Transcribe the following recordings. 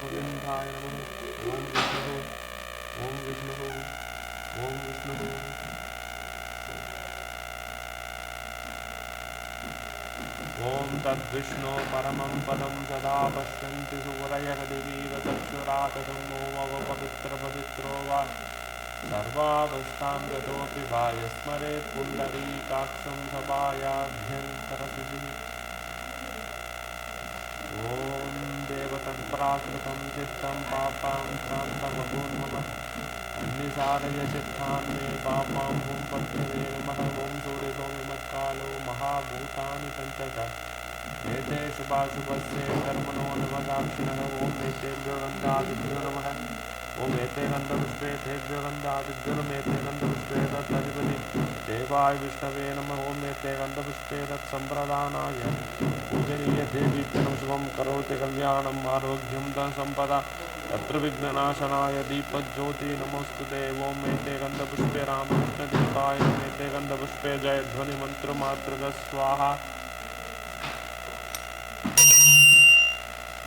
गोविंदाय नमः। ओम विष्णु ओम विष्णु ओम विष्णु। ओम तद्विष्णु परमं पदं सदा पश्यन्ति सूरयः दिवीव चक्षुराततं ओम पवित्र पवित्रो वा सर्वावस्थां गतोऽपि वा यस्मरेत् पुण्डरीकाक्षं सभायाभ्यन्तरसिद्धिः। ॐ देवतत्प्राकृतं चित्तं पापां शान्तमभून्मम अन्निसारय चित्तान् मे पापां हुं पद्मवे नमः। ॐ सूर्यसौम्यमत्कालो महाभूतानि पञ्चश एते शुभाशुभस्य कर्मणो नवसाक्षिणः। ॐ एतेभ्यो गन्धादिभ्यो नमः। ॐ एते गन्धपुष्पे तेभ्यो गन्धादिभ्योर्मेते गन्धपुष्पे तदधिपति देवाय विष्णवे नमः। ॐ एते गन्धपुष्पे तत्सम्प्रदानाय पूजनीय देवीभ्यो शुभं करोति कल्याणम् आरोग्यं धनसम्पदा तत्र विघ्ननाशनाय दीपज्योति नमोस्तुते। ॐ एते गन्धपुष्पे रामकृष्णदीपाय एते गन्धपुष्पे जयध्वनिमन्त्रमातृग स्वाहा।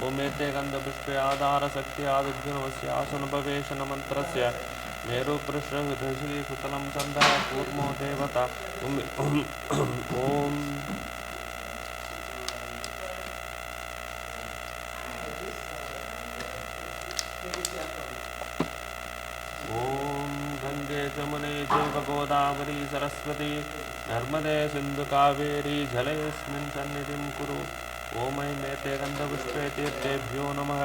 ॐ एते गन्धपुष्पे आधारशक्ति आदित्यनमस्यासनपवेशनमन्त्रस्य मेरुपृष्ठहृदयीकृतलं चन्दः कूर्मो देवता। ॐ गंगे जमुने चैव गोदावरी सरस्वती नर्मदे सिन्धु कावेरी जलेऽस्मिन् सन्निधिं कुरु। ॐ ऐं एते गन्धपुष्पे तीर्थेभ्यो नमः।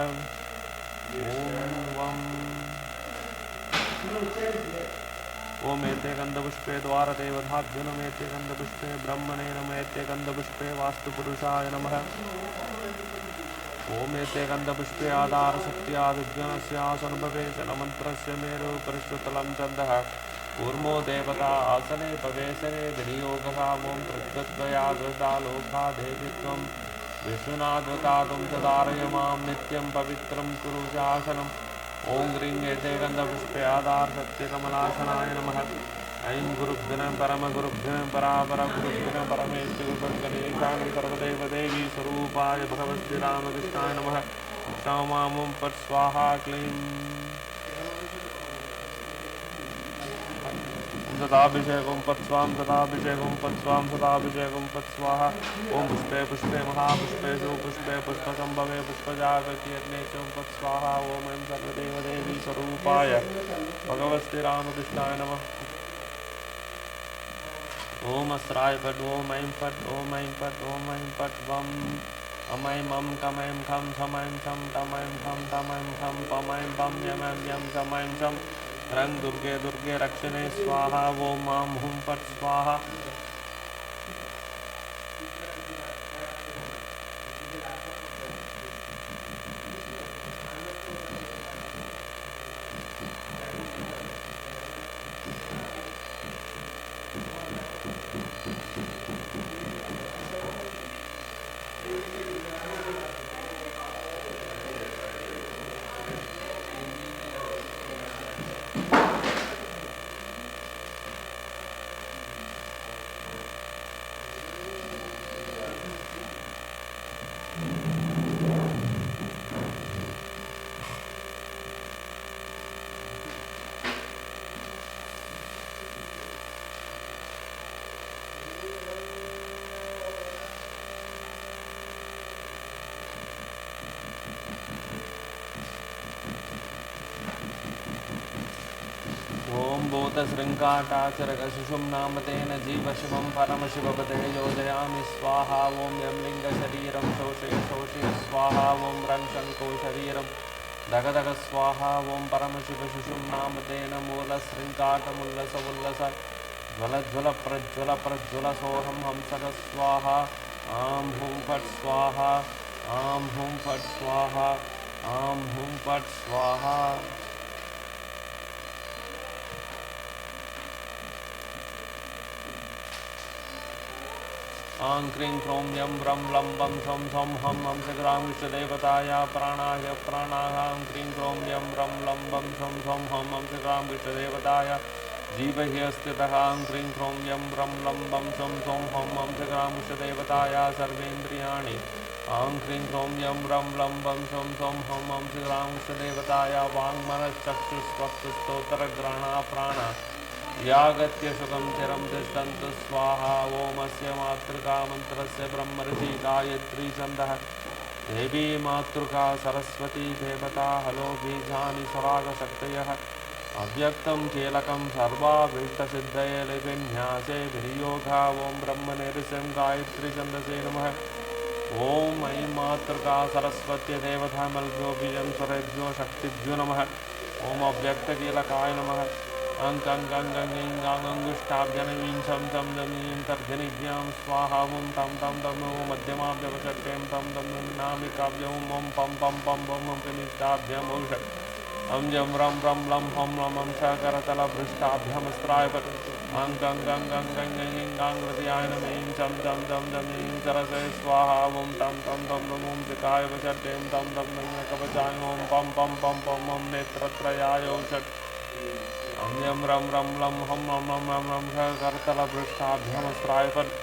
ॐ एते गन्धपुष्पे द्वारदेवताभ्यो नमः। एते गन्धपुष्पे ब्रह्मणे नमः। एते गन्धपुष्पे वास्तुपुरुषाय नमः। ॐ एते गन्धपुष्पे आधारशक्त्यादिज्ञानस्यासनपवेशनमन्त्रस्य मेरुपरिष्ठतलं चन्दः कूर्मो देवता आसने पवेशने विनियोगः। ॐ प्रद्वद्वयाद्वता लोका देवी त्वं विष्णुनाद्वतातुं तदारय मां नित्यं पवित्रं कुरु शासनम्। ॐ ह्रीं एते गन्धपुष्पे आधारशक्तिकमलासनाय नमः। ऐं गुरुभ्यः परमगुरुभ्यः परापरगुरुभ्यः परमेश्वरगणेशाय सर्वदेवदेवी स्वरूपाय भगवते रामकृष्णाय नमः। क्षमां पट् स्वाहा। क्लीं सदाभिषेकं पत् स्वां सदाभिषेकं पत् स्वां सदाभिषेकं पत् स्वाहा। ॐ पुष्पे पुष्पे महापुष्पे सुपुष्पे पुष्पसम्भवे पुष्पजागतीर्णेशं पत् स्वाहा। ॐ ऐं सर्वदेवदेवी स्वरूपाय भगवते रामकृष्णाय नमः। ॐ अस्राय फट् ॐ ऐं फट् ॐ ऐं फट् ॐ ऐं फट् वं अमैं मं कमैं खं छमैं छं टमैं खं टमैं खं पमैं पं यमैं यं समैं छं रं दुर्गे दुर्गे रक्षणे स्वाहा। ॐ मां हुं फट् स्वाहा। भूतशृङ्गाटाचरकशिशुं नाम तेन जीवशिवं परमशिवपदे योजयामि स्वाहा। ॐ यं लिङ्गशरीरं शोषे शोषे स्वाहा। ॐ रं शङ्को शरीरं दगदग स्वाहा। ॐ परमशिवशिशुं नाम तेन मूलशृङ्गाटमुल्लस ज्वल प्रज्वल सोऽहं हंसक स्वाहा। आं हुं फट् स्वाहा। आं हुं फट् स्वाहा। आं हुं फट् स्वाहा। आं क्रीं ह्रौं यं ब्रं लं बं छं छं हं हंसग्रां विष्णुदेवताया प्राणाय प्राणाः। आं क्रीं ह्रौं यं ब्रं लं बं छं छं हं हंसग्रां विष्णुदेवताय जीवहि अस्थितः। आं क्रीं ह्रौं यं ब्रं लं बं छं छं हं हंसग्रां विष्णुदेवताय सर्वेन्द्रियाणि ॐ क्रीं ह्रौं यं रं लं वं शं सौं हं मं श्रीरां देवताय वाङ्मनश्चक्षुष्वक्षुस्तोत्रग्रहणा प्राण यागत्य सुखं चिरं तिष्ठन्तु स्वाहा। ओमस्य मातृका मन्त्रस्य ब्रह्मर्षि गायत्री छन्दः देवी मातृका सरस्वती देवता हलो बीजानि स्वरागशक्तयः अव्यक्तं कीलकं सर्वाभीष्टसिद्धये लिपिन्यासे विनियोगा। ॐ ब्रह्मनिर्सिं गायत्री छन्दसे नमः। ॐ ऐं मातृका सरस्वती देवता मल्भ्यो बीजं स्वरेभ्यो शक्तिभ्यो नमः। ॐ अव्यक्तकीलकाय नमः। अङ्कङ्कङ्कङ्गाङ्गुष्ठाभ्यनवीं छं छं जमीं तर्जनिभ्यां स्वाहा। ॐ तं तं तं ॐ मध्यमाभ्यवषट्यं तं तं नामिकाभ्यं ॐ पं पं पं पं कनिष्ठाभ्यम् औषध अं जं रं रं लं हं रमं च करतलपृष्ठाभ्यमस्त्रायपत् अङ्कङ्कङ्कङ्कङ्गाङ्गृत्याय नमीं चं चं चं जमीं सरसे स्वाहा। ॐ तं तं तं ॐ त्रिकाय वषट्यं तं तं कवचाय ॐ पं पं पं पं ॐ नेत्रत्रयाय औषध अं जं रं रं लं हं रं रं रं रं च करतलपृष्ठाभ्यमस्त्रायपत्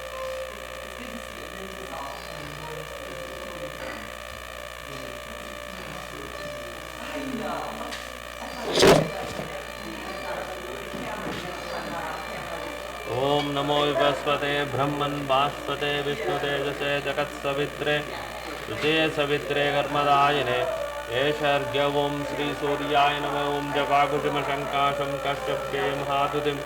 ओम नमो विवस्वते ब्रह्मन् बाष्पते विष्णुतेजसे जगत्सवित्रे सुते सवित्रे कर्मदायिने एषर्घ्य ओं श्रीसूर्याय नमः। ओं जपाकुसुमशङ्काशं कश्यप्ये महादुतिं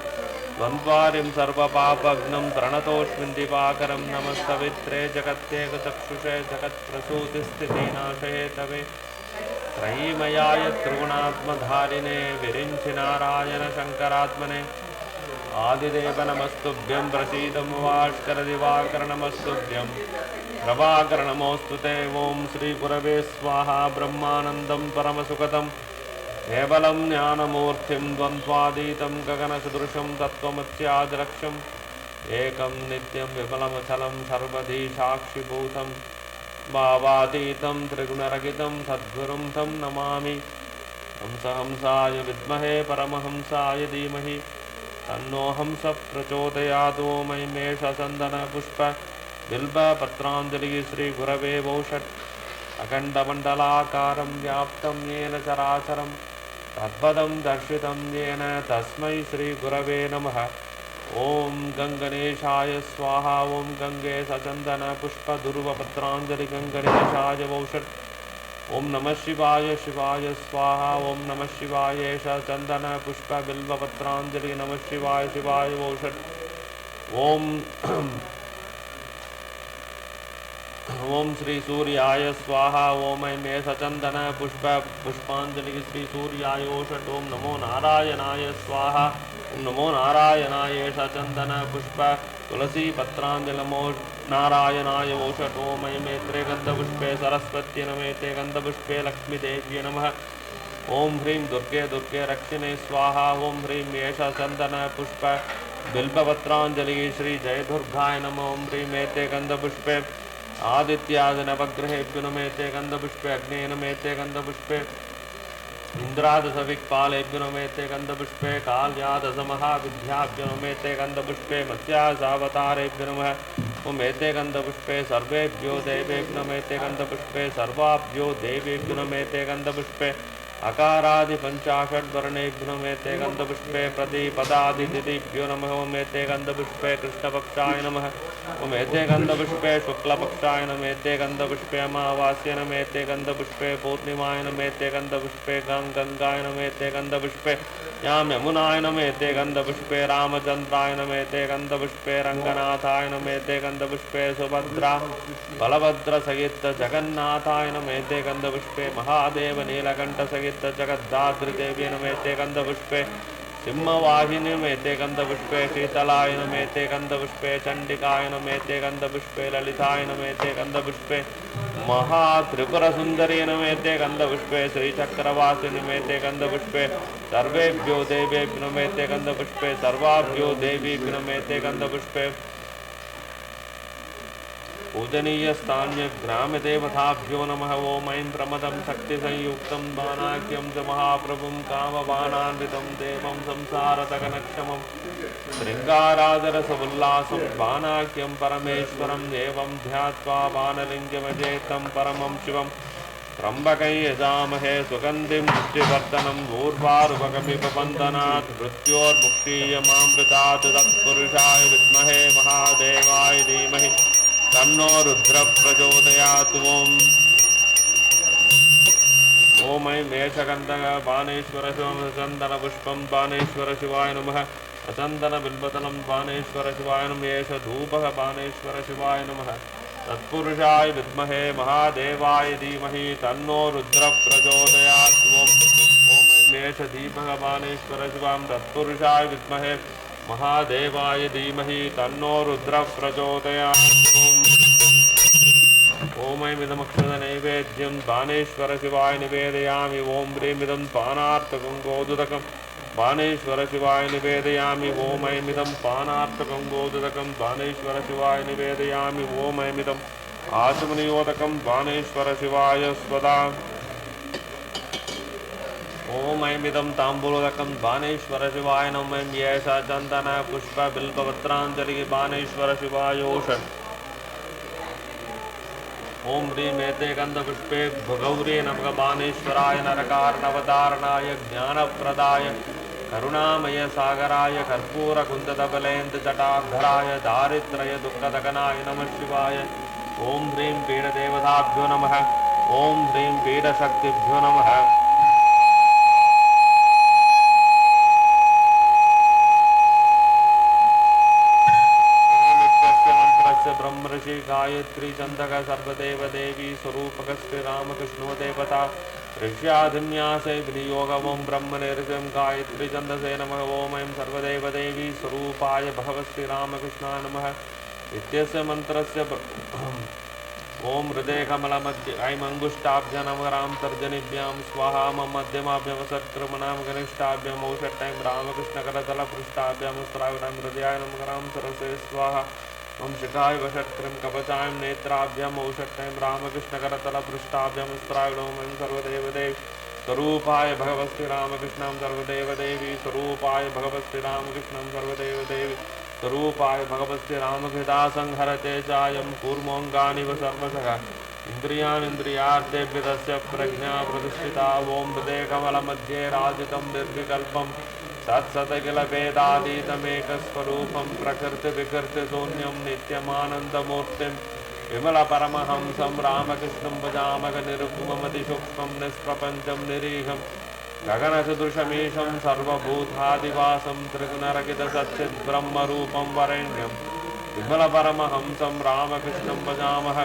द्वन्द्वारिं सर्वपापघ्नं प्रणतोऽस्मिन् दिवाकरं नमस्तवित्रे जगत्येकचक्षुषे जगत्प्रसूतिस्थितिनाशये तवे त्रयीमयाय त्रिगुणात्मधारिणे विरिञ्चि नारायण शङ्करात्मने आदिदेव नमस्तुभ्यं प्रसीदं भास्करदिवाकर नमस्तुभ्यं प्रभाकर नमोऽस्तु ते। ॐ श्रीगुरवे स्वाहा। ब्रह्मानन्दं परमसुखदं केवलं ज्ञानमूर्तिं द्वन्द्वातीतं गगनसदृशं तत्त्वमस्यादिलक्ष्यम् एकं नित्यं विमलमचलं सर्वधी साक्षिभूतं भावातीतं त्रिगुणरहितं सद्गुरुं तं नमामि। हंसहंसाय विद्महे परमहंसाय धीमहि तन्नो हंस प्रचोदयात्। ॐ ऐं मेषचन्दनपुष्प बिल्बपत्राञ्जलिः श्रीगुरवे वौषट् अखण्डमण्डलाकारं व्याप्तं येन चराचरं तद्पदं दर्शितं येन तस्मै श्रीगुरवे नमः। ॐ गङ्गणेशाय स्वाहा। ॐ गङ्गे सचन्दनपुष्पदुर्वपत्राञ्जलि गङ्गणेशाय वौषट् ओम नमः शिवाय शिवाय स्वाहा। ओम नमः शिवाय चंदन पुष्प बिल्वपत्रांजलि नमः शिवाय शिवाय वौषट् ओम ओम श्री सूर्याय स्वाहा। ओम मे सचंदन पुष्प पुष्पांजलि श्री सूर्याय वौषट् ओम नमो नारायणाय स्वाहा। ओम नमो नारायणाय सचंदन पुष्प तुलसी पत्रांजलि नमो नारायणाय वौषट् ओम मेत्रे गंधपुष्पे सरस्वती नमेते गंधपुष्पे लक्ष्मीदेव्ये नमः। ओम ह्रीं दुर्गे दुर्गे रक्षिणे स्वाहा। ओम ह्रीं येष चंदन पुष्प बिल्बपत्रांजलि श्री जय दुर्गाय नमः। ओम ह्रीं एते गंधपुष्पे आदित्यादि नवग्रहेभ्यो नमेते गंधपुष्पे अग्ने नमेते गंधपुष्पे इंद्रादशविक्पालेभ्यो नमेते गंधपुष्पे काल्यादशमहाविद्याभ्यो नमेते गंधपुष्पे मत्स्यासावतारेभ्यो नमः। ओम एते गंधपुष्पे सर्वेभ्यो देवेभ्यो नमेते गंधपुष्पे सर्वाभ्यो देवेभ्यो नमेते गंधपुष्पे अकारादि पंचाशद्वर्णेभ्यो नमेते गंधपुष्पे प्रतिपदादितिथिभ्यो नमः। ओम एते गंधपुष्पे कृष्णपक्षाय नमः। ओम एते गंधपुष्पे शुक्लपक्षाय नमेते गंधपुष्पे अमावास्ये नमेते गंधपुष्पे पूर्णिमाय नमेते गंधपुष्पे गंगाय नमेते गंधपुष्पे याम यमुनाय नमेते गंधपुष्पे रामचंद्राय नमेते गंधपुष्पे रंगनाथाय नमेते गंधपुष्पे सुभद्रा बलभद्र सहित जगन्नाथाय नमेते गंधपुष्पे महादेव नीलकंठ सहित जगद्धात्रिदेवी नमेते गंधपुष्पे सिंहवाहिनी नमेते गंधपुष्पे शीतलाय नमेते गंधपुष्पे चंडिकाय नमेते गंधपुष्पे ललिताय नमेते गंधपुष्पे महात्रिपुरसुंदरी नमेते गंधपुष्पे श्रीचक्रवासिनी नमेते गंधपुष्पे सर्वेभ्यो देवेभ्यो नमेते गंधपुष्पे सर्वाभ्यो देवीभ्यो नमेते गंधपुष्पे पूजनीयस्थान्यग्राम्यदेवताभ्यो नमः। ॐ ऐं प्रमदं शक्तिसंयुक्तं बाणाख्यं च महाप्रभुं कामबाणान्वितं देवं संसारतगनक्षमं शृङ्गारादरसमुल्लासं बाणाख्यं परमेश्वरं एवं ध्यात्वा बाणलिङ्गमजेतं परमं शिवं त्र्यम्बकं यजामहे सुगन्धिं पुष्टिवर्धनम् ऊर्वारुकमिव बन्धनात् मृत्योर्मुक्षीयमामृतात् तत्पुरुषाय विद्महे महादेवाय धीमहि तन्नो रुद्रः प्रचोदयात्। ॐ ऐं मेषकन्दक बाणेश्वर चन्दनपुष्पं बाणेश्वर शिवाय नमः। अचन्दनबिल्बदलं बाणेश्वर शिवाय नमः। एष धूपः बाणेश्वर शिवाय नमः। तत्पुरुषाय विद्महे महादेवाय धीमहि तन्नो रुद्रः प्रचोदयात्। ॐ ऐं मेषदीपः बाणेश्वर शिवां तत्पुरुषाय विद्महे महादेवाय धीमहि तन्नो रुद्रः प्रचोदयात्। ॐ ऐं इदमक्षतनैवेद्यं बाणेश्वर शिवाय निवेदयामि। ॐ ह्रीं इदं पानार्थकं गोदुदकं बाणेश्वर शिवाय निवेदयामि। ॐ ऐं इदं पानार्थकं गोदुदकं बाणेश्वर शिवाय निवेदयामि। ॐ ऐं इदम् आचमनियोदकं बाणेश्वर शिवाय स्वदा। ॐ ऐं इदं ताम्बूलोदकं बाणेश्वर शिवाय नमः। ऐं एष चन्दन पुष्प बिल्बपत्राञ्जलिः बाणेश्वर शिवायोष। ॐ ह्रीं एते गन्धपुष्पे गौरी नमः बाणेश्वराय नरकार्णवतारणाय ज्ञानप्रदाय करुणामय सागराय कर्पूरकुन्दतबलेन्दुजटाधराय दारिद्र्य दुःखदगनाय नमः शिवाय। ॐ ह्रीं पीडदेवताभ्यो नमः। ॐ ह्रीं पीडशक्तिभ्यो नमः। ब्रह्मऋषि गायत्री छन्दः सर्वदेवदेवी स्वरूपकस्ति रामकृष्णो देवता ऋष्याधिन्यासे विनियोगमं ब्रह्मनिर्जं गायत्री छन्दसे नमः। ॐ ऐं सर्वदेवदेवी स्वरूपाय भगवस्ति रामकृष्णाय नमः इत्यस्य मन्त्रस्य ॐ हृदयकमलमध्ये ऐं अङ्गुष्ठाभ्यां नमः रां तर्जनीभ्यां स्वाहा मम मध्यमाभ्यवसत्कृमणां घनिष्ठाभ्याम् औषट्टैं रामकृष्णकरतलपृष्ठाभ्यां स्त्राविणां हृदयाय नमः रां सरसे स्वाहा मम शिखाय वषट्कृं कवचां नेत्राभ्याम् औषट्टैं रामकृष्णकरतलपृष्ठाभ्यां स्त्राविणों सर्वदेवदेवी स्वरूपाय भगवस्ति रामकृष्णं सर्वदेवदेवी स्वरूपाय भगवस्ति रामकृष्णं सर्वदेवदेवी स्वरूपाय भगवस्ति रामकृता संहरते चायं कूर्मोऽङ्गानि सर्वशः इन्द्रियाणीन्द्रियार्थेभ्य तस्य प्रज्ञा प्रतिष्ठिता। ॐ हृदयकमलमध्ये राजितं निर्विकल्पं तत्सदखिलभेदातीतमेकस्वरूपं प्रकृतिविकृतिशून्यं नित्यमानन्दमूर्तिं विमलपरमहंसं रामकृष्णं भजामः निरुपमतिसूक्ष्मं निष्प्रपञ्चं निरीहं गगनसदृशमीशं सर्वभूतादिवासं त्रिगुणरहितसच्चिद्ब्रह्मरूपं वरेण्यं विमलपरमहंसं रामकृष्णं भजामः।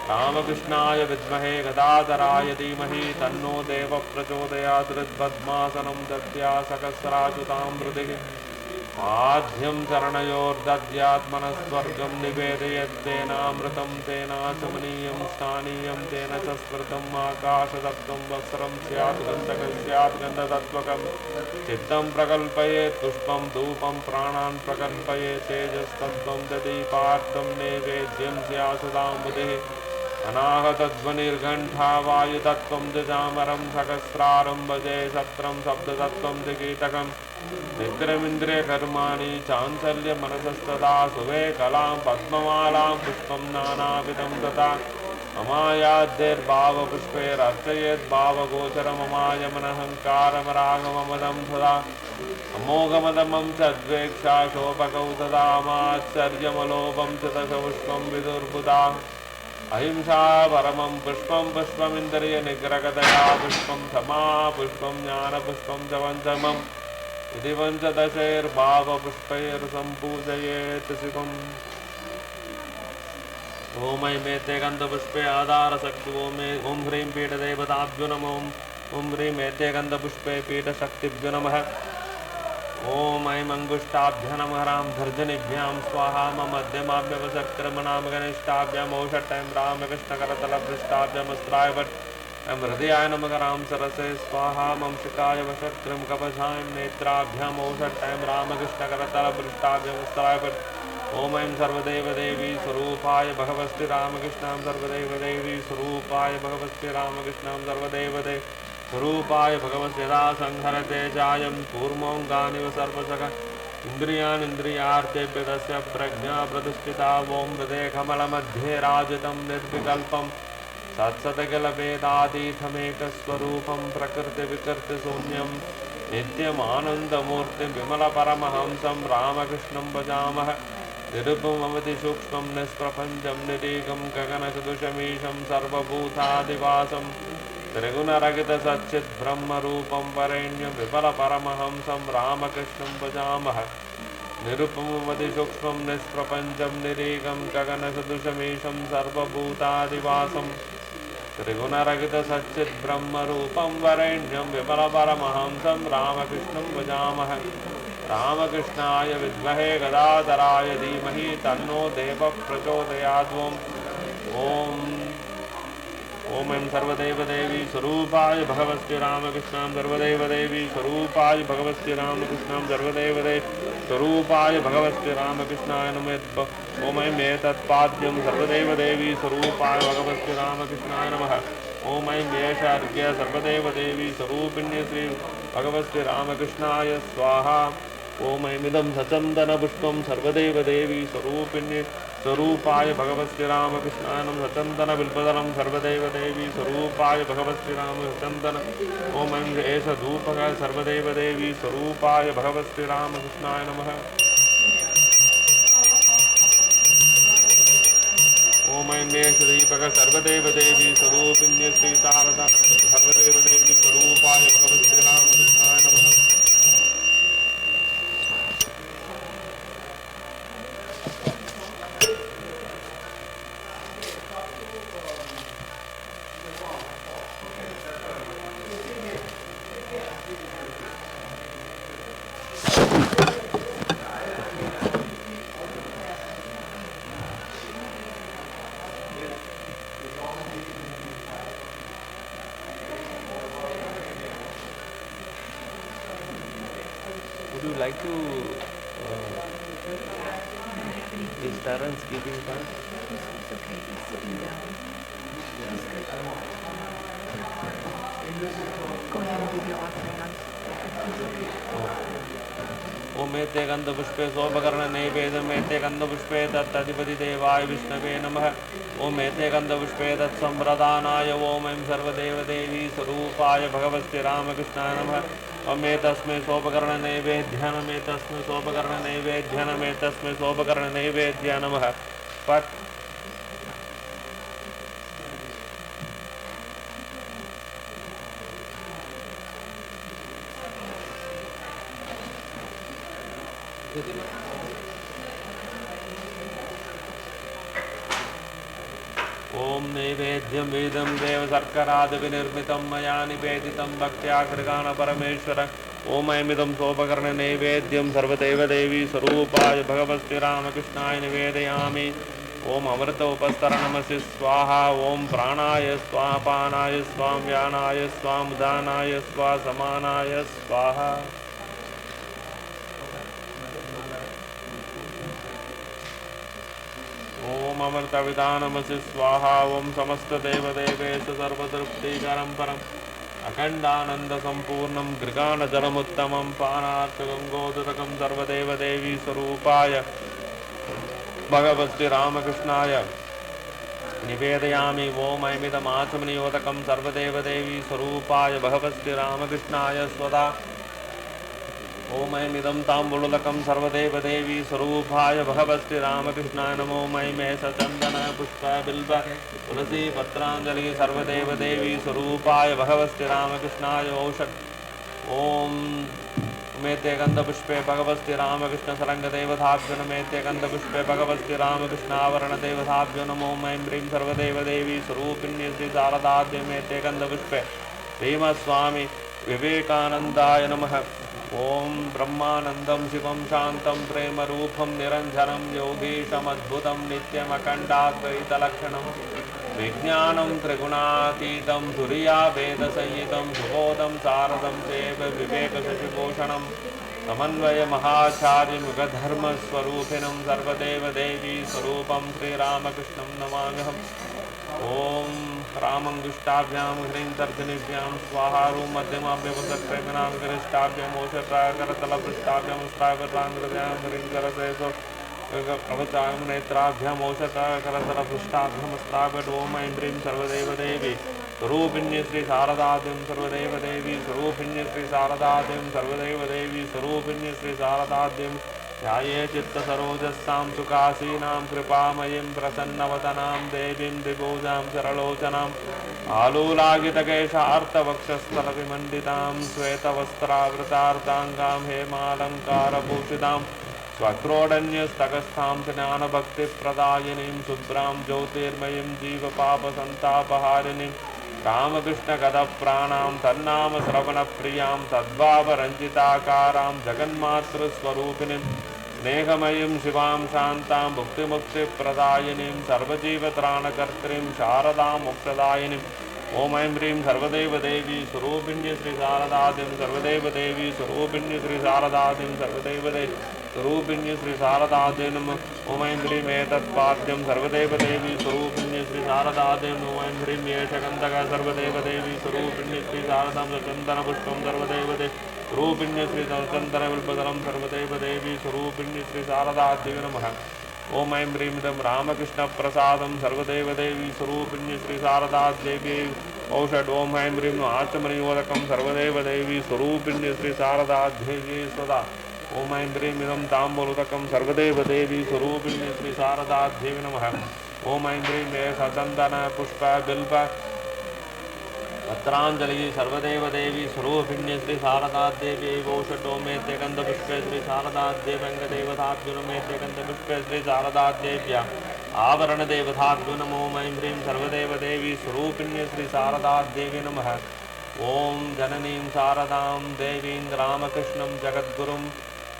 रामकृष्णाय विद्महे गदाधराय धीमहि तन्नो देवः प्रचोदयात्। हृद्पद्मासनं दद्या सहस्राच्युतां हृदिः आद्यं चरणयोर्दद्यात्मनस्वर्गं निवेदयत्तेनामृतं तेनाचमनीयं स्थानीयं तेन च स्मृतम् आकाशदत्तं वस्त्रं स्यात् गन्धकं स्यात् गन्धतत्त्वकं चित्तं प्रकल्पयेत् पुष्पं धूपं प्राणान् प्रकल्पयेत् तेजस्तत्त्वं ददीपार्थं नैवेद्यं स्यात् सदां बुधिः अनाहतध्वनिर्घण्टा वायुतत्त्वं जजामरं सहस्रारं भजे सत्रं शब्दतत्त्वं कीटकं निद्रमिन्द्रियकर्माणि चाञ्चल्यमनसस्तथा शुभे कलां पद्ममालां पुष्पं नानाविधं तथा अमायाद्यैर्भावपुष्पैरर्चयेत् भावगोचरममायमनहङ्कारमरागममदं सदा अमोघमदमं सद्वेक्षा शोभकौ सदा मात्सर्यमलोभं च दशपुष्पं विदुर्बुधा अहिंसा परमं पुष्पं पुष्पमिन्द्रियनिग्रहदया पुष्पं क्षमा पुष्पं ज्ञानपुष्पं च पञ्चमम् इति पञ्चदशैर्भावपुष्पैर्सम्पूजयेत् शिवम्। ॐ ऐं एते गन्धपुष्पे आधारशक्ति ॐ ह्रीं पीठदेवताभ्यो नमः। ॐ ह्रीं एते गन्धपुष्पे पीठशक्तिभ्यो नमः। ॐ ऐं अङ्गुष्ठाभ्यां नमः रां धर्जनीभ्यां स्वाहा मम मध्यमाभ्यवसत्कृमणां घनिष्ठाभ्याम् औषट्टैं रामकृष्णकरतलपृष्ठाभ्याम् अस्त्रायवट् ऐं हृदयाय नमः रां सरसे स्वाहा मम शिखाय वषट्कृं कवचां नेत्राभ्याम् औषट्टैं रामकृष्णकरतलपृष्ठाभ्याम् अस्त्रायवट् ॐ ऐं सर्वदेवदेवी स्वरूपाय भगवस्ति रामकृष्णां सर्वदेवदेवी स्वरूपाय भगवस्ति रामकृष्णां सर्वदेवदेव स्वरूपाय भगवस्यदा संहरते चायं कूर्मोऽङ्गानिव सर्वसख इन्द्रियाणीन्द्रियार्थेभ्य तस्य प्रज्ञा प्रतिष्ठिता ॐ हृदे कमलमध्ये राजितं निर्विकल्पं सत्सदखिलभेदातीतमेकस्वरूपं प्रकृतिविकृतिशून्यं नित्यमानन्दमूर्तिं विमलपरमहंसं रामकृष्णं भजामः निरुपमवति सूक्ष्मं निष्प्रपञ्चं निरीगं गगनसदृशमीशं सर्वभूतादिवासं त्रिगुणरहितसच्चिद्ब्रह्मरूपं वरेण्यं विमलपरमहंसं रामकृष्णं भजामः निरुपमवति सूक्ष्मं निष्प्रपञ्चं निरीगं गगनसदृशमीशं सर्वभूतादिवासं त्रिगुणरहितसच्चिद्ब्रह्मरूपं वरेण्यं विमलपरमहंसं रामकृष्णं भजामः रामकृष्णाय विद्महे गदाधराय धीमहि तन्नो देवः प्रचोदयात् ॐ ऐं सर्वदेवदेवी स्वरूपाय भगवस्ति रामकृष्णां सर्वदेवदेवी स्वरूपाय भगवस्ति रामकृष्णां सर्वदेवदेवी स्वरूपाय भगवस्ति रामकृष्णाय नमः ॐ ऐं एतत्पाद्यं सर्वदेवदेवी स्वरूपाय भगवस्ति रामकृष्णाय नमः ॐ ऐं एषार्घ्य सर्वदेवदेवी स्वरूपिण्य श्री भगवस्ति रामकृष्णाय स्वाहा ॐ ऐमिदं सचन्दनपुष्पं सर्वदेवदेवी स्वरूपिण्य स्वरूपाय भगवस्ति रामकृष्णाय नमः सचन्दनबिल्बदलं सर्वदेवदेवी स्वरूपाय भगवस्ति रामचन्दन ॐ ऐं एष धूपः सर्वदेवदेवी स्वरूपाय भगवस्ति रामकृष्णाय नमः ॐ ऐं एष दीपः सर्वदेवदेवी स्वरूपिण्य श्री शारदा सर्वदेवदेवी स्वरूपाय भगवस्ति रामकृष्णाय नमः Would you like to is Terence giving time? It's okay, he's sitting down. He's good. Go ahead and give your offering on. ओम एते गंधपुष्पे सोपकर्ण नैवेद्यम एते गंधपुष्पे तत्तधिपति देवाय विष्णवे नमः ओम एते गंधपुष्पे तत्संप्रदानाय ओम ऐं सर्वदेवदेवी स्वरूपाय भगवस्ति रामकृष्णाय नमः ओम एतस्मै सोपकर्ण नैवेद्यनम एतस्मै सोपकर्ण नैवेद्यनम एतस्मै सोपकर्ण नैवेद्य नमः पठ ओम नैवेद्यं वेदं देव शर्करादिविनिर्मितं मया निवेदितं भक्त्या कृगान परमेश्वर ओम ऐमिदं सोपकर्ण नैवेद्यं सर्वदेवदेवी स्वरूपाय भगवस्ति रामकृष्णाय निवेदयामि ओम अमृत उपस्तरणमसि स्वाहा ओम प्राणाय स्वापानाय स्वां व्यानाय स्वामुदानाय स्वासमानाय स्वाहा ओम अमृतविधानमसि स्वाहा ओम समस्त देवदेवेश सर्वतृप्तिकरं परम् अखण्डानन्दसम्पूर्णं गृगाणजलमुत्तमं पानार्थगङ्गोदकं सर्वदेवदेवी स्वरूपाय भगवस्ति रामकृष्णाय निवेदयामि ओम ऐमिदमाचमनियोदकं सर्वदेवदेवी स्वरूपाय भगवस्ति रामकृष्णाय स्वदा ओम ऐमिदं ताम्बूलकं सर्वदेवदेवी स्वरूपाय भगवस्ति रामकृष्णाय नमो मै सचन्दन पुष्प बिल्व तुलसी पत्राञ्जलि सर्वदेवदेवी स्वरूपाय भगवस्ति रामकृष्णाय औषध ओम मेते गंधपुष्पे भगवस्ति रामकृष्ण सरंगदेवताभ्यो मेते गंधपुष्पे भगवस्ति रामकृष्णावरणदेवताभ्यो नमो ऐं ह्रीं सर्वदेवदेवी स्वरूपिण्य श्री शारदाद्य मेते गंधपुष्पे भीमस्वामी विवेकानंदाय नमः ओम ब्रह्मानंदं शिवं शांतं प्रेमरूपं निरंजनं योगीशमद्भुतं नित्यमखण्डाद्वैतलक्षणं विज्ञानं त्रिगुणातीतं तुरीयावेदसंहितं सुबोधं सारदं सेव विवेकशशिभूषणं समन्वय महाचार्य मुगधर्म स्वरूपिणं सर्वदेव देवी स्वरूपं श्रीरामकृष्णं नमाम्यहम्। ओम रामंगुष्टाभ्यां ह्रीं तर्जनीभ्यां स्वाहा रूं मध्यमाभ्यवसत्प्रेमणां गरिष्ठाभ्यां ओषट्राकरतलपृष्ठाभ्यां स्त्रावताङ्ग्रभ्यां ह्रीं करसेसो कवचां नेत्राभ्याम् ओषट्राकरतलपृष्ठाभ्यां स्त्रावट ओम ऐं ह्रीं सर्वदेवदेवी स्वरूपिण्य श्री शारदादेवी सर्वदेवदेवी स्वरूपिण्य श्री शारदादेवी सर्वदेवदेवी स्वरूपिण्य श्री शारदादेवी ध्याये चित्तसरोजस्सां सुकासीनां कृपामयीं प्रसन्नवदनां देवीं दिगोजां सरलोचनाम् आलूलागितकेशार्तवक्षस्थलविमण्डितां श्वेतवस्त्रावृतार्ताङ्गां हेमालङ्कारभूषितां स्वक्रोडन्यस्तकस्थां ज्ञानभक्तिप्रदायिनीं शुभ्रां ज्योतिर्मयीं जीवपापसन्तापहारिणीं रामकृष्णगदप्राणां तन्नाम श्रवणप्रियां तद्भावरञ्जिताकारां जगन्मातृस्वरूपिणीं स्नेहमयीं शिवां शान्तां भुक्तिमुक्तिप्रदायिनीं सर्वजीवत्राणकर्त्रीं शारदां मोक्षदायिनीं ओम ऐं ह्रीं सर्वदेवदेवी स्वरूपिण्य श्री शारदादेवी सर्वदेवदेवी स्वरूपिण्य श्री शारदादेवी सर्वदेवदेवी स्वरूपिण्य श्री शारदादेवी नमः। ओम ऐं ह्रीं एतत्पाद्यं सर्वदेवदेवी स्वरूपिण्य श्री शारदादेवी ओम ऐं ह्रीं एषगन्धकः सर्वदेवदेवी स्वरूपिण्य श्री शारदां चन्दनपुष्पं सर्वदेवदेवी स्वरूपिण्य श्री चन्दनबिल्बदलं सर्वदेवदेवी स्वरूपिण्य श्री शारदादेवी नमः। ओम ऐं ह्रीं इदं रामकृष्णप्रसादं सर्वदेवदेवी स्वरूपिण्य श्री शारदादेवी औषध ओम ऐं ह्रीं आचमनियोदकं सर्वदेवदेवी स्वरूपिण्य श्री शारदादेवी सदा ओम ऐं ह्रीं इदं ताम्बूलोदकं सर्वदेवदेवी स्वरूपिण्य श्री शारदादेवी नमः। ओम ऐं ह्रीं सचन्दन पुष्प बिल्ब पत्रांजलि सर्वदेवदेवी स्वरूपिण्य श्री शारदादेवी ओषटोमेत्यगन्धपुष्पे श्री शारदादेवङ्गदेवताद्युनमेत्यगन्धपुष्पे श्री शारदादेव्या आवरणदेवताद्यु नमो ऐं ह्रीं सर्वदेवदेवी स्वरूपिण्य श्री शारदादेवी नमः। ओम जननीं शारदां देवीं रामकृष्णं जगद्गुरुं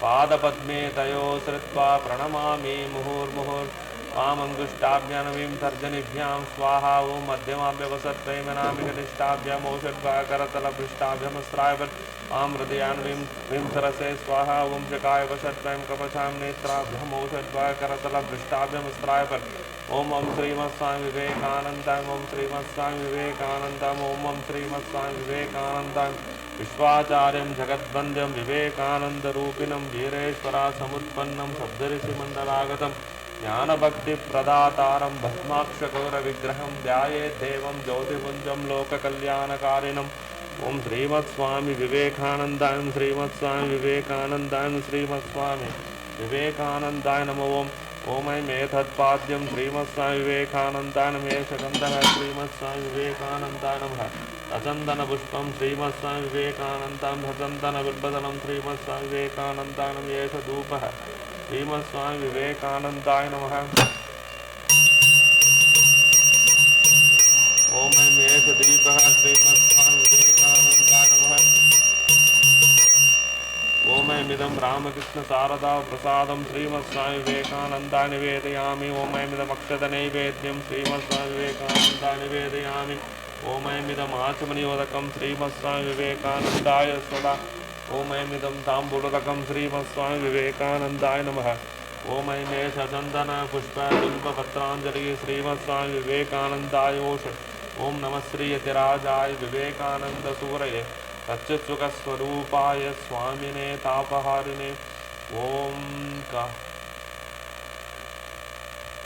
पादपद्मे तयो श्रुत्वा प्रणमामि मुहुर्मुहुर् वामङ्गुष्टाभ्यां तर्जनीभ्यां स्वाहा ओं मध्यमाभ्यवसत्प्रेमणामि कनिष्ठाभ्याम् ओषड्वाकरतलपृष्ठाभ्यां स्त्रावत् आं हृदयान्वीं सरसे स्वाहा ओं जकाय वसत्प्रेम कवचां नेत्राभ्याम् ओषड्वाकरतलपृष्ठाभ्यां स्त्रावत् ओम श्रीमत्स्वामी विवेकानन्दाय ओम श्रीमत्स्वामी विवेकानन्दाय ओम श्रीमत्स्वामी विवेकानन्दाय विश्वाचार्यं जगद्वन्द्यं विवेकानन्दरूपिणं वीरेश्वरा समुत्पन्नं सप्तऋषिमण्डलागतं ज्ञानभक्तिप्रदातारं भस्माक्षगौरविग्रहं ध्यायेद्देवं ज्योतिपुञ्जं लोककल्याणकारिणम् ओम श्रीमत्स्वामी विवेकानन्दाय श्रीमत्स्वामी विवेकानन्दाय श्रीमत्स्वामी विवेकानन्दाय नमो ओम ऐं एतत्पाद्यं श्रीमत्स्वामी विवेकानन्दाय नमेशगन्धः श्रीमत्स्वामी विवेकानन्दाय नमः। अचन्दनपुष्पं श्रीमत्स्वामी विवेकानन्दां भचन्दनबिल्बदलं श्रीमत्स्वामी विवेकानन्दाय नमेश धूपः श्रीमत्स्वामी विवेकानन्दाय नमः। ओम ऐं दीपः श्रीमत्स्वामी विवेकानन्दाय नमः। ओम ऐं इदं रामकृष्ण शारदा प्रसादं श्रीमत्स्वामी विवेकानन्दाय निवेदयामि। ओम ऐं इदम् अक्षतनैवेद्यं श्रीमत्स्वामी विवेकानन्दाय निवेदयामि। ओम ऐं इदम् आचमनियोदकं श्रीमत्स्वामी विवेकानन्दाय सदा ओम ऐं इदं ताम्बूलोदकं श्रीमत्स्वामी विवेकानन्दाय नमः। ओम ऐं चन्दन पुष्प बिल्बपत्राञ्जलिः श्रीमत्स्वामी विवेकानन्दाय ओषध ओम नमः श्रीयतिराजाय विवेकानन्दसूरये सच्चित्सुखस्वरूपाय स्वामिने तापहारिणे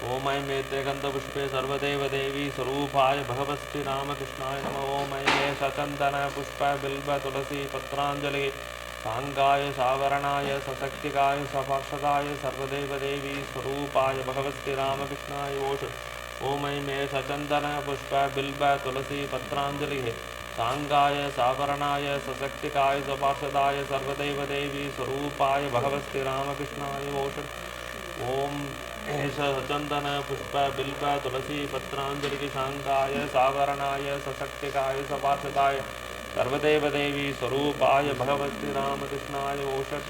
ओम ऐं मेत्यगन्धपुष्पे सर्वदेवदेवी स्वरूपाय भगवती रामकृष्णाय नमः। ओम ऐं सचन्दन पुष्प बिल्ब तुलसी पत्राञ्जलिः सांगाय सावरणाय सशक्तिकाय सपार्षदाय सर्वदेवदेवी स्वरूपाय भगवती रामकृष्णाय ओषध ओम ऐं सचन्दन पुष्प बिल्ब तुलसी पत्राञ्जलिः सांगाय सावरणाय सशक्तिकाय सपार्षदाय सर्वदेवदेवी स्वरूपाय भगवती रामकृष्णाय ओषध ओम सचन्दन पुष्प बिल्ब तुलसी पत्राञ्जलिः सांगाय सावरणाय सशक्तिकाय सपार्षदाय सर्वदेवदेवी स्वरूपाय भगवती रामकृष्णाय ओषध।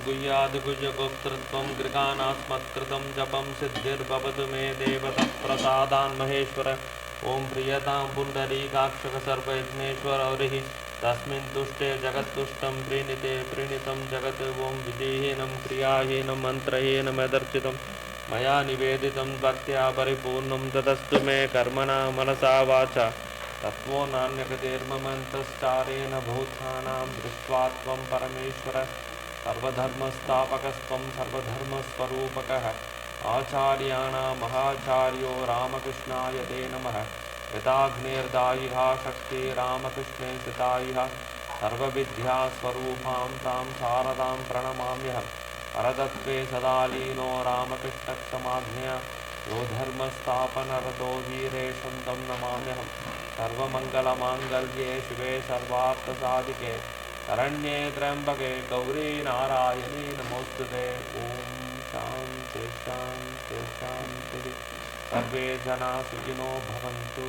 गुह्यादिगुह्यगोप्तृत्वं गृगानास्मत्कृतं जपं सिद्धिर्भवतु मे देवतः प्रसादान् महेश्वर ॐ प्रियतां पुण्डरीकाक्षक सर्वयज्ञेश्वर औरिः तस्मिन् तुष्टे जगत्तुष्टं प्रीणिते प्रीणितं जगत् ॐ विधिहीनं क्रियाहीनं मन्त्रहीनमदर्चितं मया निवेदितं भक्त्या परिपूर्णं ततस्तु मे कर्मणा मनसा वाचा तत्त्वो नान्यगतिर्ममन्तश्चारेण भूतानां दृष्ट्वा त्वं परमेश्वर सर्वधर्मस्थापकस्त्वं सर्वधर्मस्वरूपकः आचार्याणामहाचार्यो रामकृष्णाय ते नमः यथाग्नेर्दायिहा शक्ति रामकृष्णे सितायिहा सर्वविद्यास्वरूपां तां शारदां प्रणमाम्यहं परतत्त्वे सदा लीनो रामकृष्णक्षमाज्ञया यो धर्मस्थापनरतो वीरेशं तं नमाम्यहं सर्वमङ्गलमाङ्गल्ये शिवे सर्वार्थसाधिके शरण्ये त्र्यम्बके गौरी नारायणी नमोस्तुते ॐ शान्ति शान्ति शान्तिः सर्वे जना सुखिनो भवन्तु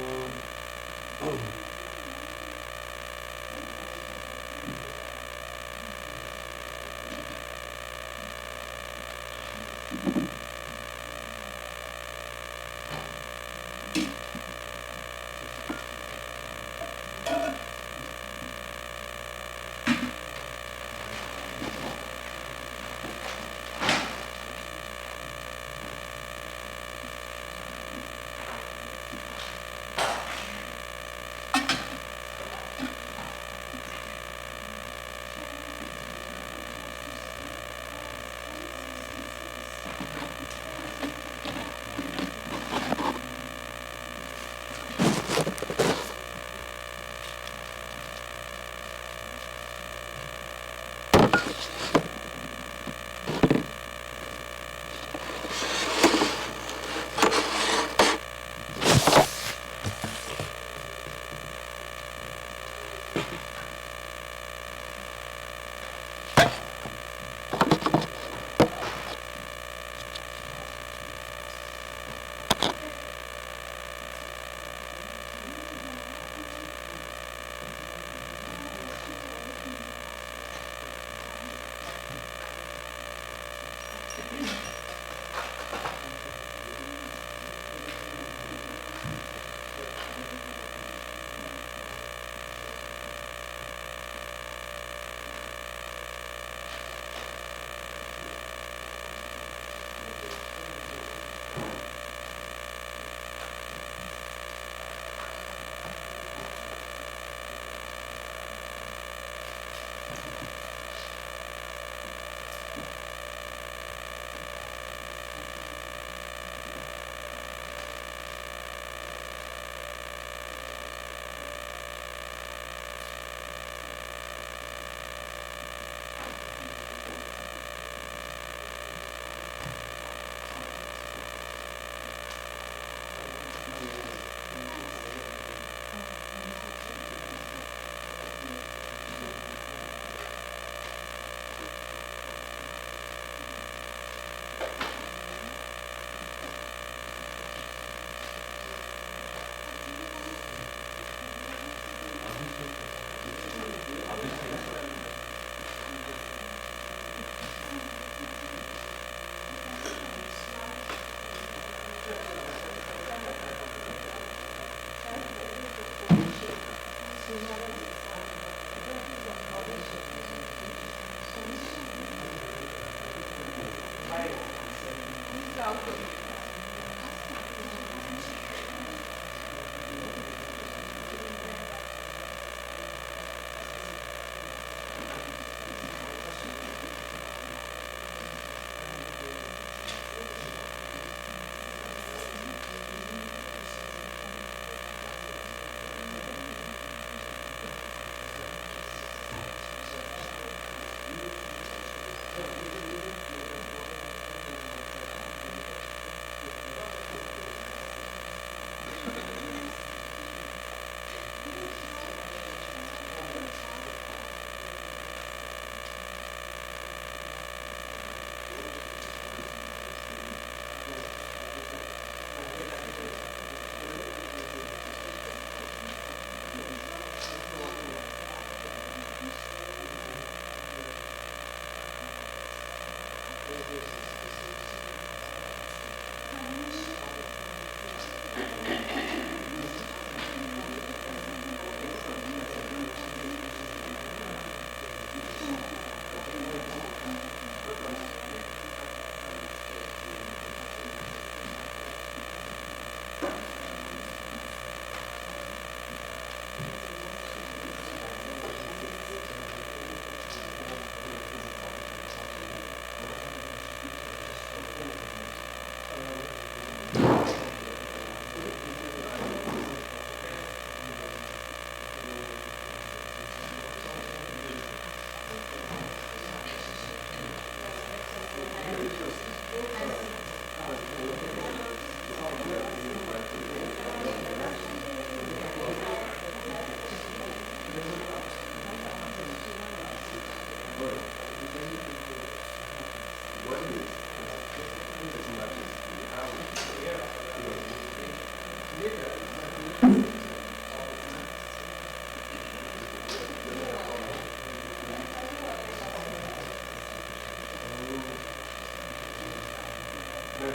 Hello,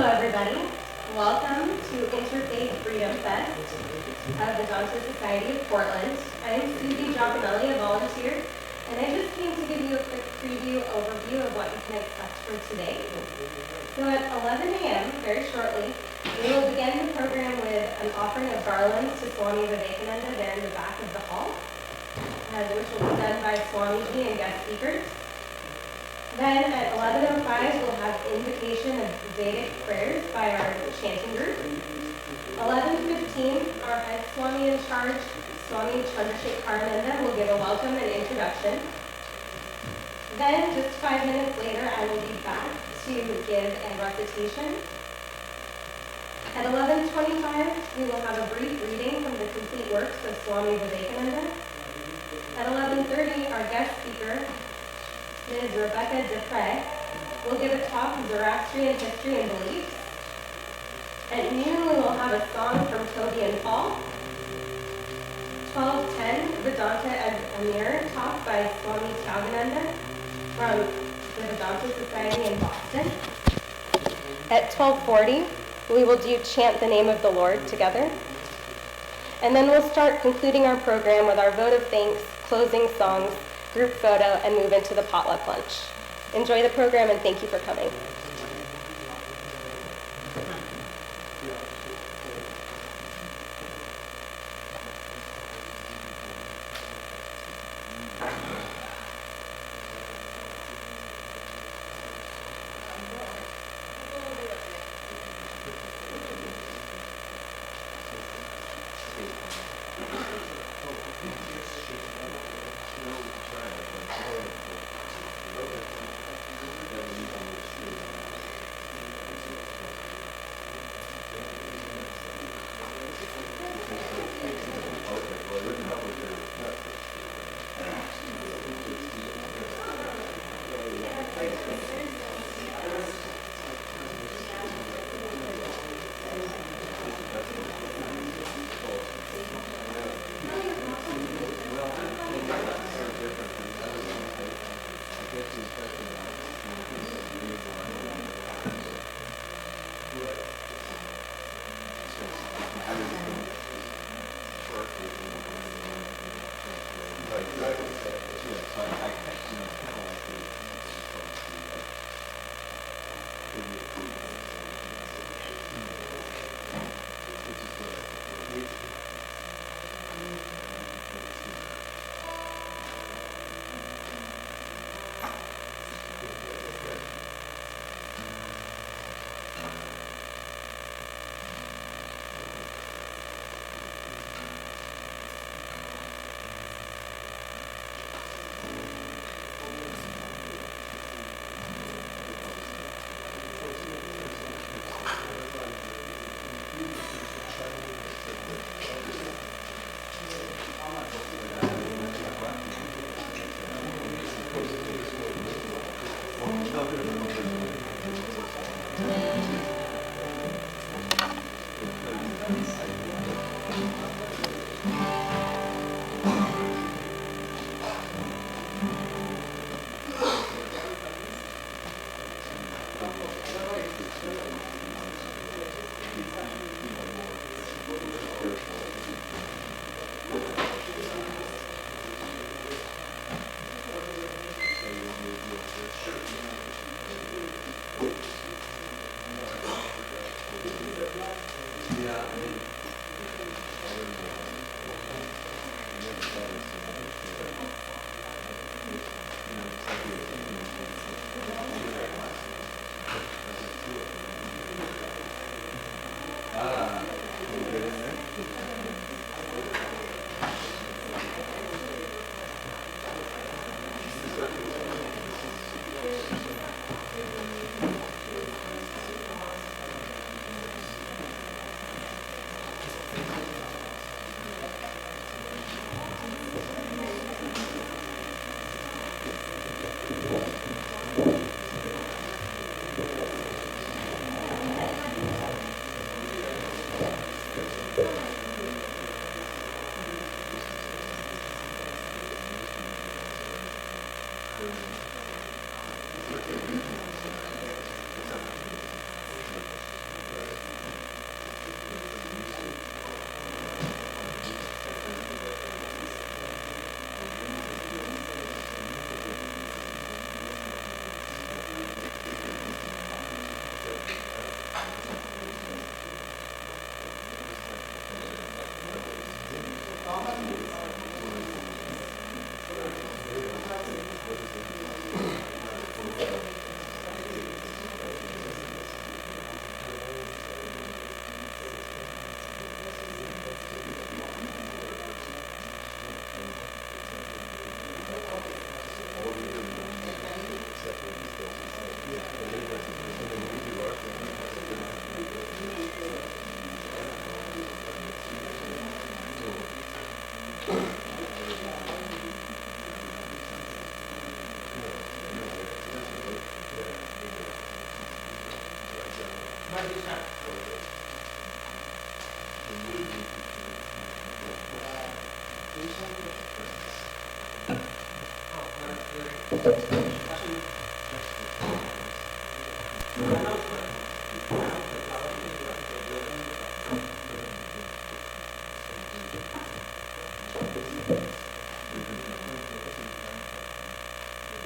everybody. Welcome to Interfaith Freedom Fest of the Dante Society of Portland. I'm Susie Giacomelli, a volunteer, and I just came to give you a quick preview overview of what you can expect for today. So at 11 a.m., very shortly, we will begin the program with an offering of garlands to Swami Vivekananda there in the back of the hall, which will be done by Swamiji and guest speakers. Then at 11:05, we'll have invocation of Vedic prayers by our chanting group. 11:15, our head Swami in charge, Swami Chandrasekharananda, will give a welcome and introduction. Then, just 5 minutes later, I will be back to give a recitation. At 11:25, we will have a brief reading from the complete works of Swami Vivekananda. At 11:30, our guest speaker, Ms. Roberta will give a talk of Zoroastrian history and beliefs. At noon, we will have a song from Toby and Paul. 12:10, Vedanta Amir talk by Swami Tyagananda from the Vedanta Society in Boston. At 12:40, we will do Chant the Name of the Lord together. And then we'll start concluding our program with our vote of thanks, closing songs, group photo, and move into the potluck lunch. Enjoy the program, and thank you for coming.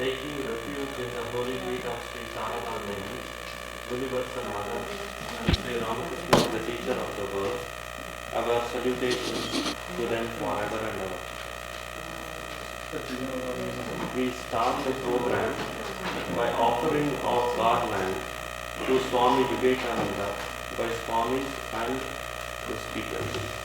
Taking refuge in the holy feet of Sri Tyagananda, Universal Mother, and Sri Ramakrishna, the teacher of the world, our salutations to them forever and ever. We start the program by offering of garland to Swami Vivekananda by Swamis and the speakers.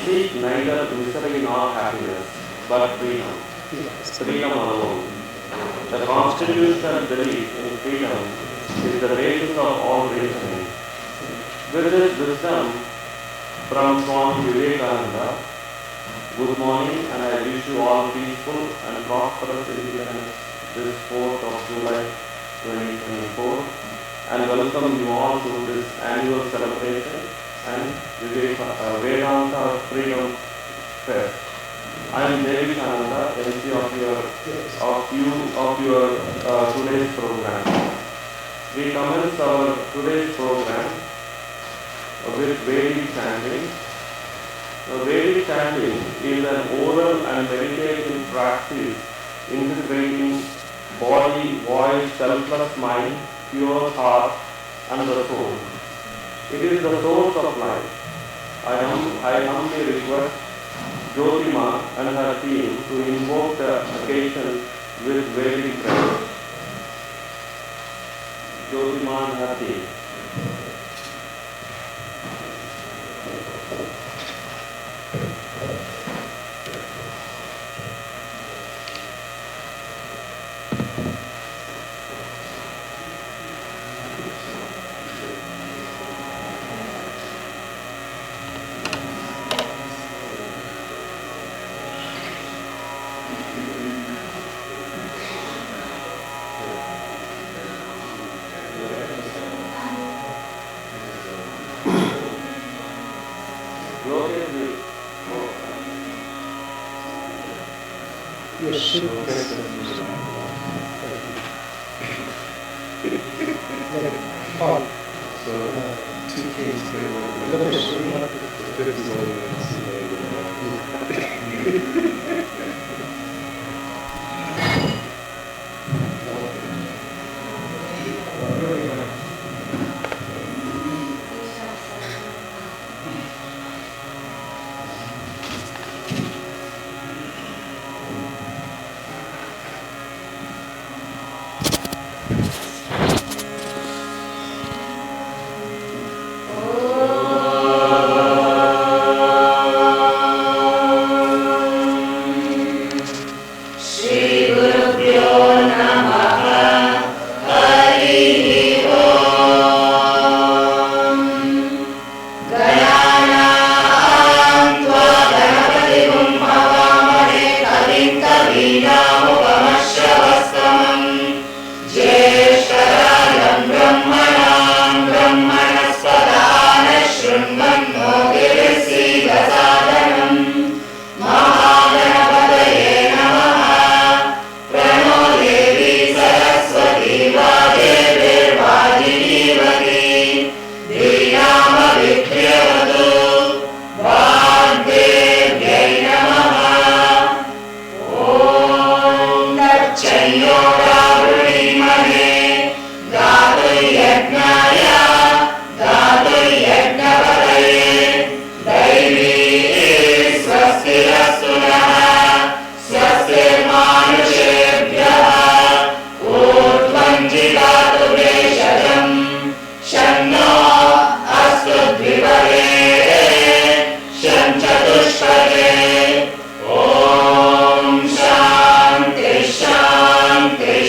seek neither misery nor happiness, but freedom. Freedom alone. The constitutional belief in freedom is the basis of all reasoning. With this wisdom from Swami Tyagananda, good morning, and I wish you all peaceful and prosperous independence this 4th of July 2024, and welcome you all to this annual celebration and Vedanta Freedom Fest. I am David Ananda, MC of your today's program. We commence our today's program with Vedic chanting. Vedic chanting is an oral and meditative practice integrating body, voice, selfless mind, pure heart, and the soul. It is the source of life. I humbly request Jyotima and her team to invoke the occasion with Vedic prayer. Jyotima and her team. Om Shanti Shanti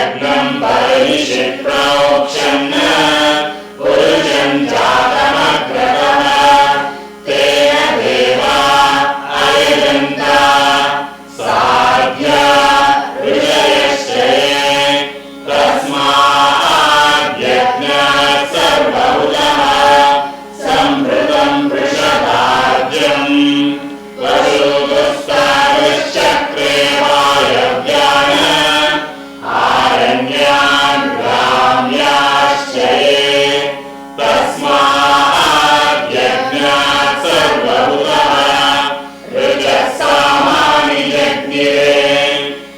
यज्ञं परिषित् प्रोक्षन् पुरुषं जातमग्रतः तेन देवा अयजन्त साध्या ऋषयश्चये तस्मात् यज्ञात् सर्वभूतः सम्भृतं वृषभार्जम् वसुगुस्ताविश्चक्रे वायव्यान् आरण्यान् ग्राम्याश्चये तस्मात् यज्ञात् सर्वभूतः ऋचः सामानि जज्ञिरे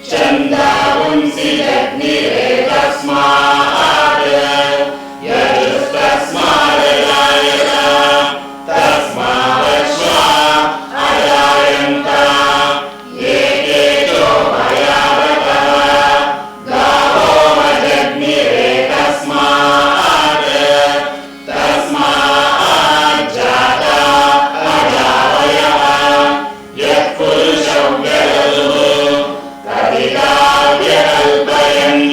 छन्दांसि जज्ञिरे तस्मात् यजुस्तस्मादजायत तस्मादश्वा अजायन्त एकेतो भयावतः गावो मजज्ञिरे तस्मात् जाता अजावयः यत्पुरुषौ व्यदधुः कथिताव्यकल्पयन्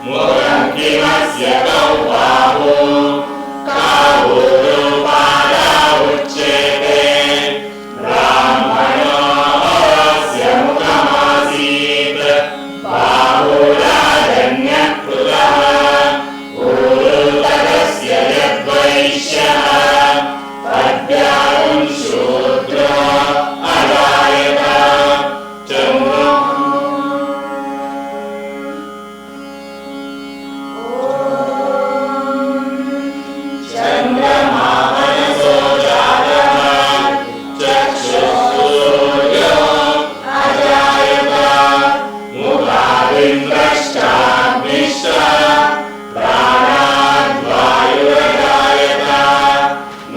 मुखं किमस्य कौ बाहु कावूरूपादा उच्यते ब्राह्मणोऽस्य मुखमासीत् बाहुराजन्यकृतः ऊरुतकस्य यद्वैश्यः तद्व्याहुं शूद्रो अजायत चन्द्रमा मनसो जातः चक्षुः अजायत मुखादिन्द्रष्टाग्निश्च प्राणाद्वायुरजायत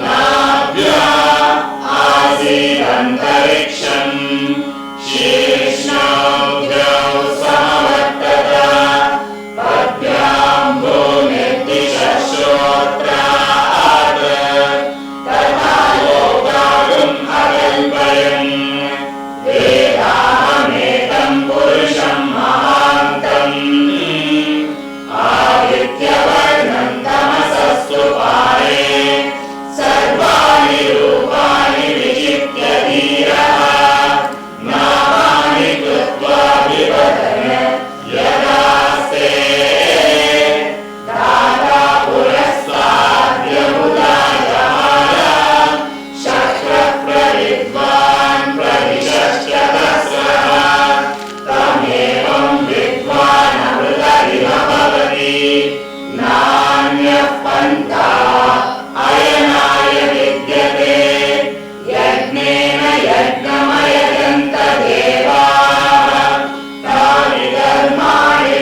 नाभ्या आसीदन्तरिक्षम् शीर्ष्णाभ्यौ समवर्तत पद्भ्यां भूमिर्दिशः श्रोत्रात् तथा लोकागुम् अकल्पयन् वेदाहमेतं पुरुषं महान्तम् आदित्यवर्णं तमसस्तु पारे सर्वाणि रूपाणि विचित्य धीरः नामानि कृत्वा विवदन् यदास्ते दाता पुरस्ताद्यमुदा जहार शक्रः प्रविद्वान् प्रविशश्च तस्रः तमेवं विद्वान् अमृतरिव भवति नान्यः पन्था अयनाय विद्यते यज्ञेन यज्ञमयजन्त देवाः तानि धर्माणि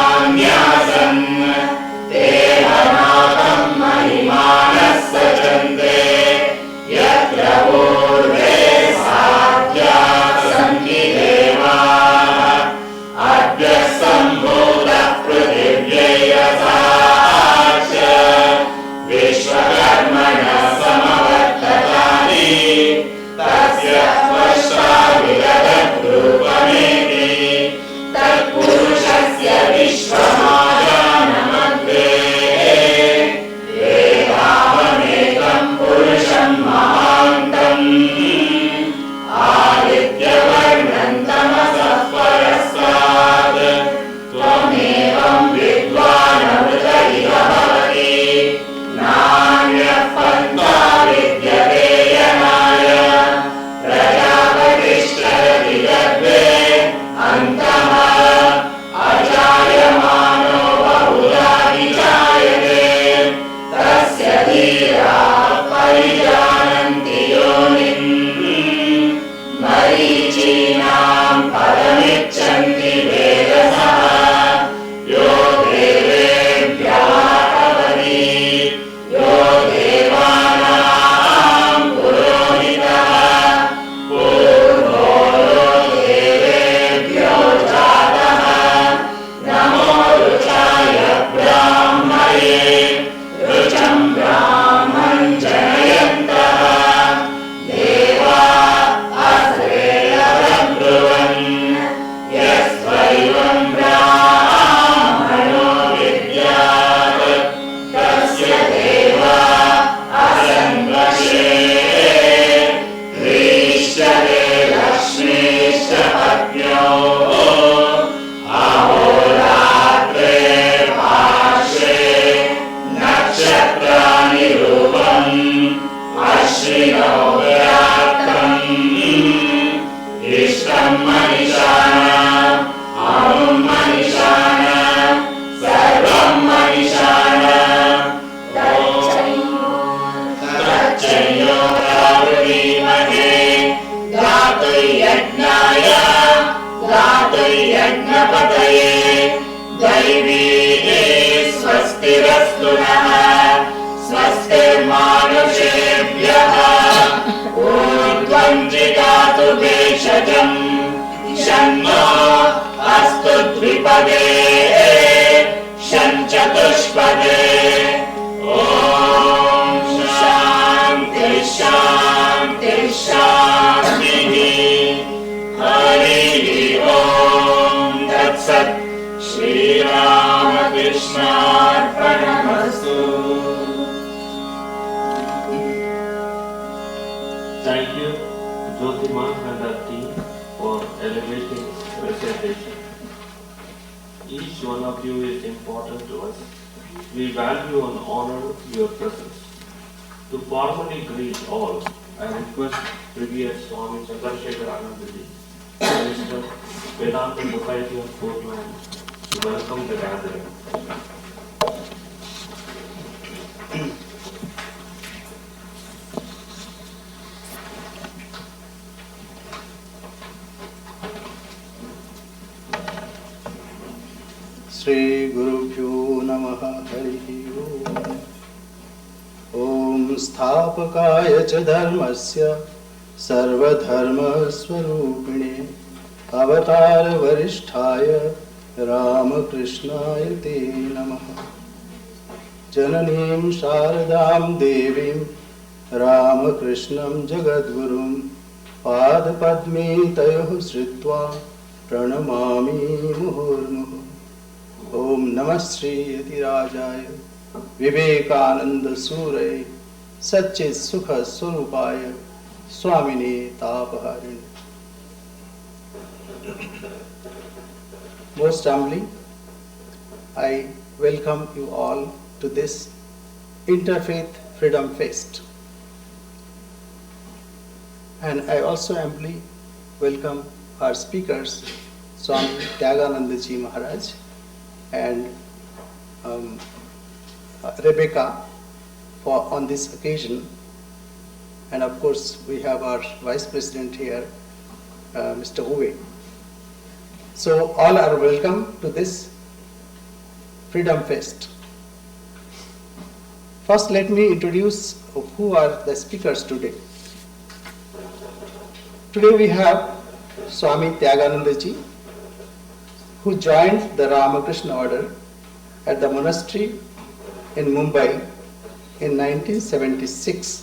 प्रथमान्यासन् तेन नाकं महिमानः सचन्ते यत्र पूर्वे साध्याः सन्ति देवाः अद्य सम्भूतः पृथिव्यैरसाच्च विश्वकर्मणः समवर्ततानि तस्य त्वष्टा विदधद्रूपमेति तत्पुरुषस्य विश्वमाजानमग्रे वेदाहमेतं पुरुषं महान्तम् आदित्यवर्णं तमसः परस्तात् त्वमेवं विद्वान् अमृत इव भवति नान्यः पन्था विद्यते यनाय प्रजापतिश्चरति गर्भे अन्तः अजायमानो प्रपतये दैवी स्वस्तिरस्तु नः स्वस्तिर्मानुषेभ्यः ऊर्ध्वं जिगातु भेषजम् शन्नो अस्तु द्विपदे शञ्चतुष्पदे ॐ शान्ति शान्ति शान्तिः हरिः ॐ तत्सत् श्रीरामकृष्णार्पणमस्तु. Thank you, Jyotima and her team, for elevating presentation. Each one of you is important to us. We value and honor your presence. To formally greet all, I request Brigadier Swami Tyagananda, Minister, Vedanta Society of Portland, to welcome the gathering. Shri गुरुभ्यो नमः हरिः ओम स्थापकाय च धर्मस्य सर्वधर्मस्वरूपिणे अवतार वरिष्ठाय रामकृष्णाय ते नमः. जननीं शारदां देवीं रामकृष्णं जगद्गुरुं पादपद्मे तयोः श्रित्वा प्रणमामि मुहुर्मुहुः. ओम नमः श्री यतिराजाय विवेकानंद सूरये सच्चित् सुख स्वरूपाय स्वामिने तापहारिणे. Most humbly, I welcome you all to this Interfaith Freedom Fest. And I also humbly welcome our speakers, Swami Tyagananda Ji Maharaj and Rebecca on this occasion. And of course, we have our Vice President here, Mr. Uwe. So all are welcome to this Freedom Fest. First, let me introduce who are the speakers today. Today we have Swami Tyagananda Ji, who joined the Ramakrishna order at the monastery in Mumbai in 1976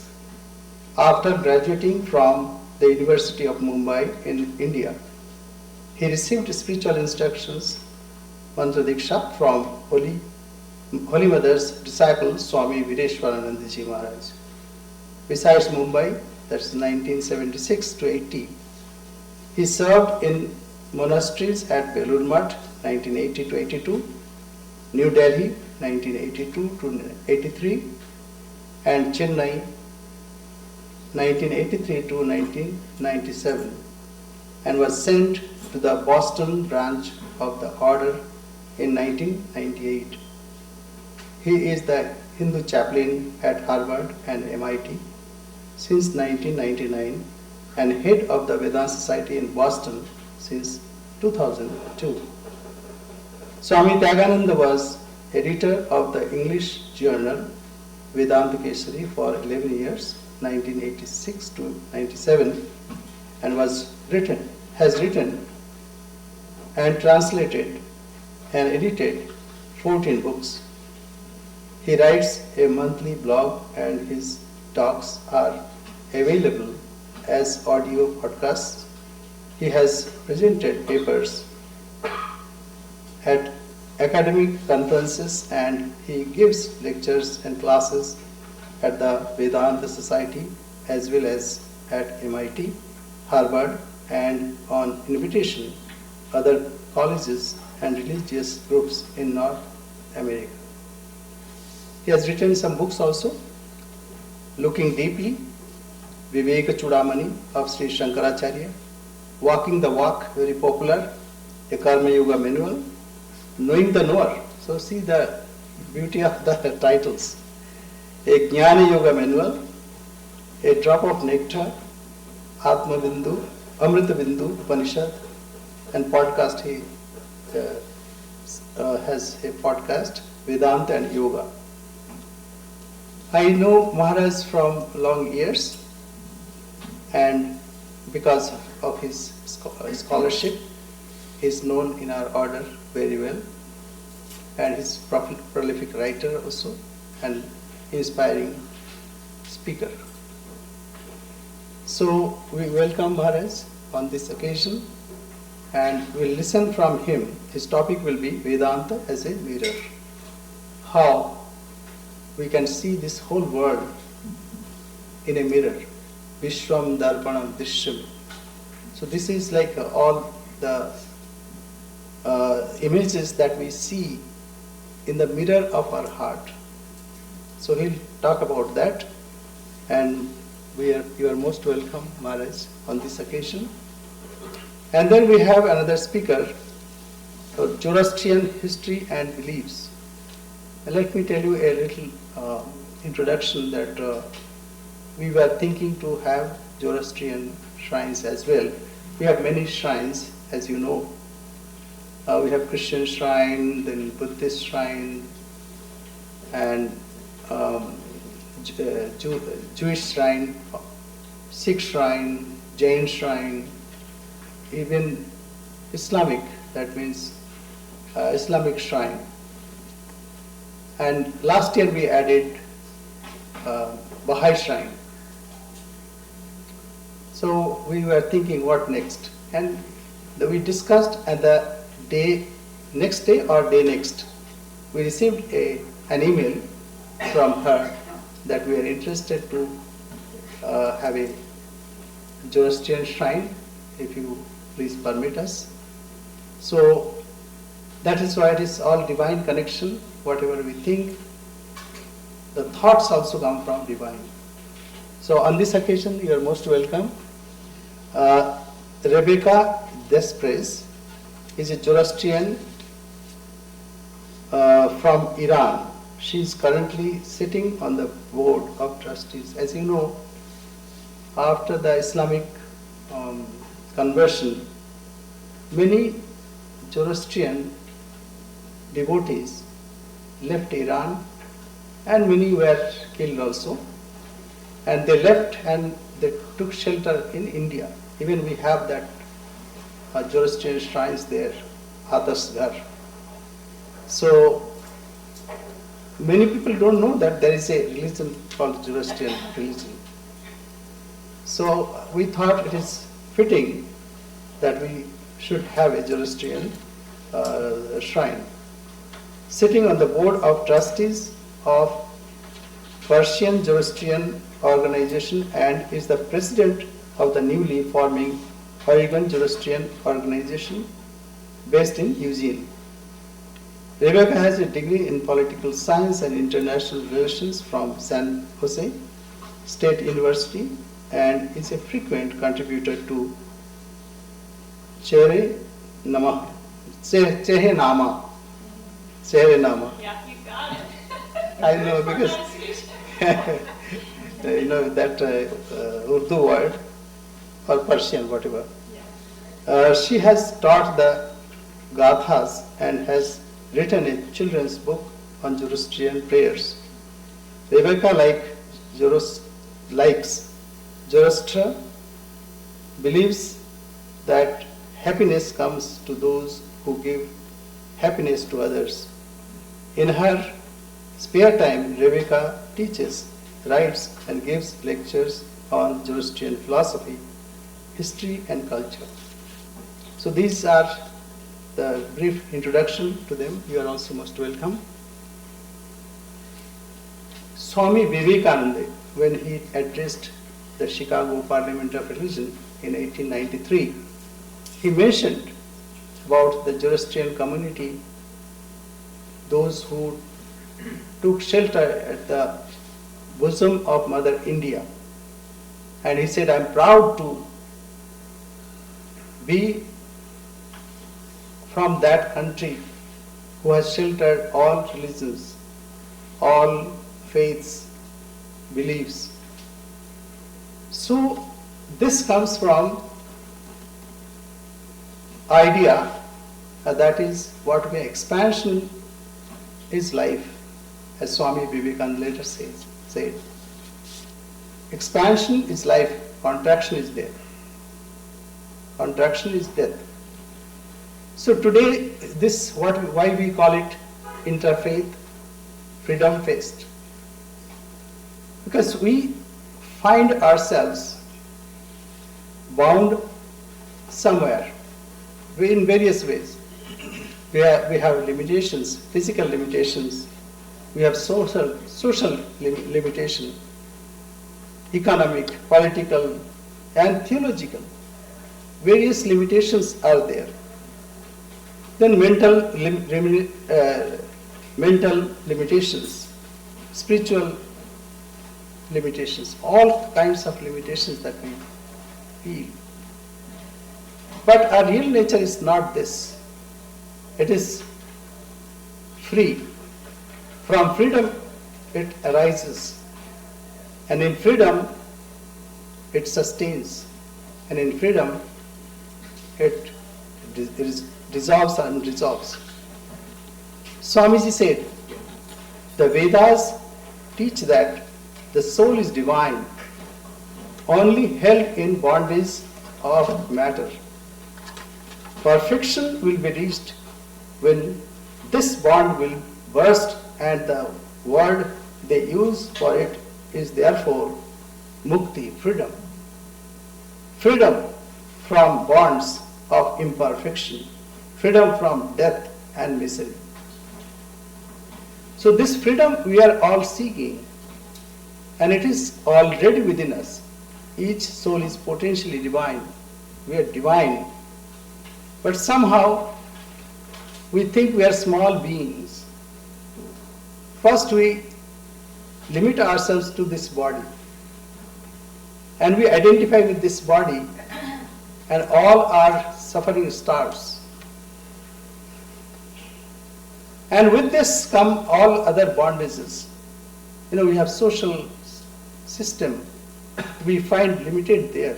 after graduating from the University of Mumbai in India. He received spiritual instructions, Mantra Diksha, from Holy Mother's disciple Swami Vireshwarananda Ji Maharaj. Besides Mumbai, that's 1976 to 80, he served in monasteries at Belur Math 1980 to 82, New Delhi 1982 to 83, and Chennai 1983 to 1997, and was sent to the Boston branch of the order in 1998. He is the Hindu chaplain at Harvard and MIT since 1999 and head of the Vedanta Society in Boston since 2002. Swami Tyagananda was editor of the English journal Vedanta Kesari for 11 years, 1986 to 97, and has written and translated and edited 14 books. He writes a monthly blog and his talks are available as audio podcasts. He has presented papers at academic conferences and he gives lectures and classes at the Vedanta Society as well as at MIT, Harvard, and on invitation other colleges and religious groups in North America. He has written some books also, Looking Deeply, Viveka Chudamani of Sri Shankaracharya, Walking the Walk, very popular, a Karma Yoga manual, Knowing the Knower. So see the beauty of the titles. A Jnana Yoga manual, A Drop of Nectar, Atma Bindu, Amrita Bindu Upanishad, and podcast he has a podcast, Vedanta and Yoga. I know Maharaj from long years, and because of his scholarship, he is known in our order very well, and he's prolific writer also, and inspiring speaker. So we welcome Maharaj on this occasion, and we'll listen from him. His topic will be Vedanta as a mirror. How we can see this whole world in a mirror. Vishwam Darpanam Dishyam. So this is like all the images that we see in the mirror of our heart. So he'll talk about that, and you are most welcome, Maharaj, on this occasion. And then we have another speaker, Zoroastrian history and beliefs. And let me tell you a little introduction that we were thinking to have Zoroastrian shrines as well. We have many shrines, as you know. We have Christian shrine, then Buddhist shrine, and Jewish shrine, Sikh shrine, Jain shrine, even Islamic, that means Islamic shrine. And last year we added Baha'i shrine. So we were thinking what next, and we discussed, and the next day, we received an email from her that we are interested to have a Zoroastrian shrine, if you please permit us. So that is why it is all divine connection. Whatever we think, the thoughts also come from divine. So on this occasion, you are most welcome. Rebecca Desprez is a Zoroastrian from Iran. She is currently sitting on the board of trustees. As you know, after the Islamic conversion, many Zoroastrian devotees left Iran, and many were killed also. And they left and they took shelter in India. Even we have that Zoroastrian shrines there, Atasgar. So many people don't know that there is a religion called Zoroastrian religion. So we thought it is fitting that we should have a Zoroastrian shrine. Sitting on the board of trustees of Persian Zoroastrian organization, and is the president of the newly forming Oregon Zoroastrian organization based in Eugene. Rebecca has a degree in political science and international relations from San Jose State University, and is a frequent contributor to Chehe Nama. Yeah, you got it. I know, because you know that Urdu word or Persian, whatever. Yeah. She has taught the Gathas and has written a children's book on Zoroastrian prayers. Rebecca likes Zoroaster, believes that happiness comes to those who give happiness to others. In her spare time, Rebecca teaches, writes, and gives lectures on Zoroastrian philosophy, history, and culture. So these are the brief introduction to them. You are also most welcome. Swami Vivekananda, when he addressed the Chicago Parliament of Religion in 1893, he mentioned about the Zoroastrian community, those who took shelter at the bosom of Mother India. And he said, I'm proud to be from that country who has sheltered all religions, all faiths, beliefs. So this comes from idea that is what we expansion is life, as Swami Vivekananda later said. Expansion is life, contraction is death. Contraction is death. So today, why we call it Interfaith Freedom Fest? Because we find ourselves bound somewhere in various ways. We have limitations, physical limitations. We have social limitation, economic, political, and theological. Various limitations are there. Then mental limitations, spiritual limitations, all kinds of limitations that we feel. But our real nature is not this. It is free. From freedom it arises, and in freedom it sustains, and in freedom it dissolves and resolves. Swamiji said, the Vedas teach that the soul is divine, only held in bondage of matter. Perfection will be reached when this bond will burst, and the word they use for it is therefore mukti, freedom. Freedom from bonds of imperfection, freedom from death and misery. So this freedom we are all seeking, and it is already within us. Each soul is potentially divine. We are divine. But somehow we think we are small beings. First we limit ourselves to this body, and we identify with this body, and all our suffering starts. And with this come all other bondages. We have social system, we find limited there.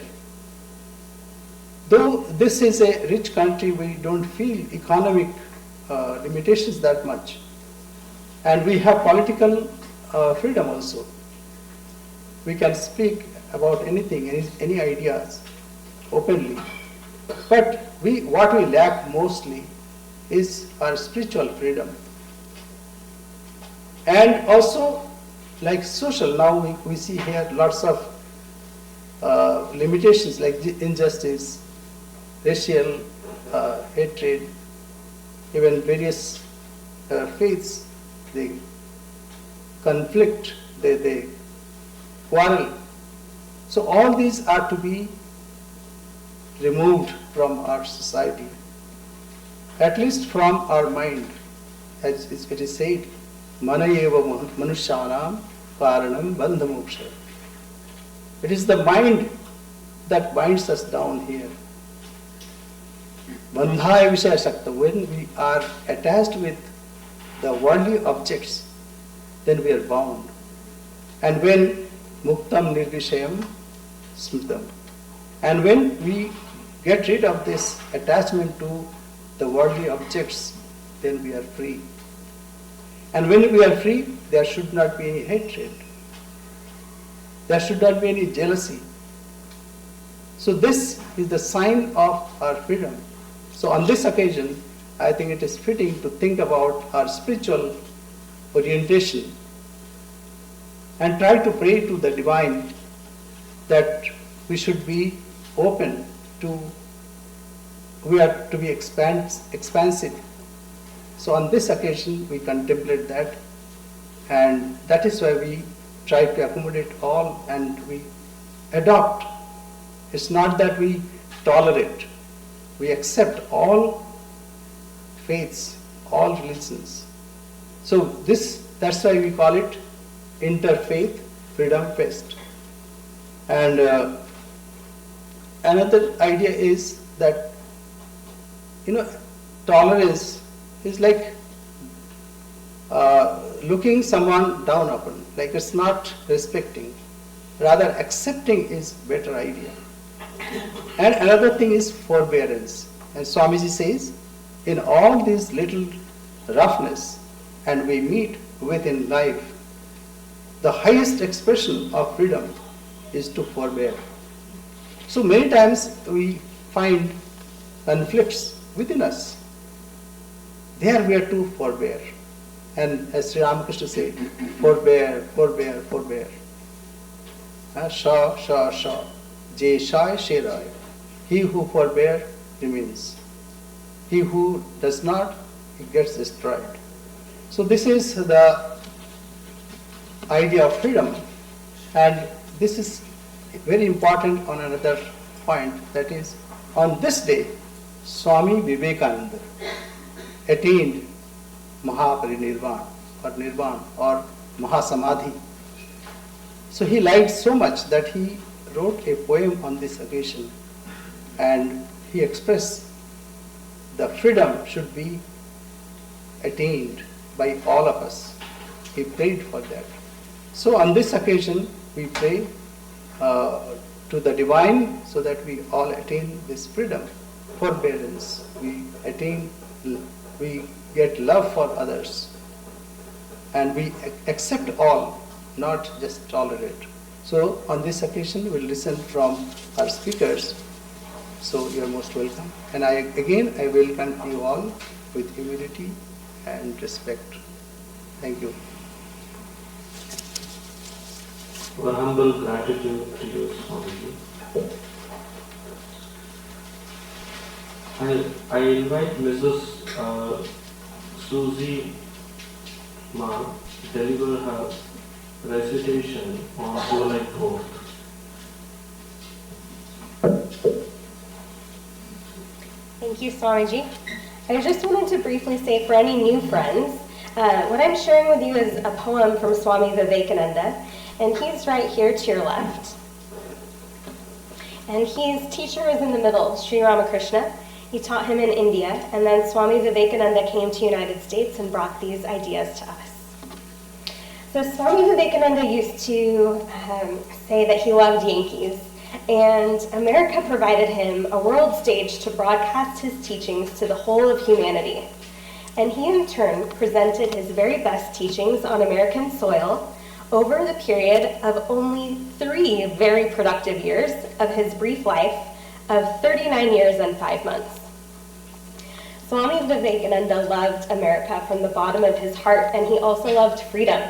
Though this is a rich country, we don't feel economic limitations that much. And we have political freedom also. We can speak about anything, any ideas openly. But what we lack mostly is our spiritual freedom. And also, like social, now we see here lots of limitations like injustice, racial hatred, even various faiths, they conflict, they quarrel. So all these are to be removed from our society, at least from our mind. As it is said, mana eva manushyanam karanam bandha moksha. It is the mind that binds us down here. Bandhaya vishaya shakta. When we are attached with the worldly objects, then we are bound. And when muktam nirvishayam smritam. And when we get rid of this attachment to the worldly objects, then we are free. And when we are free, there should not be any hatred. There should not be any jealousy. So this is the sign of our freedom. So on this occasion, I think it is fitting to think about our spiritual orientation and try to pray to the divine that we should be open to, we are to be expansive. So on this occasion, we contemplate that, and that is why we try to accommodate all and we adopt. It's not that we tolerate, we accept all faiths, all religions. So that's why we call it Interfaith Freedom Fest. And another idea is that, tolerance is like looking someone down upon, like it's not respecting, rather accepting is better idea. And another thing is forbearance. And Swamiji says, in all these little roughness, and we meet within life. The highest expression of freedom is to forbear. So many times we find conflicts within us. There we are to forbear. And as Sri Ramakrishna said, forbear, forbear, forbear. Sha, sha, sha. Je shai, she rai. He who forbear remains. He who does not, he gets destroyed. So this is the idea of freedom. And this is very important on another point, that is, on this day, Swami Vivekananda attained Mahaparinirvana or Nirvana or Mahasamadhi. So he liked so much that he wrote a poem on this occasion, and he expressed the freedom should be attained by all of us. He prayed for that. So on this occasion, we pray to the divine so that we all attain this freedom, forbearance. We get love for others, and we accept all, not just tolerate. So on this occasion, we'll listen from our speakers. So you are most welcome. And I welcome you all with humility and respect. Thank you. Our humble gratitude to you, Swamiji. I invite Mrs. Susie Ma to deliver her recitation on July 4th. Thank you, Swamiji. I just wanted to briefly say for any new friends, what I'm sharing with you is a poem from Swami Vivekananda, and he's right here to your left. And his teacher is in the middle, Sri Ramakrishna. He taught him in India, and then Swami Vivekananda came to the United States and brought these ideas to us. So Swami Vivekananda used to say that he loved Yankees, and America provided him a world stage to broadcast his teachings to the whole of humanity. And he in turn presented his very best teachings on American soil over the period of only 3 very productive years of his brief life of 39 years and 5 months. Swami Vivekananda loved America from the bottom of his heart, and he also loved freedom.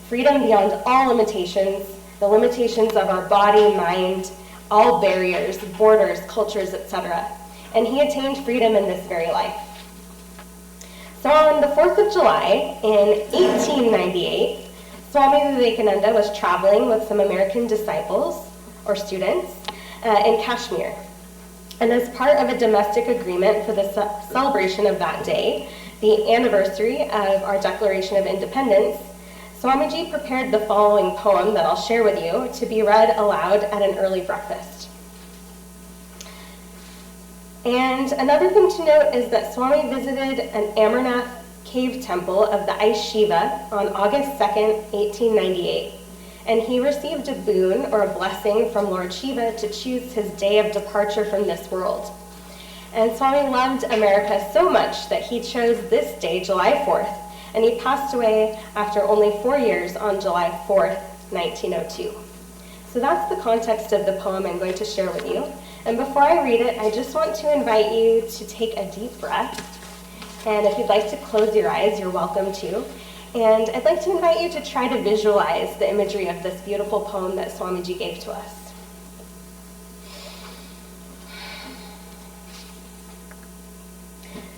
Freedom beyond all limitations, the limitations of our body, mind, all barriers, borders, cultures, etc. And he attained freedom in this very life. So on the 4th of July in 1898, Swami Vivekananda was traveling with some American disciples or students in Kashmir. And as part of a domestic agreement for the celebration of that day, the anniversary of our Declaration of Independence, Swamiji prepared the following poem that I'll share with you to be read aloud at an early breakfast. And another thing to note is that Swami visited an Amarnath cave temple of the Ice Shiva on August 2nd, 1898. And he received a boon or a blessing from Lord Shiva to choose his day of departure from this world. And Swami loved America so much that he chose this day, July 4th, and he passed away after only 4 years on July 4th, 1902. So that's the context of the poem I'm going to share with you. And before I read it, I just want to invite you to take a deep breath. And if you'd like to close your eyes, you're welcome to. And I'd like to invite you to try to visualize the imagery of this beautiful poem that Swamiji gave to us.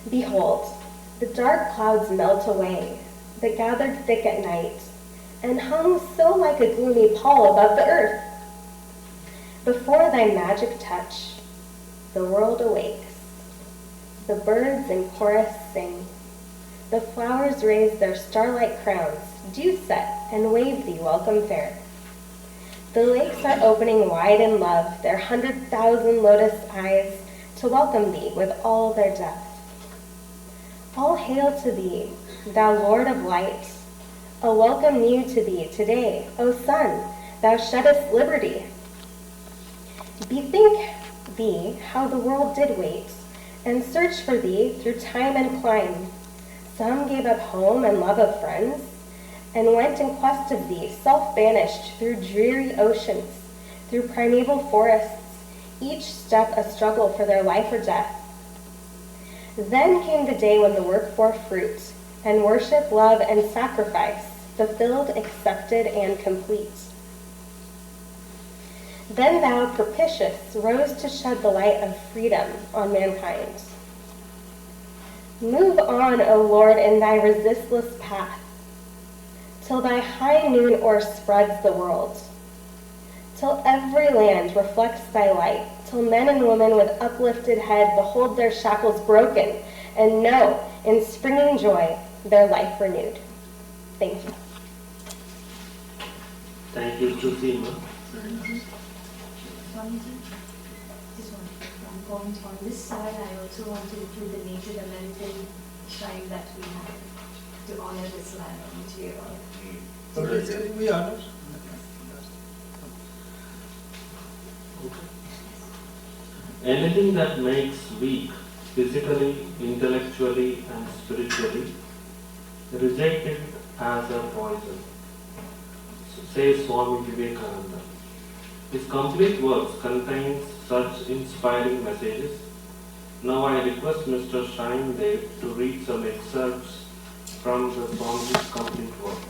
Behold, the dark clouds melt away, that gathered thick at night, and hung so like a gloomy pall above the earth. Before thy magic touch, the world awakes. The birds in chorus sing. The flowers raise their starlight crowns, dew set, and wave thee welcome fair. The lakes are opening wide in love, their 100,000 lotus eyes, to welcome thee with all their depth. All hail to thee, thou Lord of light. A welcome new to thee today, O sun, thou sheddest liberty. Bethink thee how the world did wait, and searched for thee through time and clime. Some gave up home and love of friends, and went in quest of thee, self-banished through dreary oceans, through primeval forests, each step a struggle for their life or death. Then came the day when the work bore fruit, and worship, love, and sacrifice, fulfilled, accepted, and complete. Then thou, propitious, rose to shed the light of freedom on mankind. Move on, O Lord, in thy resistless path, till thy high noon o'erspreads the world, till every land reflects thy light, till men and women with uplifted head behold their shackles broken, and know, in springing joy, their life renewed. Thank you. Thank you, Susima. Swamiji, just one point. On this side, I also want to include the Native American shrine that we have to honor this land, which we all. We honor. Anything that makes weak physically, intellectually, and spiritually, reject it as a poison, says Swami Vivekananda. His complete works contains such inspiring messages. Now I request Mr. Shine Dev to read some excerpts from the Swami's complete works.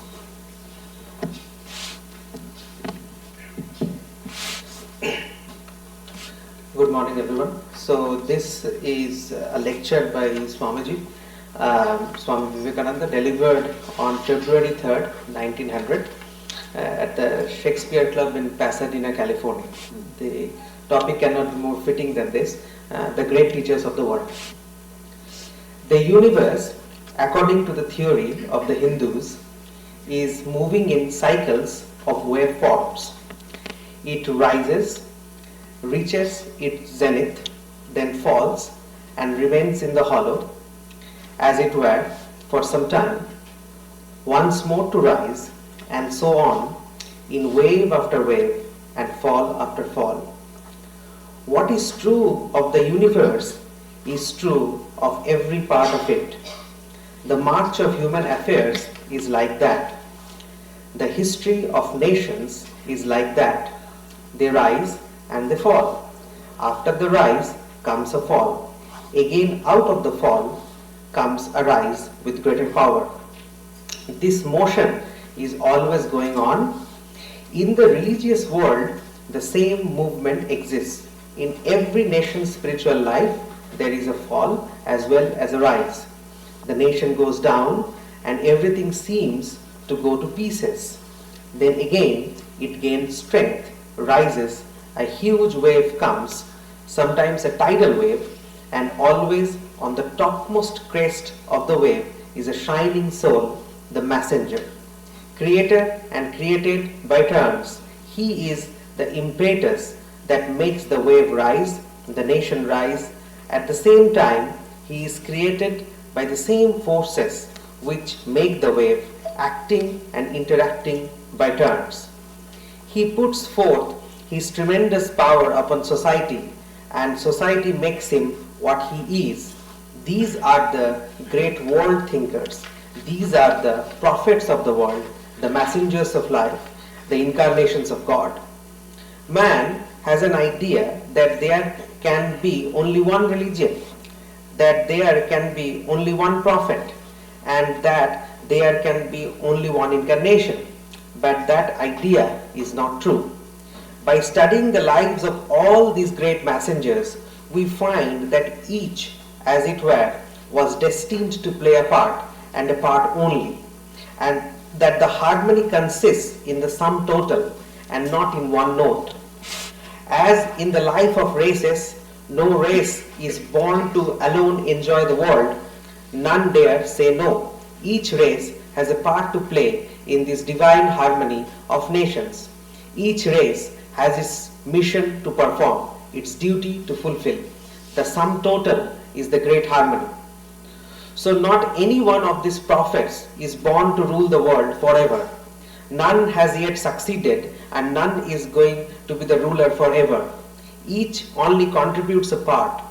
Good morning, everyone. So this is a lecture by Swamiji, Swami Vivekananda, delivered on February 3rd, 1900 at the Shakespeare Club in Pasadena, California. The topic cannot be more fitting than this, the great teachers of the world. The universe, according to the theory of the Hindus, is moving in cycles of waveforms. It rises, reaches its zenith, then falls and remains in the hollow, as it were, for some time, once more to rise, and so on, in wave after wave and fall after fall. What is true of the universe is true of every part of it. The march of human affairs is like that. The history of nations is like that. They rise and they fall. After the rise comes a fall. Again, out of the fall comes a rise with greater power. This motion is always going on. In the religious world, the same movement exists. In every nation's spiritual life, there is a fall as well as a rise. The nation goes down and everything seems to go to pieces. Then again, it gains strength, rises, a huge wave comes, sometimes a tidal wave, and always on the topmost crest of the wave is a shining soul, the messenger. Creator and created by turns, he is the impetus that makes the wave rise, the nation rise. At the same time, he is created by the same forces which make the wave, acting and interacting by turns. He puts forth his tremendous power upon society, and society makes him what he is. These are the great world thinkers. These are the prophets of the world, the messengers of life, the incarnations of God. Man has an idea that there can be only one religion, that there can be only one prophet, and that there can be only one incarnation. But that idea is not true. By studying the lives of all these great messengers, we find that each, as it were, was destined to play a part, and a part only, and that the harmony consists in the sum total and not in one note. As in the life of races, no race is born to alone enjoy the world, none dare say no. Each race has a part to play in this divine harmony of nations. Each race has its mission to perform, its duty to fulfill. The sum total is the great harmony. So not any one of these prophets is born to rule the world forever. None has yet succeeded, and none is going to be the ruler forever. Each only contributes a part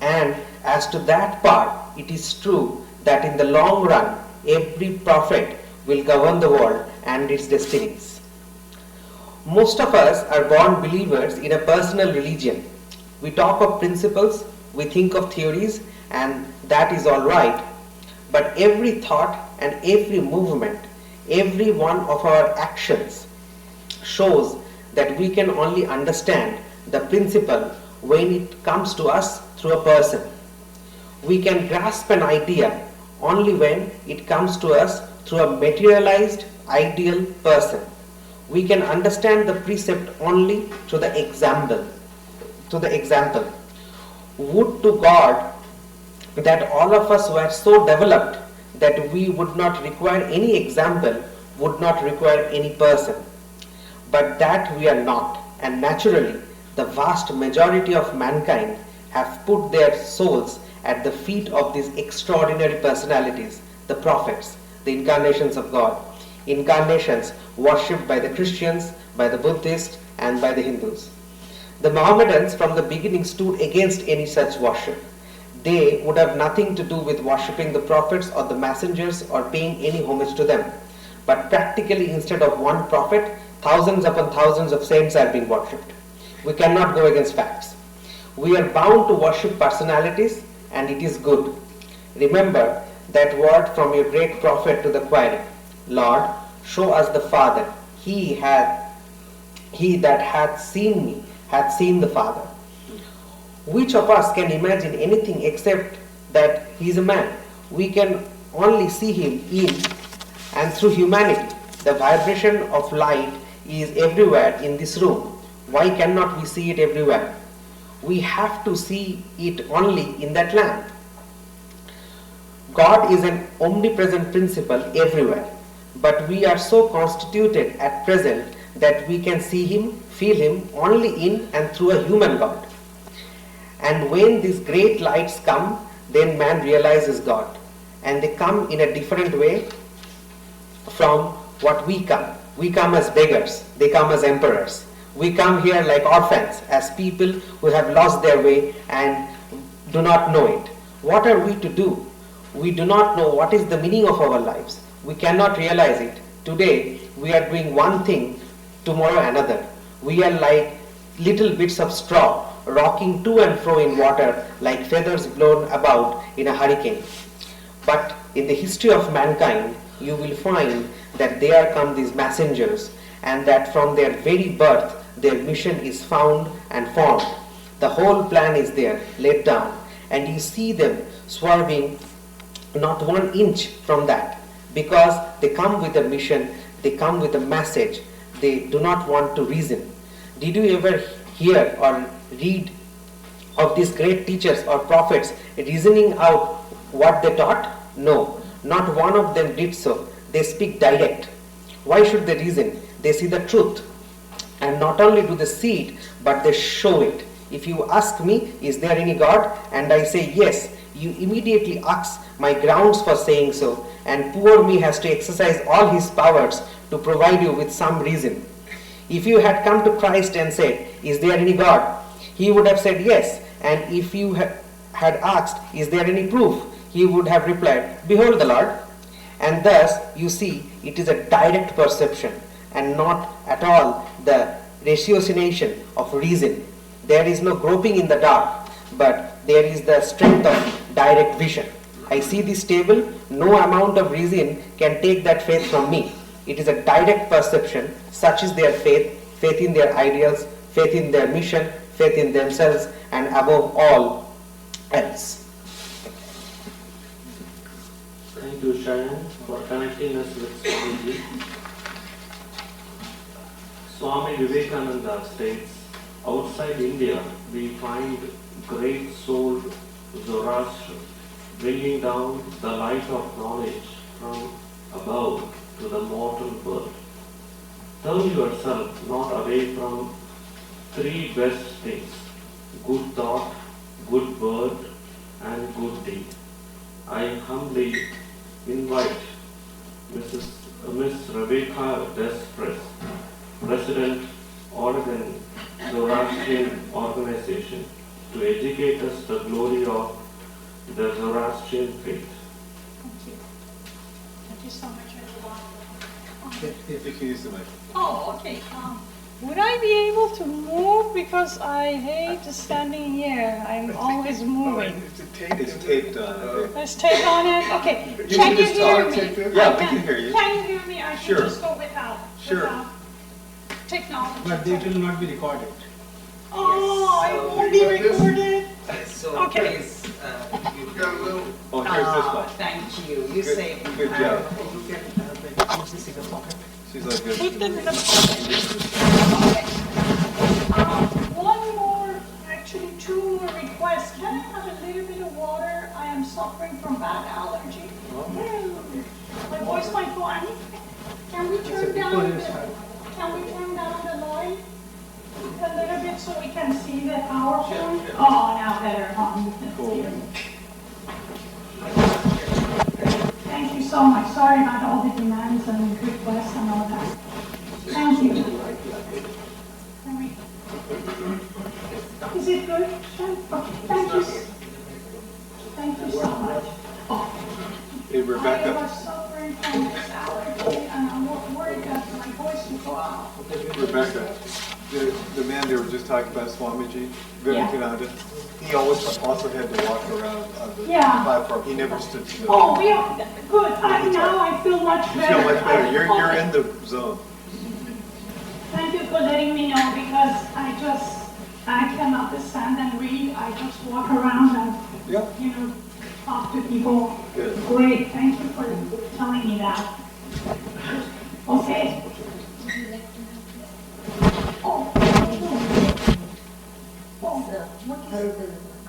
And as to that part, it is true that in the long run, every prophet will govern the world and its destinies. Most of us are born believers in a personal religion. We talk of principles, we think of theories, and that is all right. But every thought and every movement, every one of our actions shows that we can only understand the principle when it comes to us through a person. We can grasp an idea only when it comes to us through a materialized ideal person. We can understand the precept only through the example. Would to God that all of us were so developed that we would not require any example, would not require any person. But that we are not, and naturally the vast majority of mankind have put their souls at the feet of these extraordinary personalities, the prophets, the incarnations of God, incarnations worshipped by the Christians, by the Buddhists, and by the Hindus. The Mohammedans from the beginning stood against any such worship. They would have nothing to do with worshipping the prophets or the messengers or paying any homage to them. But practically, instead of one prophet, thousands upon thousands of saints are being worshipped. We cannot go against facts. We are bound to worship personalities, and it is good. Remember that word from your great prophet to the query, Lord, show us the Father. He that hath seen me hath seen the Father. Which of us can imagine anything except that he is a man? We can only see him in and through humanity. The vibration of light is everywhere in this room. Why cannot we see it everywhere? We have to see it only in that lamp. God is an omnipresent principle everywhere, but we are so constituted at present that we can see him, feel him only in and through a human God. And when these great lights come, then man realizes God. And they come in a different way from what we come. We come as beggars, they come as emperors. We come here like orphans, as people who have lost their way and do not know it. What are we to do? We do not know what is the meaning of our lives. We cannot realize it. Today, we are doing one thing, tomorrow another. We are like little bits of straw, rocking to and fro in water like feathers blown about in a hurricane. But in the history of mankind, you will find that there come these messengers, and that from their very birth, their mission is found and formed. The whole plan is there, laid down, and you see them swerving not 1 inch from that, because they come with a mission, they come with a message, they do not want to reason. Did you ever hear or read of these great teachers or prophets reasoning out what they taught? No, not one of them did so. They speak direct. Why should they reason? They see the truth. And not only do they see it, but they show it. If you ask me, is there any God? And I say yes, you immediately ask my grounds for saying so, and poor me has to exercise all his powers to provide you with some reason. If you had come to Christ and said, is there any God? He would have said yes. And if you had asked, is there any proof? He would have replied, behold the Lord. And thus, you see, it is a direct perception and not at all the ratiocination of reason. There is no groping in the dark, but there is the strength of direct vision. I see this table, no amount of reason can take that faith from me. It is a direct perception. Such is their faith, faith in their ideals, faith in their mission, faith in themselves, and above all else. Thank you, Shayan, for connecting us with Swamiji. Swami Vivekananda states, outside India, we find great soul Zoroastrian, bringing down the light of knowledge from above to the mortal world. Turn yourself not away from 3 best things: good thought, good word, and good deed. I humbly invite Miss Rebecca Desprez, President, Oregon Zoroastrian Organization, to educate us the glory of the Zoroastrian faith. Thank you. Thank you so much, everyone. If you can use the mic. Oh, okay. Would I be able to move? Because I hate standing here. I'm always moving. It's taped on. There's tape on it? Okay. You Can can you just hear talk, me? take it. Yeah, we can hear you. Can you hear me? I can Sure. just go without technology. But they will not be recorded. Oh, it won't be recorded? So Okay. please, Oh, here's this one. Thank you. You Good- say. good job. You can use this in the pocket. She's like this. Put them in the one more, actually two more requests. Can I have a little bit of water? I am suffering from bad allergy. My voice might go on. Can we turn down the light a little bit so we can see the PowerPoint? Oh, now better, huh? You can Cool. hear me. Thank you so much. Sorry about all the demands and requests and all that. Thank you. Is it good? Sure. Okay. Thank you. Thank you so much. Oh. Hey, I Rebecca. was suffering from this allergy and I'm worried that my voice will go out. Rebecca, the man they were just talking about, Swamiji, Yeah. Vivekananda, he always also had to walk around on the Yeah. platform. He never stood still. Oh, we are, good. Now I feel much You better. feel much better. You're Okay. in the zone. Thank you for letting me know because I cannot stand and read. I just walk around and, Yeah. talk to people. Good. Great, thank you for telling me that. Okay. Oh.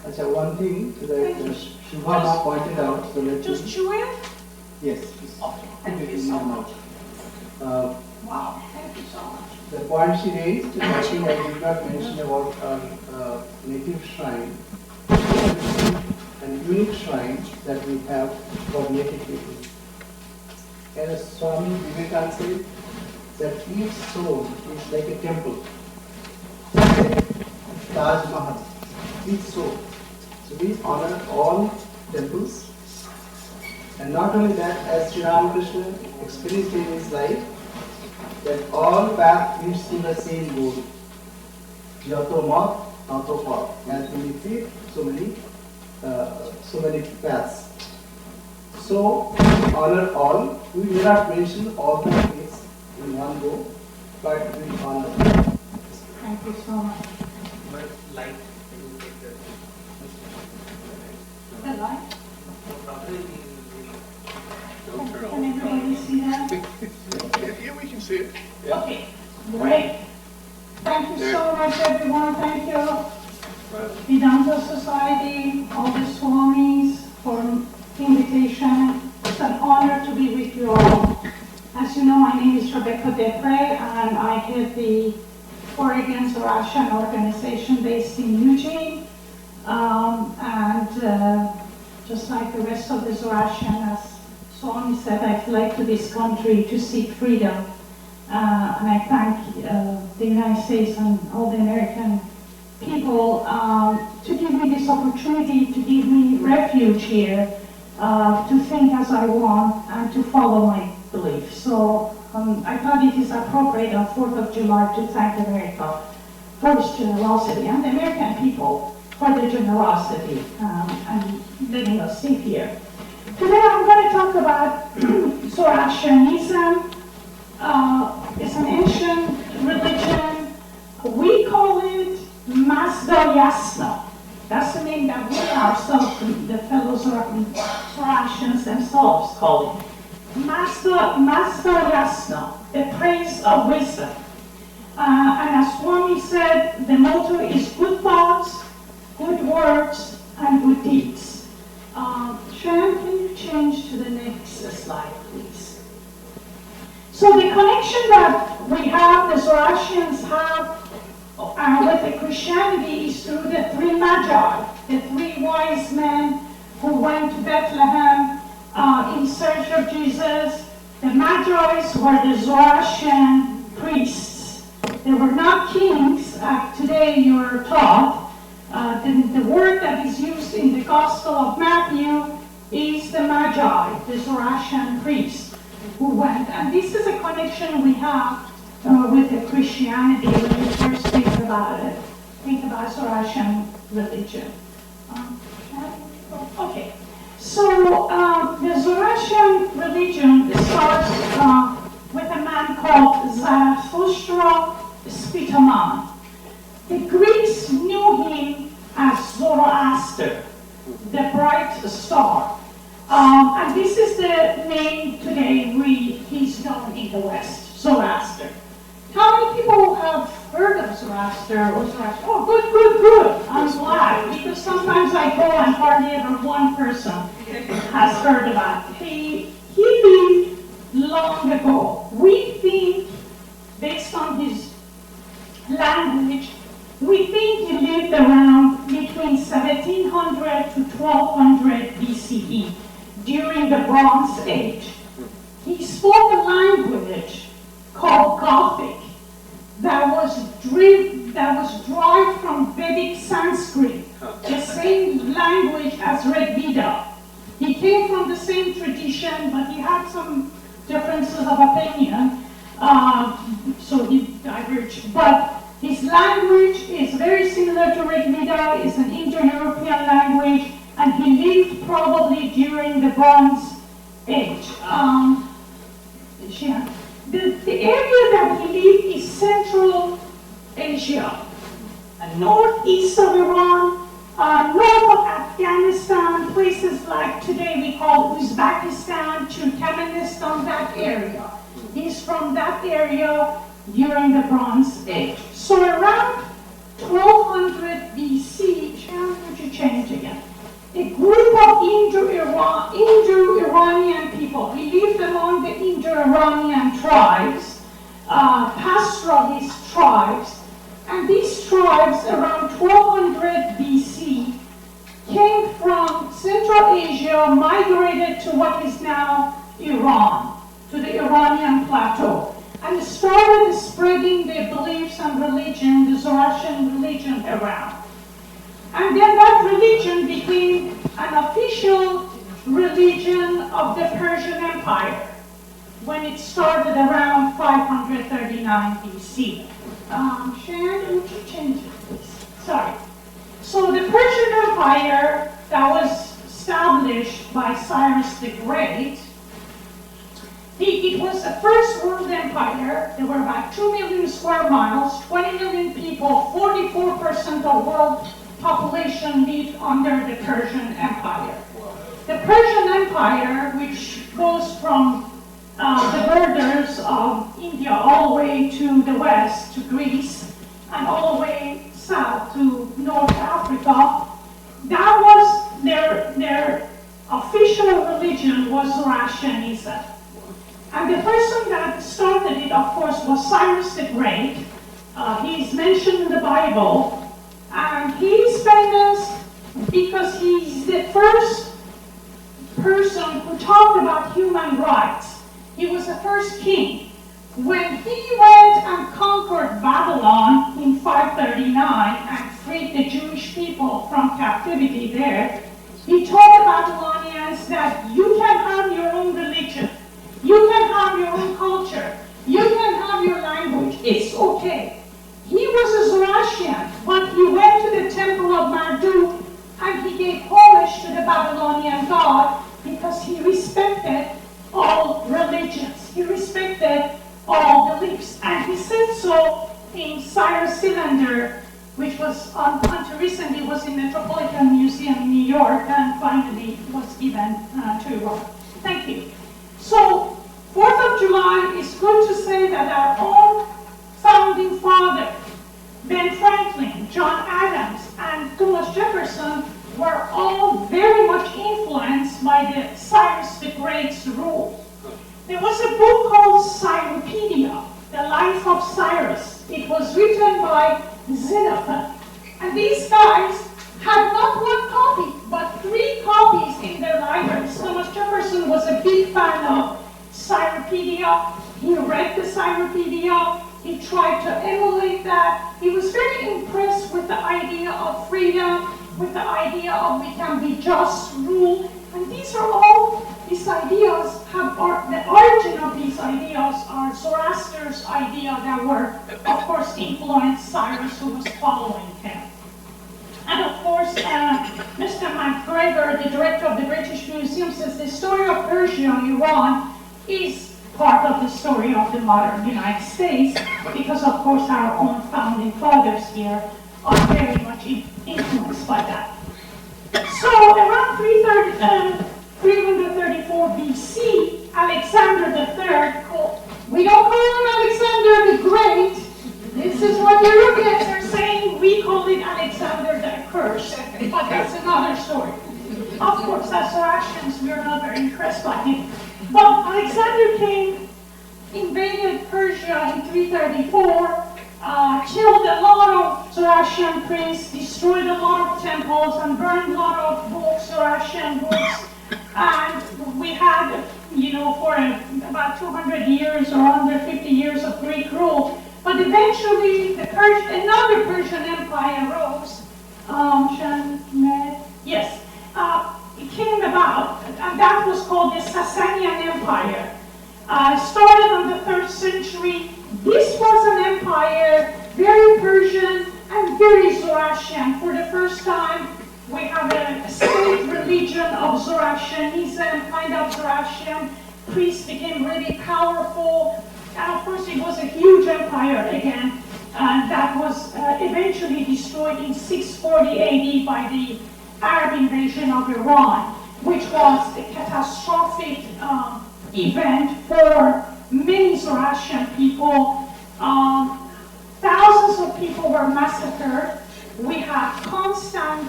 That's one thing that Shubhama pointed out. So let Just me, chew it? yes. Okay, thank you so much. Wow, thank you so much. The point she raised, I think I did not mention about our native shrine, and unique shrine that we have for native people. As Swami Vivekananda said, that each soul is like a temple, Taj Mahal, each soul. So we honor all temples, and not only that, as Sri Ramakrishna experienced in his life, that all path leads to the same goal. Yato mat, nato pa. As we see so many paths. So honor all. We will not mention all the faiths in one go, but we honor. Thank you so much. light. The light? Don't turn Can everybody see that? Yeah, we can see it. Okay, great. Thank you so much, everyone. Thank you, Vedanta Society, all the Swamis, for invitation. It's an honor to be with you all. As you know, my name is Roberta and I head the Oregon Zoroastrian organization based in Eugene. Just like the rest of the Zoroastrian, as Swami said, I fled to this country to seek freedom. And I thank the United States and all the American people to give me this opportunity, to give me refuge here, to think as I want and to follow my beliefs. So I thought it is appropriate on 4th of July to thank America for its generosity and the American people for their generosity and letting us live here. Today I'm going to talk about Zoroastrianism. It's an ancient religion. We call it Mazda Yasna. That's the name that we ourselves, the fellow Zoroastrians themselves, call it. Mazda Yasna, the praise of wisdom. And as Swami said, the motto is good thoughts, good words, and good deeds. Sharon, can you change to the next slide, please? So the connection that we have, the Zoroastrians have with the Christianity is through the three magi, the three wise men who went to Bethlehem in search of Jesus. The magi were the Zoroastrian priests. They were not kings, today you're taught, The word that is used in the Gospel of Matthew is the Magi, the Zoroastrian priests who went. And this is a connection we have with the Christianity when we first think about it. Think about Zoroastrian religion. Okay, so the Zoroastrian religion starts with a man called Zarathustra Spitaman. The Greeks knew him as Zoroaster, the bright star. And this is the name today he's known in the West, Zoroaster. How many people have heard of Zoroaster or Zoroaster? Oh, good. I'm glad, because sometimes I go and hardly ever one person has heard about it. He lived long ago. We think, based on his language, we think he lived around between 1700 to 1200 BCE, during the Bronze Age. He spoke a language called Gothic that was derived from Vedic Sanskrit, the same language as Rig Veda. He came from the same tradition, but he had some differences of opinion, so he diverged. But his language is very similar to Rig Veda, it's an Indo-European language, and he lived probably during the Bronze Age. The area that he lived is Central Asia, northeast of Iran, north of Afghanistan, places like today we call Uzbekistan, Turkmenistan, that area. He's from that area during the Bronze Age. So around 1200 BC, would you change again? A group of Indo-Iranian people. He lived among the Indo-Iranian tribes, pastoralist tribes, and these tribes around 1200 BC came from Central Asia, migrated to what is now Iran, to the Iranian plateau, and started spreading their beliefs and religion, the Zoroastrian religion, around. And then that religion became an official religion of the Persian Empire when it started around 539 BC. Sharon, would you change it, please? Sorry. So the Persian Empire that was established by Cyrus the Great, it was the first world empire. There were about 2 million square miles, 20 million people, 44% of world population lived under the Persian Empire. The Persian Empire, which goes from the borders of India all the way to the west, to Greece, and all the way south to North Africa, that was their official religion was Zoroastrianism. And the person that started it, of course, was Cyrus the Great. He is mentioned in the Bible. And he's famous because he's the first person who talked about human rights. He was the first king. When he went and conquered Babylon in 539 and freed the Jewish people from captivity there, he told the Babylonians that you can have your own religion, you can have your own culture, you can have your language, it's okay. He was a Zoroastrian, but he went to the temple of Marduk and he gave homage to the Babylonian god because he respected all religions. He respected all beliefs. And he said so in Cyrus Cylinder, which was until recently was in Metropolitan Museum in New York and finally was given to Iran. Thank you. So 4th of July is good to say that our own founding father, Ben Franklin, John Adams, and Thomas Jefferson were all very much influenced by the Cyrus the Great's rule. There was a book called Cyropedia, The Life of Cyrus. It was written by Xenophon. And these guys had not one copy, but 3 copies in their libraries. Thomas Jefferson was a big fan of Cyropedia. He read the Cyropedia. He tried to emulate that. He was very impressed with the idea of freedom, with the idea of we can be just, rule. And these ideas the origin of these ideas are Zoroaster's idea that were, of course, influenced Cyrus, who was following him. And of course, Mr. McGregor, the director of the British Museum, says the story of Persia and Iran is part of the story of the modern United States, because of course our own founding fathers here are very much influenced by that. So around 334 BC, Alexander III, we don't call him Alexander the Great. This is what the Europeans are saying. We call it Alexander the Accursed, but that's another story. Of course, as Zoroastrians, we are not very impressed by him. But Alexander came, invaded Persia in 334, killed a lot of Zoroastrian priests, destroyed a lot of temples, and burned a lot of books, Zoroastrian books. And we had, for about 200 years or 150 years of Greek rule. But eventually, another Persian empire rose. It came about, and that was called the Sasanian Empire. Started in the 3rd century. This was an empire, very Persian and very Zoroastrian. For the first time, we have a state religion of Zoroastrianism, kind of Zoroastrian. Priests became really powerful. And of course, it was a huge empire again, and that was eventually destroyed in 640 AD by the Arab invasion of Iran, which was a catastrophic event for many Zoroastrian people. Thousands of people were massacred. We had constant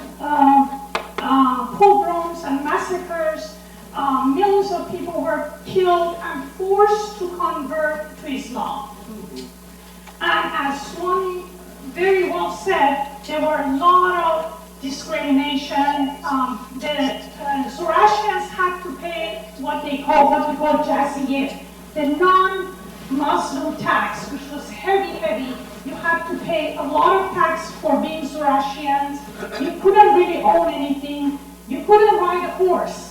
pogroms and massacres. Millions of people were killed and forced to convert to Islam. And as Swami very well said, there were a lot of discrimination. The Zoroastrians had to pay what we call jaziyyah, the non-Muslim tax, which was heavy. You had to pay a lot of tax for being Zoroastrians. You couldn't really own anything. You couldn't ride a horse.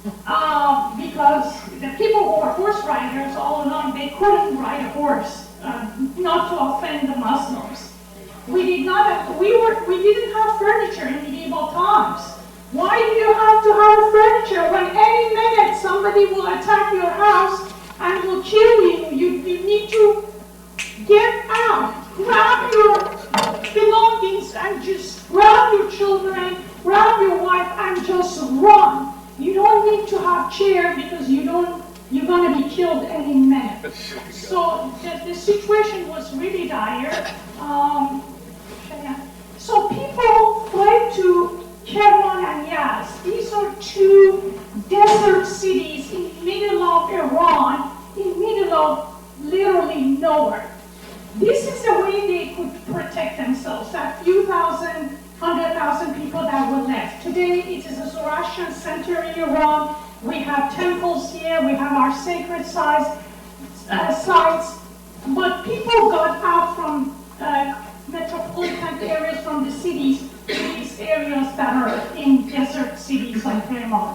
Because the people who were horse riders all along, they couldn't ride a horse, not to offend the Muslims. We didn't have furniture in medieval times. Why do you have to have furniture when any minute somebody will attack your house and will kill you? You need to get out, grab your belongings and just grab your children, grab your wife and just run. You don't need to have chair because you're going to be killed any minute. So the situation was really dire. So people fled to Kerman and Yazd. These are two desert cities in the middle of Iran, in the middle of literally nowhere. This is the way they could protect themselves, that few thousand, 100,000 people that were left. Today, it is a Zoroastrian center in Iran. We have temples here, we have our sacred sites, but people got out from metropolitan areas, from the cities, to these areas that are in desert cities like Kerman.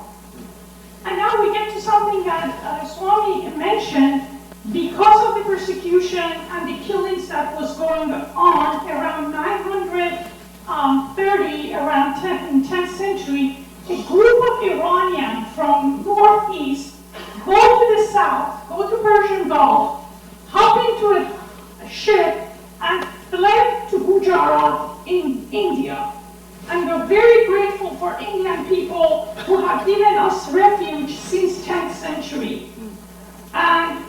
And now we get to something that Swami mentioned. Because of the persecution and the killings that was going on around 930, in 10th century, a group of Iranians from northeast go to the south, go to Persian Gulf, hop into a ship and fled to Gujarat in India. And we're very grateful for Indian people who have given us refuge since 10th century. And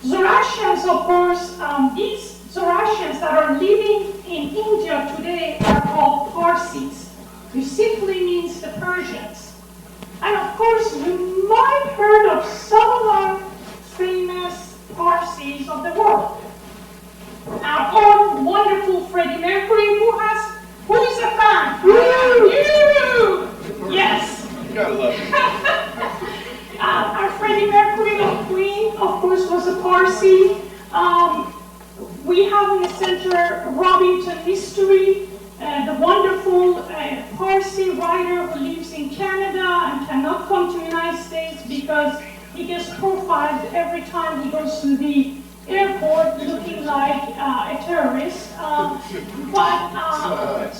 Zoroastrians, of course, these Zoroastrians that are living in India today are called Parsis, which simply means the Persians. And of course, you might have heard of some of our famous Parsis of the world. Our own wonderful Freddie Mercury, who is a fan? You! Yes. You gotta love it. Our Freddie Mercury of Queen, of course, was a Parsi. We have in the center Roberta history, the wonderful Parsi writer who lives in Canada and cannot come to the United States because he gets profiled every time he goes to the airport looking like a terrorist.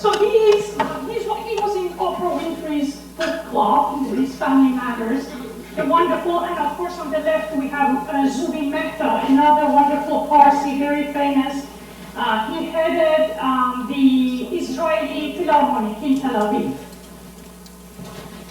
So he was in Oprah Winfrey's book club, his Family Matters. The wonderful, and of course on the left we have Zubin Mehta, another wonderful Parsi, very famous. He headed the Israeli Philharmonic in Tel Aviv.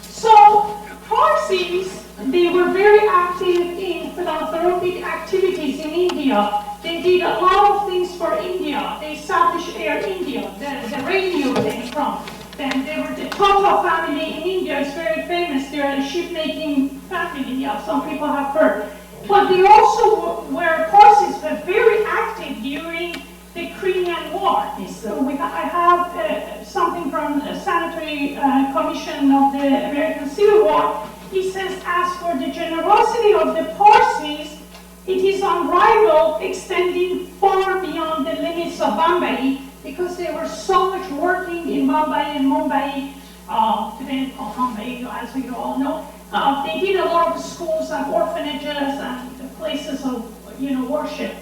So Parsis, they were very active in philanthropic activities in India. They did a lot of things for India. They established Air India, the radio came from. Then they were the Tata family in India, is very famous. They're a ship-making family, some people have heard. But they also were Parsis, were very active during the Crimean War. So I have something from the Sanitary Commission of the American Civil War. He says, as for the generosity of the Parsis, it is unrivaled, extending far beyond the limits of Bombay, because they were so much working in Bombay and Mumbai, today called Bombay, as we all know. They did a lot of schools and orphanages and places of worship.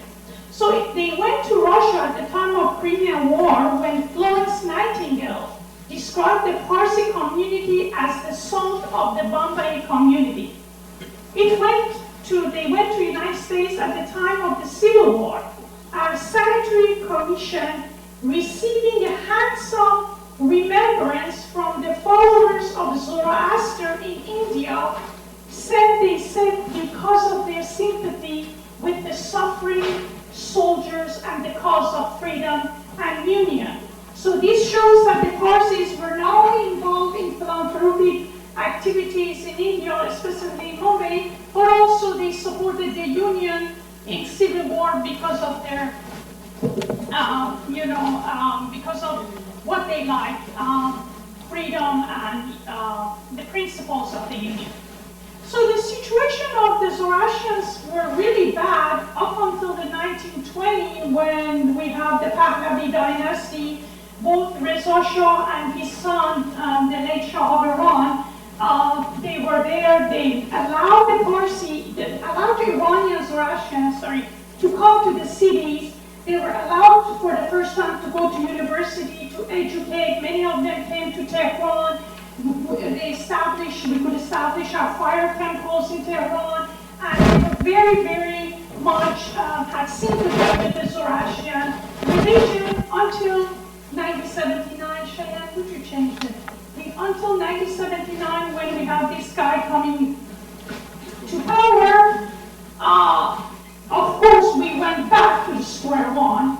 So they went to Russia at the time of Crimean War when Florence Nightingale described the Parsi community as the salt of the Bombay community. They went to the United States at the time of the Civil War. Our Sanitary Commission, receiving a handsome remembrance from the followers of Zoroaster in India, they said because of their sympathy with the suffering soldiers and the cause of freedom and union. So this shows that the Parsis were not only involved in philanthropic activities in India, especially in Mumbai, but also they supported the union in civil war because of their, because of what they liked, freedom and the principles of the union. So the situation of the Zoroastrians were really bad up until the 1920s when we have the Pahlavi dynasty. Both Reza Shah and his son, the late Shah of Iran, they were there. They allowed the Iranian Zoroastrians, to come to the cities. They were allowed for the first time to go to university, to educate. Many of them came to Tehran. We could establish our fire temples in Tehran, and they were very, very much had sympathy with the Zoroastrian religion until 1979. Cheyenne, would you change it? Until 1979, when we have this guy coming to power, of course we went back to square one.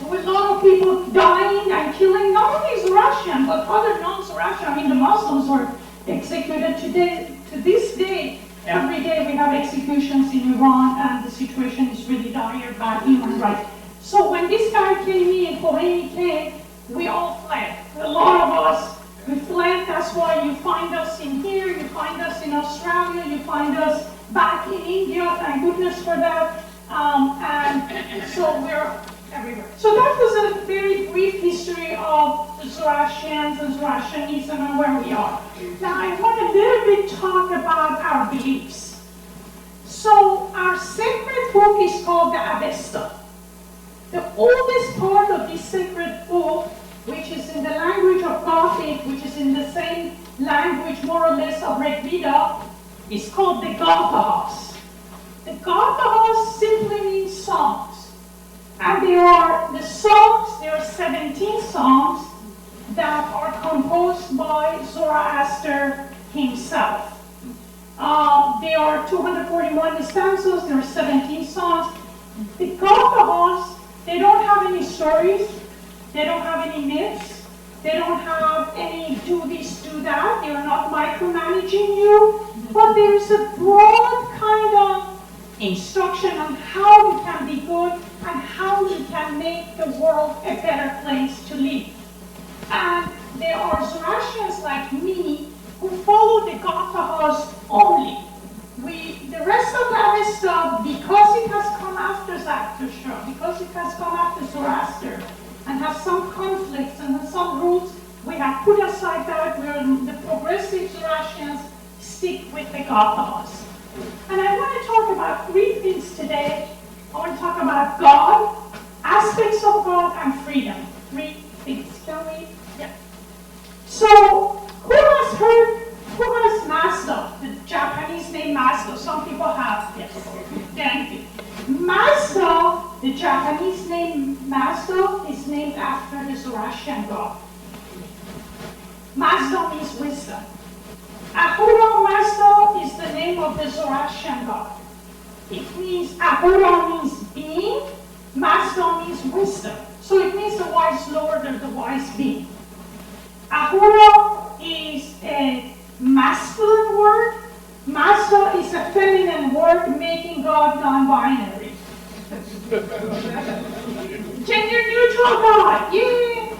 There were a lot of people dying and killing, not only Zoroastrian, but other non-Zoroastrian. The Muslims were executed to this day. Every day we have executions in Iran, and the situation is really dire, bad human rights. So when this guy came in, Khomeini came, we all fled. A lot of us, we fled. That's why you find us in here, you find us in Australia, you find us back in India, thank goodness for that. And so we're everywhere. So that was a very brief history of the Zoroastrians and Zoroastrianism and where we are. Now I want a little bit talk about our beliefs. So our sacred book is called the Avesta. The oldest part of this sacred book, which is in the language of Gothic, which is in the same language more or less of Rig Veda, is called the Gathas. The Gathas simply means songs. And there are 17 songs that are composed by Zoroaster himself. There are 241 stanzas, there are 17 songs. The Gathas, they don't have any stories, they don't have any myths, they don't have any do this, do that, they are not micromanaging you, but there's a broad kind of instruction on how you can be good and how you can make the world a better place to live. And there are Zoroastrians like me who follow the Gathas only. The rest of the Avesta, because it has come after Zarathustra, because it has come after Zoroaster and has some conflicts and has some rules, we have put aside that. The progressive Zoroastrians stick with the Gathas. And I want to talk about three things today. I want to talk about God, aspects of God, and freedom. Three things. Can we? Yeah. So, who has Mazda? The Japanese name Mazda. Some people have. Yes. Thank you. Mazda, the Japanese name Mazda, is named after the Zoroastrian god. Mazda means wisdom. Ahura Mazda is the name of the Zoroastrian god. It means, Ahura means being, Mazda means wisdom. So it means the wise lord or the wise being. Ahura is a masculine word. Mazda is a feminine word, making God non-binary. Gender neutral God, yay!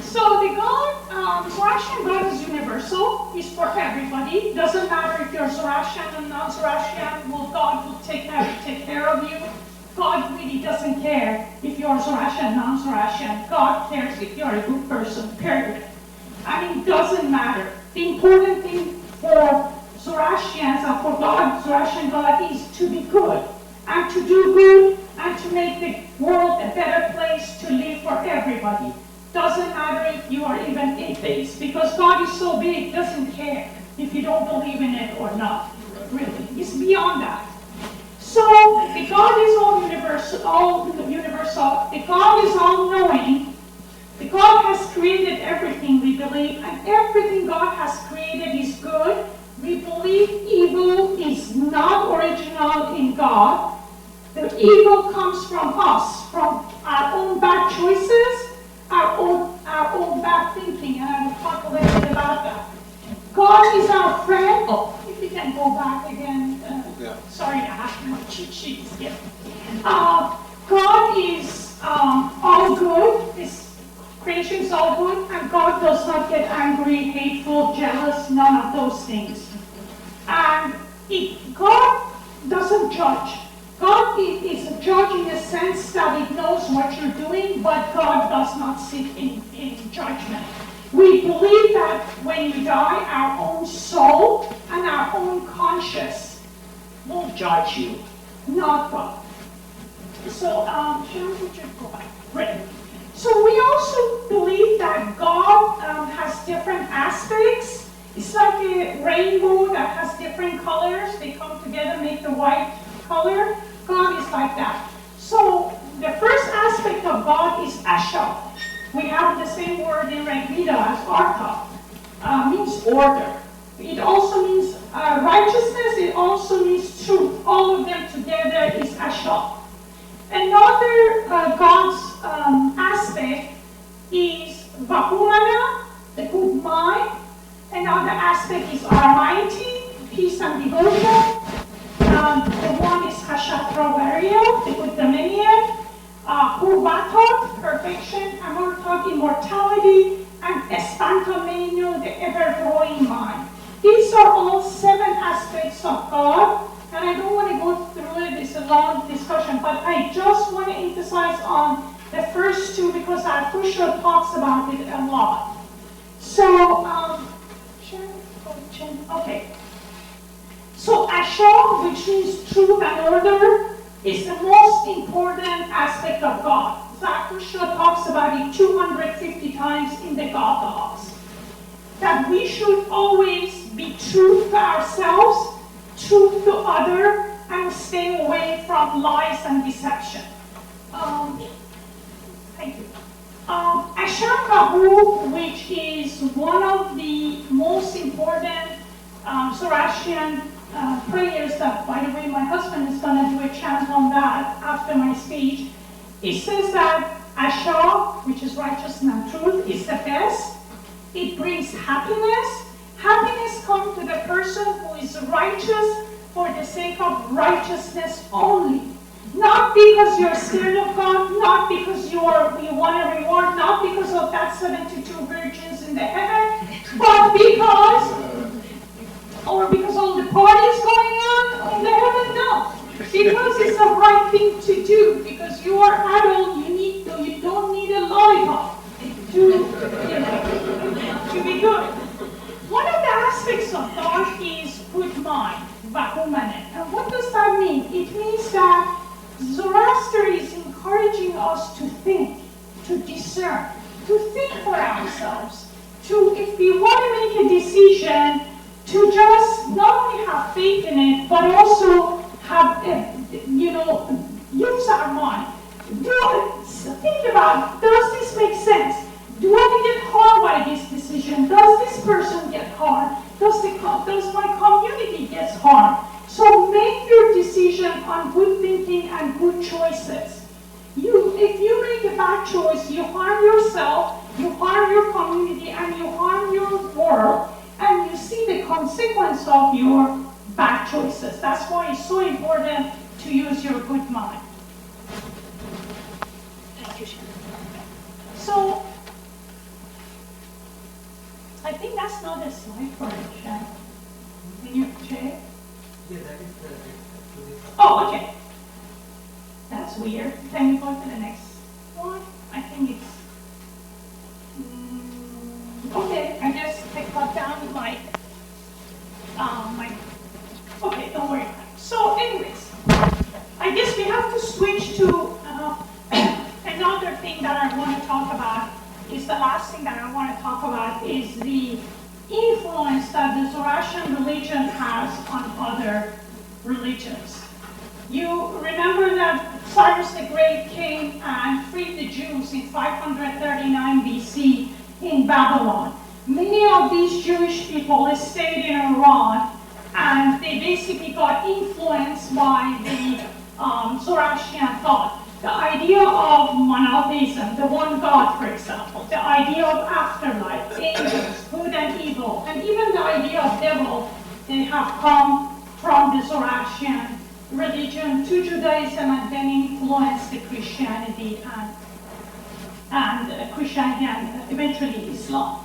So the God, Zoroastrian God is universal, is for everybody. Doesn't matter if you're Zoroastrian or non-Zoroastrian, God will take care of you. God really doesn't care if you're Zoroastrian or non-Zoroastrian. God cares if you're a good person, period. I mean, it doesn't matter. The important thing for Zoroastrians and for God, Zoroastrian God, is to be good and to do good and to make the world a better place to live for everybody. Doesn't matter if you are even atheist, because God is so big, doesn't care if you don't believe in it or not. Really, it's beyond that. So the God is all universal. The God is all-knowing. The God has created everything, we believe, and everything God has created is good. We believe evil is not original in God. The evil comes from us, from our own bad choices, our own bad thinking, and I will talk a little bit about that. God is our friend. Oh, if we can go back again. Sorry, I have my cheat sheets. Yeah. God is all good. His creation is all good, and God does not get angry, hateful, jealous, none of those things. And God doesn't judge. God is a judge in the sense that He knows what you're doing, but God does not sit in judgment. We believe that when you die, our own soul and our own conscience will judge you, not God. So, should we go back? Right. So we also believe that God has different aspects. It's like a rainbow that has different colors. They come together, make the white color. God is like that. So the first aspect of God is Asha. We have the same word in Rigveda as Artha. Means order. It also means righteousness. It also means truth. All of them together is Asha. Another God's aspect is Vahumana, the good mind. Another aspect is Almighty, peace and devotion. The one is Hashatravario, the good dominion. Purvatot, perfection. Amurtot, immortality. And Espantameno, the ever-growing mind. These are all 7 aspects of God. And I don't want to go through it, it's a long discussion, but I just want to emphasize on the first 2 because our Kusha talks about it a lot. So, okay. So Asha, which means truth and order, is the most important aspect of God. Zarathustra talks about it 250 times in the Gathas. That we should always be true to ourselves, truth to other, and stay away from lies and deception. Thank you. Ashankahu, which is one of the most important Zoroastrian prayers that, by the way, my husband is going to do a chant on that after my speech. It says that Asha, which is righteousness and truth, is the best. It brings happiness. Happiness comes to the person who is righteous for the sake of righteousness only. Not because you're scared of God, not because you want a reward, not because of that 72 virgins in the heaven, but because all the parties going on in the heaven, no. Because it's the right thing Bahumane. And what does that mean? It means that Zoroaster is encouraging us to think, to discern, to think for ourselves, to, if we want to make a decision, to just not only have faith in it, but also have, use our mind. Think about, does this make sense? Do I get harmed by this decision? Does this person get harmed? Does my community get harmed? So make your decision on good thinking and good choices. If you make a bad choice, you harm yourself, you harm your community, and you harm your world, and you see the consequence of your bad choices. That's why it's so important to use your good mind. Thank you, Sharon. So, I think that's not a slide for it, Sharon. Can you check? Yeah, that is the. Oh, okay. That's weird. Can you go to the next one? I think it's. Okay, I guess I cut down my. Okay, don't worry. So, anyways, I guess we have to switch to another thing that I want to talk about. Is the last thing that I want to talk about is the influence that the Zoroastrian religion has on other religions. You remember that Cyrus the Great came and freed the Jews in 539 BC in Babylon. Many of these Jewish people stayed in Iran, and they basically got influenced by the Zoroastrian thought. The idea of monotheism, the one God, for example, the idea of afterlife, angels, good and evil, and even the idea of devil, they have come from the Zoroastrian religion to Judaism and then influenced the Christianity and eventually Islam.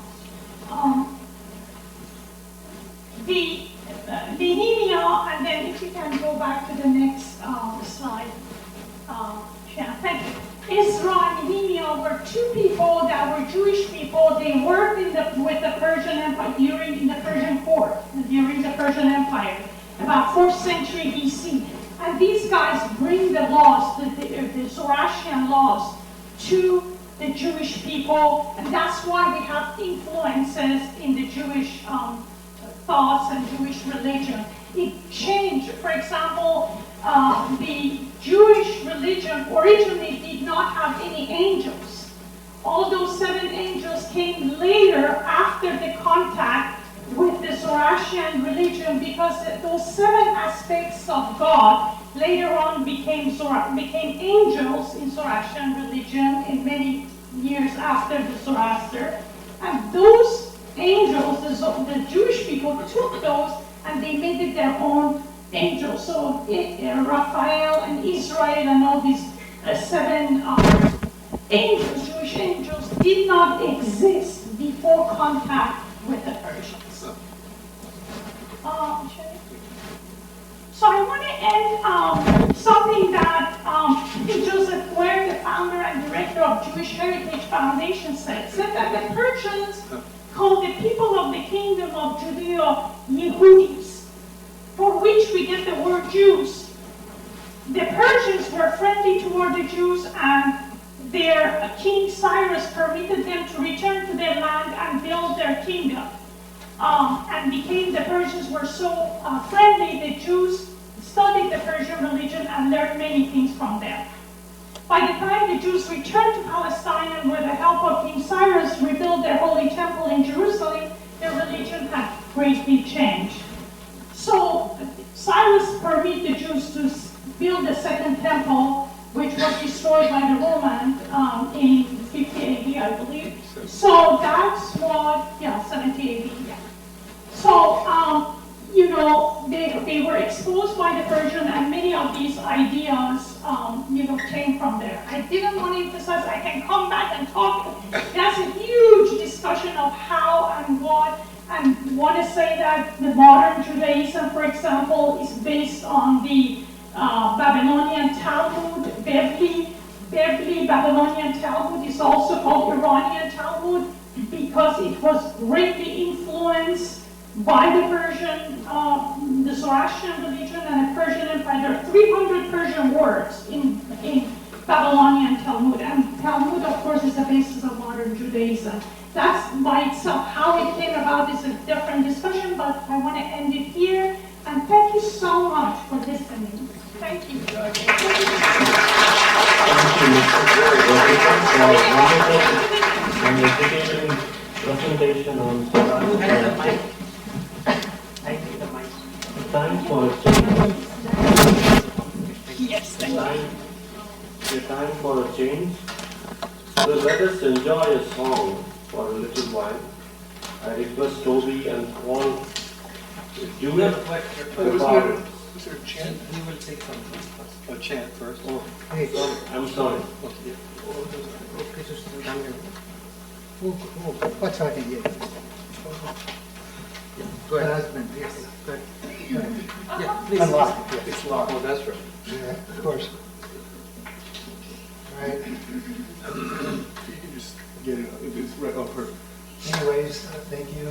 The Nehemiah, and then if you can go back to the next slide. Thank you. Ezra and Nehemiah were two people that were Jewish people. They worked with the Persian Empire in the Persian court during the Persian Empire, about 4th century BC. And these guys bring the laws, the Zoroastrian laws, to the Jewish people, and that's why we have influences in the Jewish thoughts and Jewish religion. It changed. For example, the Jewish religion originally did not have any angels. All those 7 angels came later after the contact with the Zoroastrian religion, because those 7 aspects of God later on became angels in Zoroastrian religion in many years after the Zoroaster. And those angels, the Jewish people took those and they made it their own angels. So Raphael and Israel and all these 7 angels, Jewish angels, did not exist before contact with the Persians. So I want to end something that Joseph Ware, the founder and director of Jewish Heritage Foundation, said that the Persians called the people of the kingdom of Judea Yehudis, for which we get the word Jews. The Persians were friendly toward the Jews, and their king Cyrus permitted them to return to their land and build their kingdom. The Persians were so friendly, the Jews studied the Persian religion and learned many things from them. By the time the Jews returned to Palestine and with the help of King Cyrus rebuilt their holy temple in Jerusalem, their religion had greatly changed. So Cyrus permitted the Jews to build the second temple, which was destroyed by the Romans in 50 AD, I believe. So that's what, 70 AD, yeah. So, they were exposed by the Persian, and many of these ideas, came from there. I didn't want to emphasize, I can come back and talk. That's a huge discussion of how and what, and want to say that the modern Judaism, for example, is based on the Babylonian Talmud, Bibli Babylonian Talmud is also called Iranian Talmud because it was greatly influenced by the Persian the Zoroastrian religion and a Persian empire. There are 300 Persian words in Babylonian Talmud, and Talmud, of course, is the basis of modern Judaism. That's by itself. How it came about is a different discussion, but I want to end it here. And thank you so much for listening. Thank you. Thank you, Mr. Roberta, for a wonderful and educating presentation on Zoroastrian. Time for a change. Yes, thank you. Time for a change. So let us enjoy a song for a little while. I request Toby and Paul to do it. Was there a chant? He will take some first. A chant first? Oh, I'm sorry. Okay, so still done. What's our idea? Go ahead. Husband, yes. Go ahead. Yeah, please. Unlock it, yes. It's locked. Oh, that's right. Yeah, of course. All right. You can just get it. It's right. Oh, perfect. Anyways, thank you.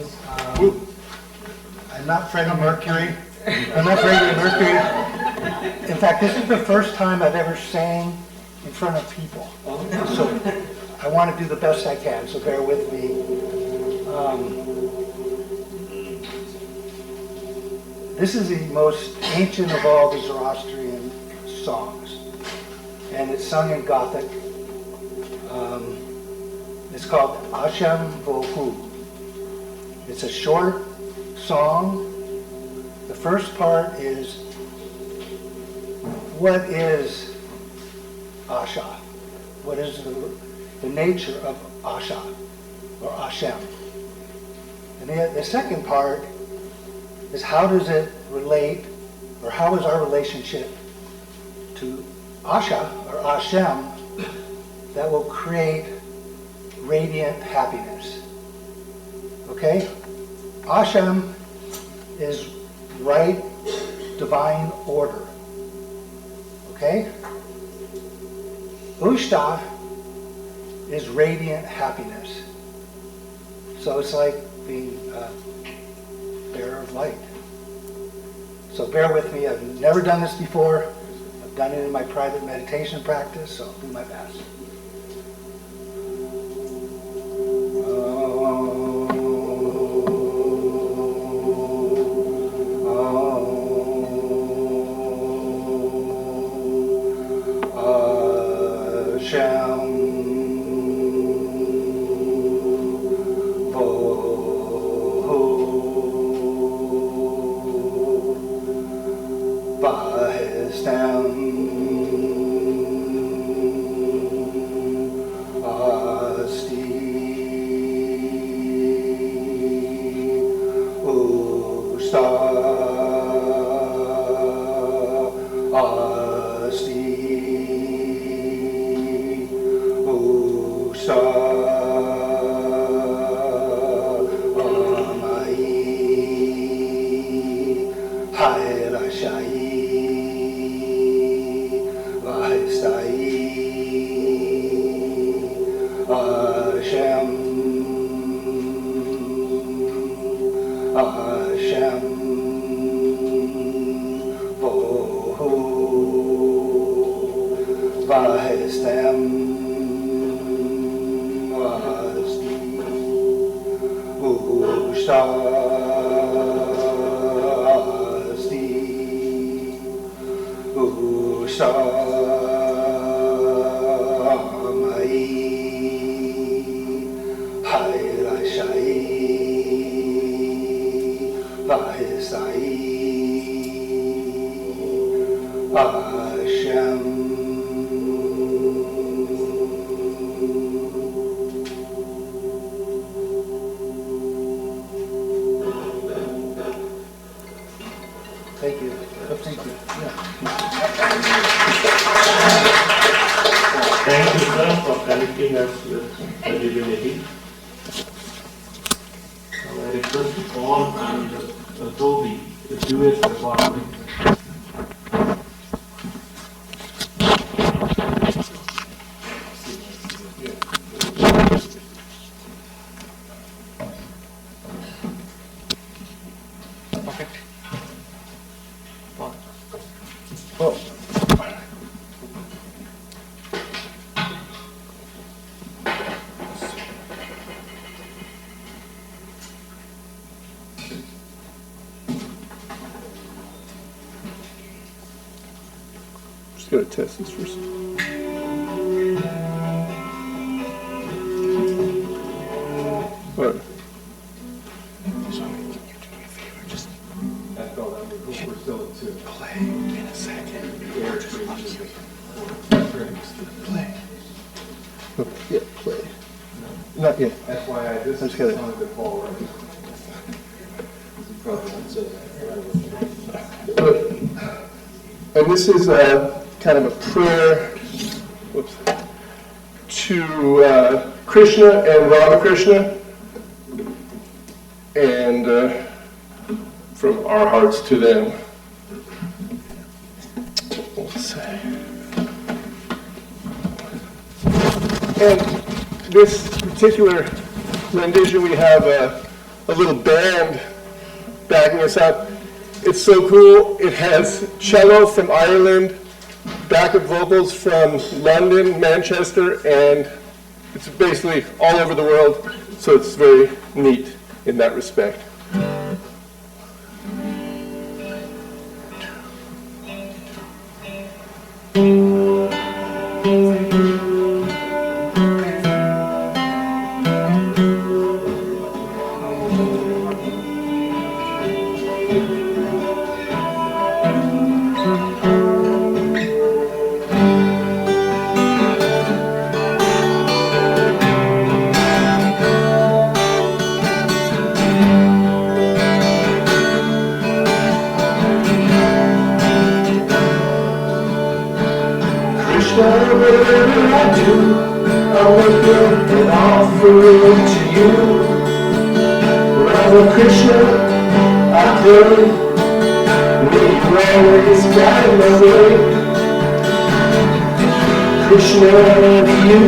I'm not Freddie Mercury. I'm not Freddie Mercury. In fact, this is the first time I've ever sang in front of people. So I want to do the best I can, so bear with me. This is the most ancient of all the Zoroastrian songs, and it's sung in Gothic. It's called Hashem Vohu. It's a short song. The first part is, what is Asha? What is the nature of Asha, or Hashem? And the second part is, how does it relate, or how is our relationship to Asha, or Hashem, that will create radiant happiness? Okay? Hashem is right, divine order. Okay? Ushta is radiant happiness. So it's like being a bearer of light. So bear with me. I've never done this before. I've done it in my private meditation practice, so I'll do my best. Thank you. Thank you. Thank you, sir, for connecting us with the divinity. I request Paul and Toby to do it recording. Oh. Just gotta test this first. What? We're still at 2. Play in a second. Play. Yeah, play. Not yet. FYI, this I'm is just gonna- something to Paul right. You probably won't say that. And this is kind of a prayer to Krishna and Ramakrishna, and from our hearts to them. Let's see. And this particular rendition, we have a little band backing us up. It's so cool. It has cello from Ireland, backup vocals from London, Manchester, and it's basically all over the world, so it's very neat in that respect. Krishna, I pray, may you always guide my way. Krishna, to you,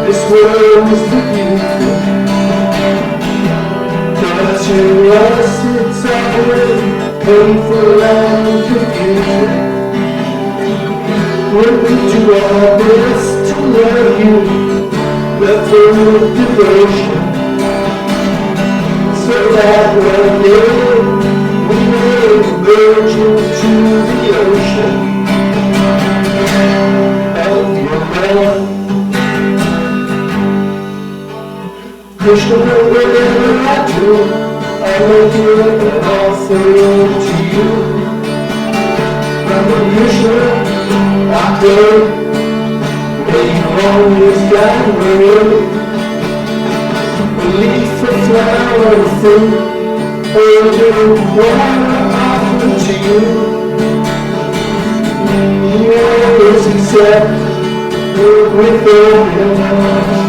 this world is for you. But to us it's always painful and confusing. When we do our best to love you, but full of devotion. So that one day we may merge into the ocean of your love. Krishna, whatever I do, I make it an offering to you. Rama Krishna, I pray, may you always guide my way. Leaf, a flower, a fruit, or what I offer to you. You always accept with open arms.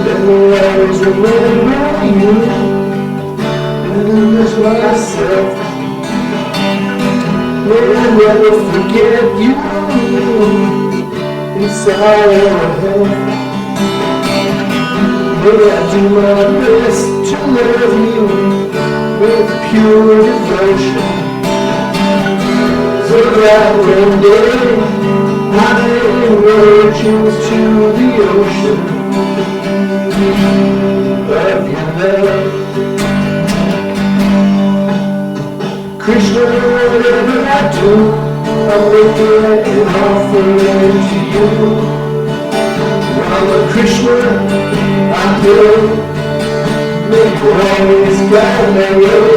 Let me always remember you and miss myself. May I never forget you inside our health. May I do my best to love you with pure devotion, so that one day I may merge into the ocean of your love. Krishna, whatever I do, I'm making an offering to you. Rama Krishna, I pray, may you always guide my way.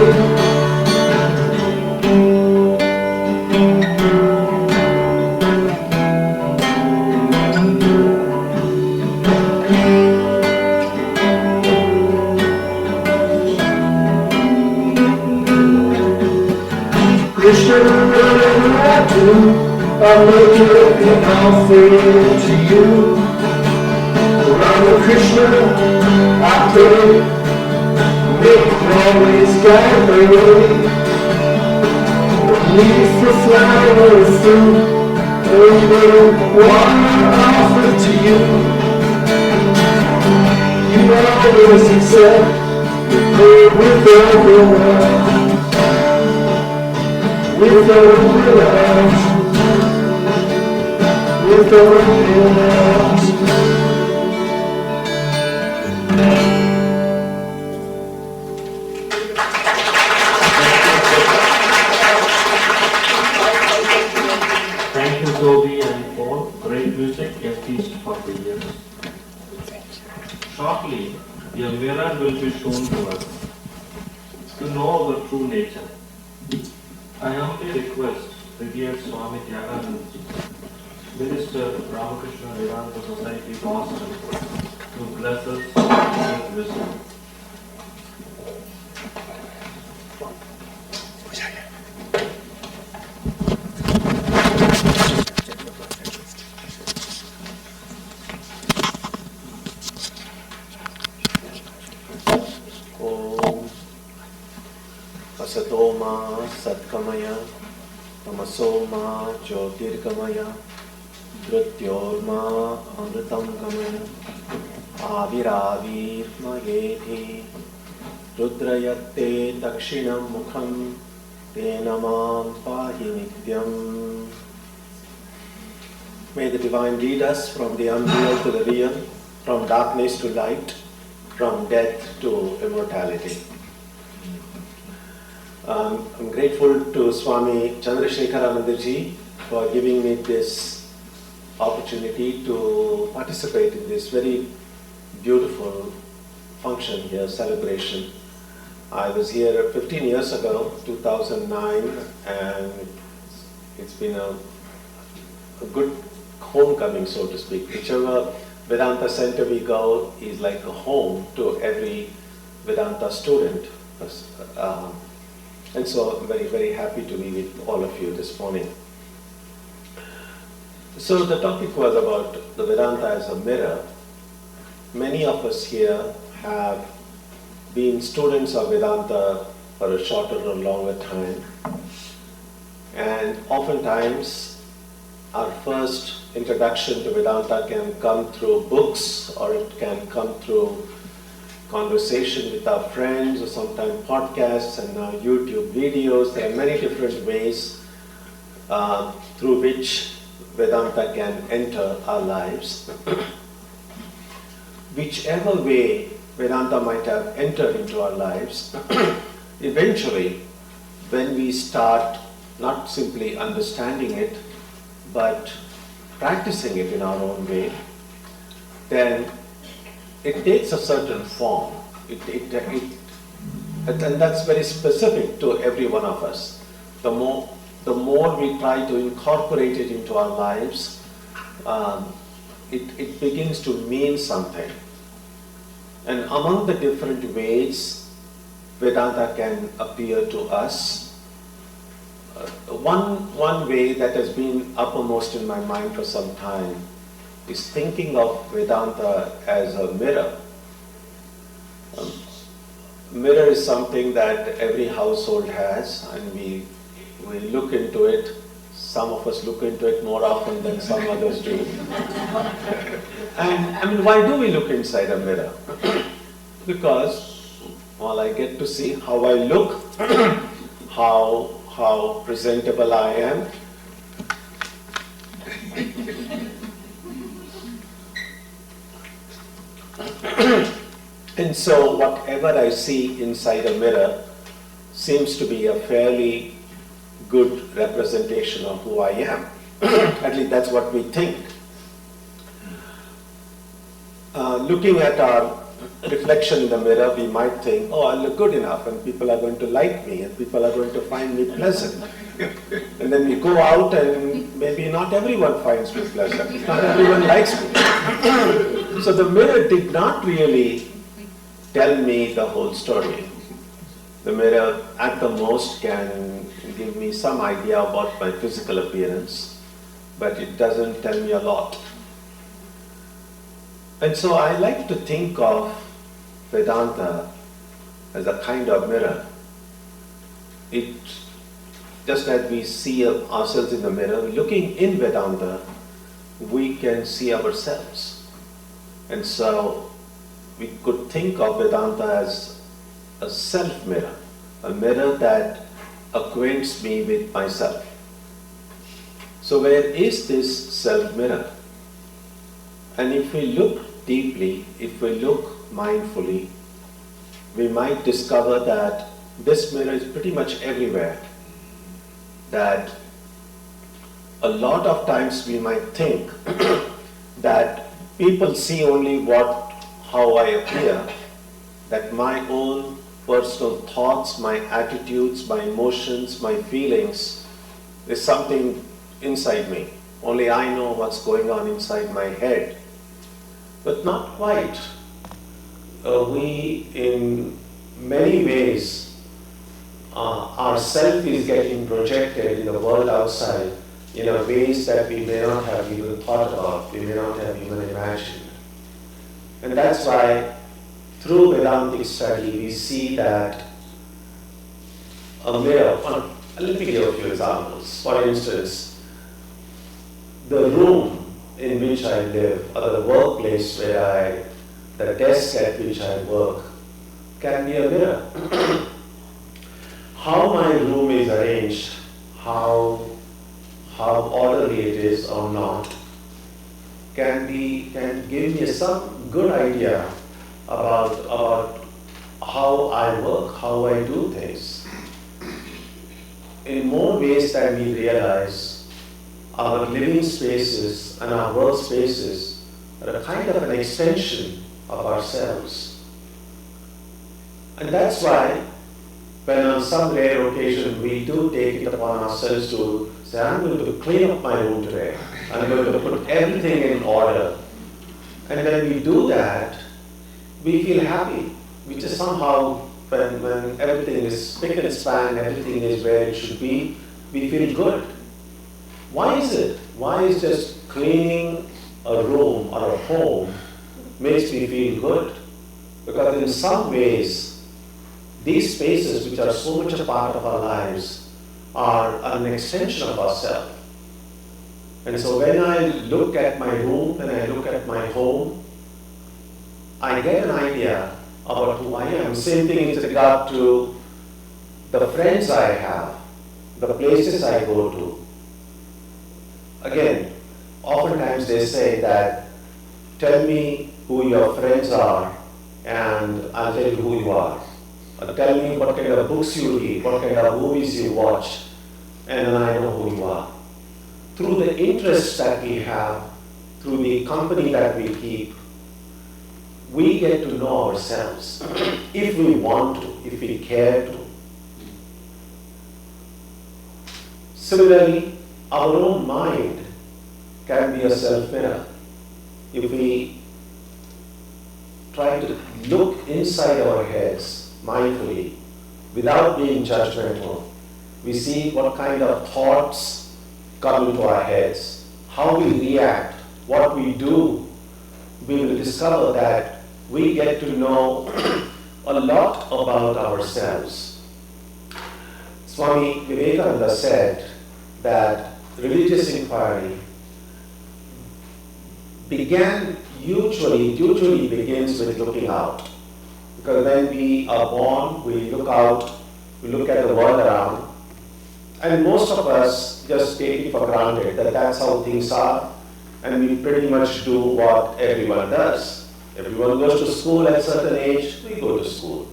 Krishna, whatever I do, I'll make it an offering to you. Rama Krishna, I pray, may you always guide my way. Leaf, a flower, a fruit, or what I offer to you. You always accept with open arms. Thank you, Toby and Paul. Great music, a feast for the ears. Shortly, a mirror will be shown to us to know our true nature. I humbly request Revered Swami Tyagananda, Minister of Ramakrishna Vedanta Society, Boston, to bless us with wisdom. Asatoma Satkamaya Tamasoma Jyotirgamaya Mrityorma Amritam Gamaya Aviravirmayeti Rudrayate Dakshinam Mukham Tenamam Pahi Nityam. May the divine lead us from the unreal to the real, from darkness to light, from death to immortality. I'm grateful to Swami Chandrasekharanandaji for giving me this opportunity to participate in this very beautiful function here, celebration. I was here 15 years ago, 2009, and it's been a good homecoming, so to speak. Whichever Vedanta center we go is like a home to every Vedanta student. And so I'm very, very happy to be with all of you this morning. So the topic was about the Vedanta as a mirror. Many of us here have been students of Vedanta for a shorter or longer time. And oftentimes our first introduction to Vedanta can come through books, or it can come through conversation with our friends, or sometimes podcasts and now YouTube videos. There are many different ways through which Vedanta can enter our lives. Whichever way Vedanta might have entered into our lives, eventually when we start not simply understanding it, but practicing it in our own way, then it takes a certain form. And that's very specific to every one of us. The more we try to incorporate it into our lives, it begins to mean something. And among the different ways Vedanta can appear to us, one way that has been uppermost in my mind for some time is thinking of Vedanta as a mirror. Mirror is something that every household has, and we look into it. Some of us look into it more often than some others do. And I mean, why do we look inside a mirror? Because, well, I get to see how I look, how presentable I am. And so whatever I see inside a mirror seems to be a fairly good representation of who I am. At least that's what we think. Looking at our reflection in the mirror, we might think, oh, I look good enough, and people are going to like me, and people are going to find me pleasant. And then we go out, and maybe not everyone finds me pleasant. Not everyone likes me. So the mirror did not really tell me the whole story. The mirror, at the most, can give me some idea about my physical appearance, but it doesn't tell me a lot. And so I like to think of Vedanta as a kind of mirror. It, just as we see ourselves in the mirror, looking in Vedanta, we can see ourselves. And so we could think of Vedanta as a self-mirror, a mirror that acquaints me with myself. So where is this self-mirror? And if we look deeply, if we look mindfully, we might discover that this mirror is pretty much everywhere. That a lot of times we might think that people see only how I appear, that my own personal thoughts, my attitudes, my emotions, my feelings is something inside me. Only I know what's going on inside my head. But not quite. We, in many ways, our self is getting projected in the world outside in a ways that we may not have even thought about, we may not have even imagined. And that's why through Vedantic study we see that a mirror, let me give a few examples. For instance, the room in which I live, or the workplace the desk at which I work, can be a mirror. How my room is arranged, how orderly it is or not, can give me some good idea about how I work, how I do things. In more ways than we realize, our living spaces and our work spaces are a kind of an extension of ourselves. And that's why when on some rare occasion we do take it upon ourselves to say, I'm going to clean up my room today, I'm going to put everything in order. And when we do that, we feel happy. We just somehow, when everything is spick and span, everything is where it should be, we feel good. Why is it? Why is just cleaning a room or a home makes me feel good? Because in some ways, these spaces which are so much a part of our lives are an extension of ourselves. And so when I look at my room, when I look at my home, I get an idea about who I am. Same thing with regard to the friends I have, the places I go to. Again, oftentimes they say that, tell me who your friends are and I'll tell you who you are. Or tell me what kind of books you read, what kind of movies you watch, and then I know who you are. Through the interests that we have, through the company that we keep, we get to know ourselves if we want to, if we care to. Similarly, our own mind can be a self-mirror. If we try to look inside our heads mindfully, without being judgmental, we see what kind of thoughts come into our heads, how we react, what we do. We will discover that we get to know a lot about ourselves. Swami Vivekananda said that religious inquiry usually begins with looking out. Because when we are born, we look out, we look at the world around, and most of us just take it for granted that that's how things are, and we pretty much do what everyone does. Everyone goes to school at a certain age, we go to school.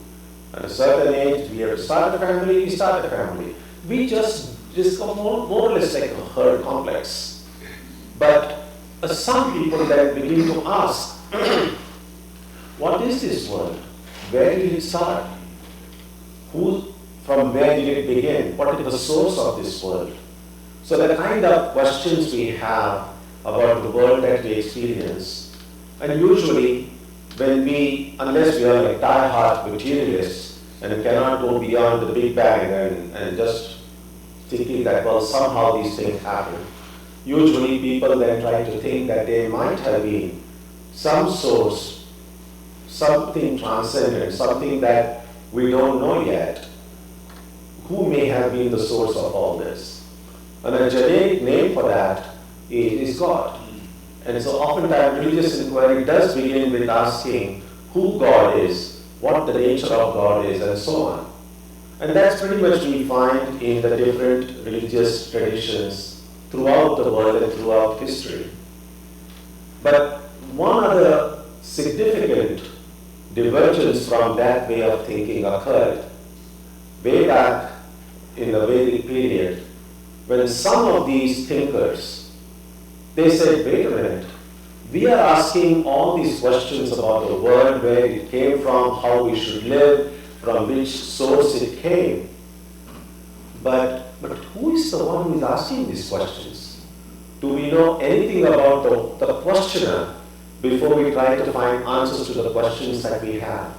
At a certain age, we have to start a family, we start a family. We just go more or less like a herd complex. But some people then begin to ask, what is this world? Where did it start? From where did it begin? What is the source of this world? So the kind of questions we have about the world that we experience, and usually unless we are like die-hard materialists and cannot go beyond the Big Bang and just thinking that, well, somehow these things happen, usually people then try to think that there might have been some source, something transcendent, something that we don't know yet. Who may have been the source of all this? And a generic name for that is God. And so oftentimes religious inquiry does begin with asking who God is, what the nature of God is, and so on. And that's pretty much we find in the different religious traditions throughout the world and throughout history. But one other significant divergence from that way of thinking occurred way back in the Vedic period, when some of these thinkers, they said, wait a minute, we are asking all these questions about the world, where it came from, how we should live, from which source it came. But who is the one who is asking these questions? Do we know anything about the questioner before we try to find answers to the questions that we have?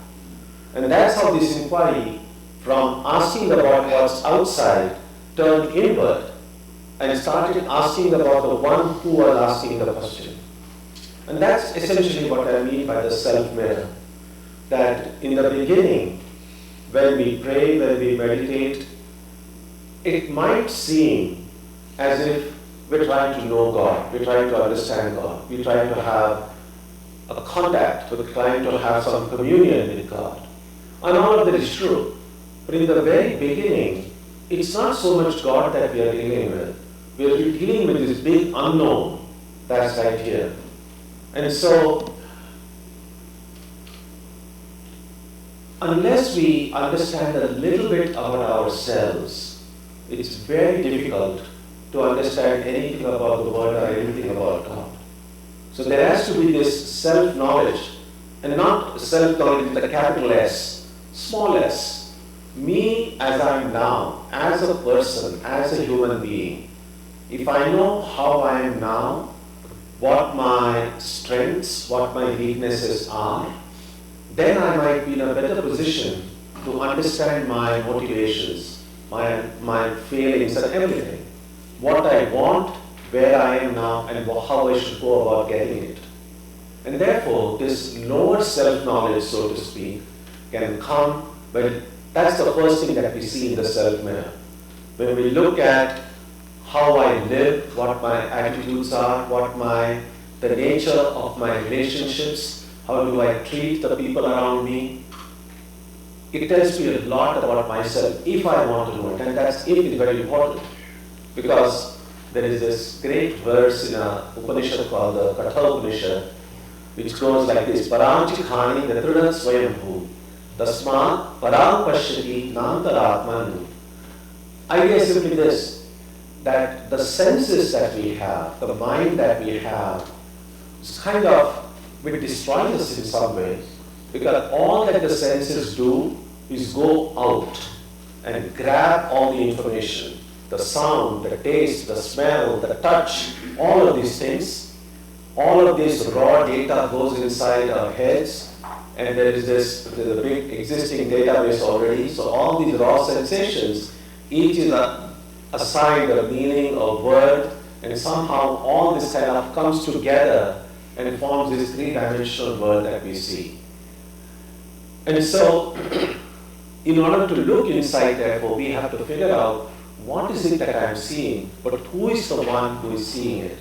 And that's how this inquiry, from asking about what's outside, turned inward and started asking about the one who was asking the question. And that's essentially what I mean by the self-mirror. That in the beginning, when we pray, when we meditate, it might seem as if we're trying to know God, we're trying to understand God, we're trying to have a contact, we're trying to have some communion with God. And all of that is true. But in the very beginning, it's not so much God that we are dealing with. We are dealing with this big unknown that's right here. And so, unless we understand a little bit about ourselves, it's very difficult to understand anything about the world or anything about God. So there has to be this self-knowledge, and not self-knowledge with a capital S, small s. Me as I am now, as a person, as a human being, if I know how I am now, what my strengths, what my weaknesses are, then I might be in a better position to understand my motivations, my feelings and everything. What I want, where I am now, and how I should go about getting it. And therefore, this lower self-knowledge, so to speak, can come when that's the first thing that we see in the self-mirror. When we look at how I live, what my attitudes are, the nature of my relationships, how do I treat the people around me, it tells me a lot about myself if I want to know it. And that's if is very important, because there is this great verse in a Upanishad called the Katha Upanishad, which goes like this: Paranchi khani natrudat swayambhu tasmat parang pashyati nantaratman. Idea is simply this, that the senses that we have, the mind that we have, is kind of, it destroys us in some way, because all that the senses do is go out and grab all the information, the sound, the taste, the smell, the touch, all of these things. All of this raw data goes inside our heads, and there is the big existing database already. So all these raw sensations, each is assigned a meaning, a word, and somehow all this kind of comes together and forms this three-dimensional world that we see. And so, in order to look inside, therefore, we have to figure out what is it that I am seeing, but who is the one who is seeing it?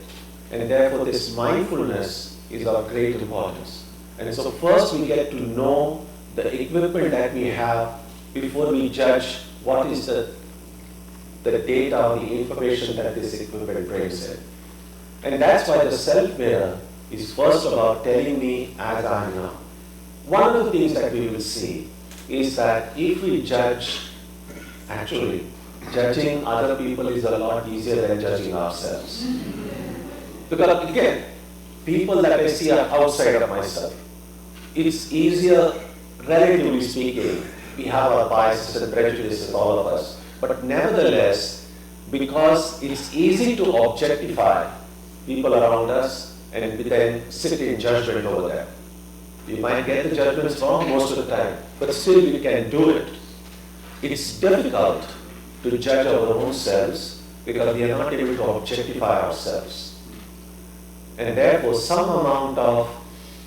And therefore, this mindfulness is of great importance. And so first we get to know the equipment that we have before we judge what is the data or the information that this equipment brings in. And that's why the self-mirror is first about telling me as I am now. One of the things that we will see is that if we judge, actually, judging other people is a lot easier than judging ourselves. Because again, people that I see are outside of myself. It's easier, relatively speaking, we have our biases and prejudices, all of us. But nevertheless, because it's easy to objectify people around us and then sit in judgment over them. We might get the judgments wrong most of the time, but still we can do it. It's difficult to judge our own selves because we are not able to objectify ourselves. And therefore, some amount of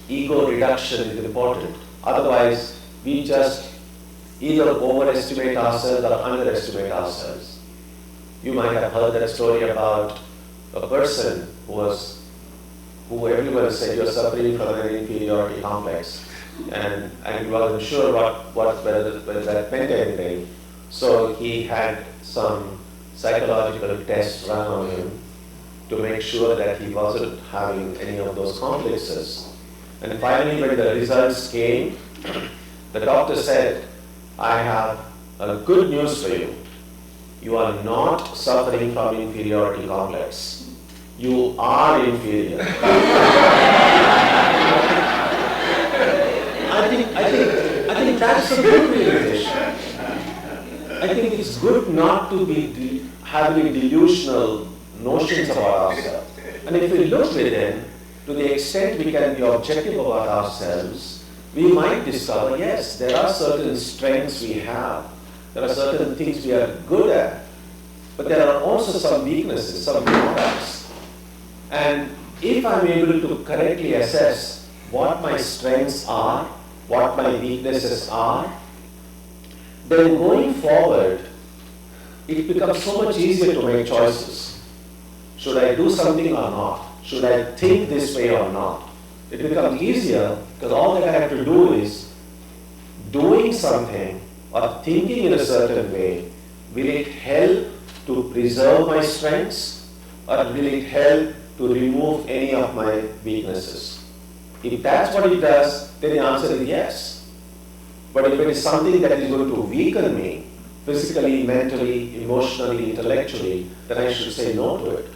ego reduction is important. Otherwise, we just either overestimate ourselves or underestimate ourselves. You might have heard that story about a person who everyone said you're suffering from an inferiority complex, and he wasn't sure whether that meant anything. So he had some psychological tests run on him to make sure that he wasn't having any of those complexes. And finally, when the results came, the doctor said, I have a good news for you. You are not suffering from inferiority complex. You are inferior. I think that's a good realization. I think it's good not to be having delusional notions about ourselves. And if we look within, to the extent we can be objective about ourselves, we might discover, yes, there are certain strengths we have, there are certain things we are good at, but there are also some weaknesses, some drawbacks. And if I'm able to correctly assess what my strengths are, what my weaknesses are, then going forward, it becomes so much easier to make choices. Should I do something or not? Should I think this way or not? It becomes easier because all that I have to do is doing something or thinking in a certain way. Will it help to preserve my strengths or will it help to remove any of my weaknesses? If that's what it does, then the answer is yes. But if it is something that is going to weaken me, physically, mentally, emotionally, intellectually, then I should say no to it.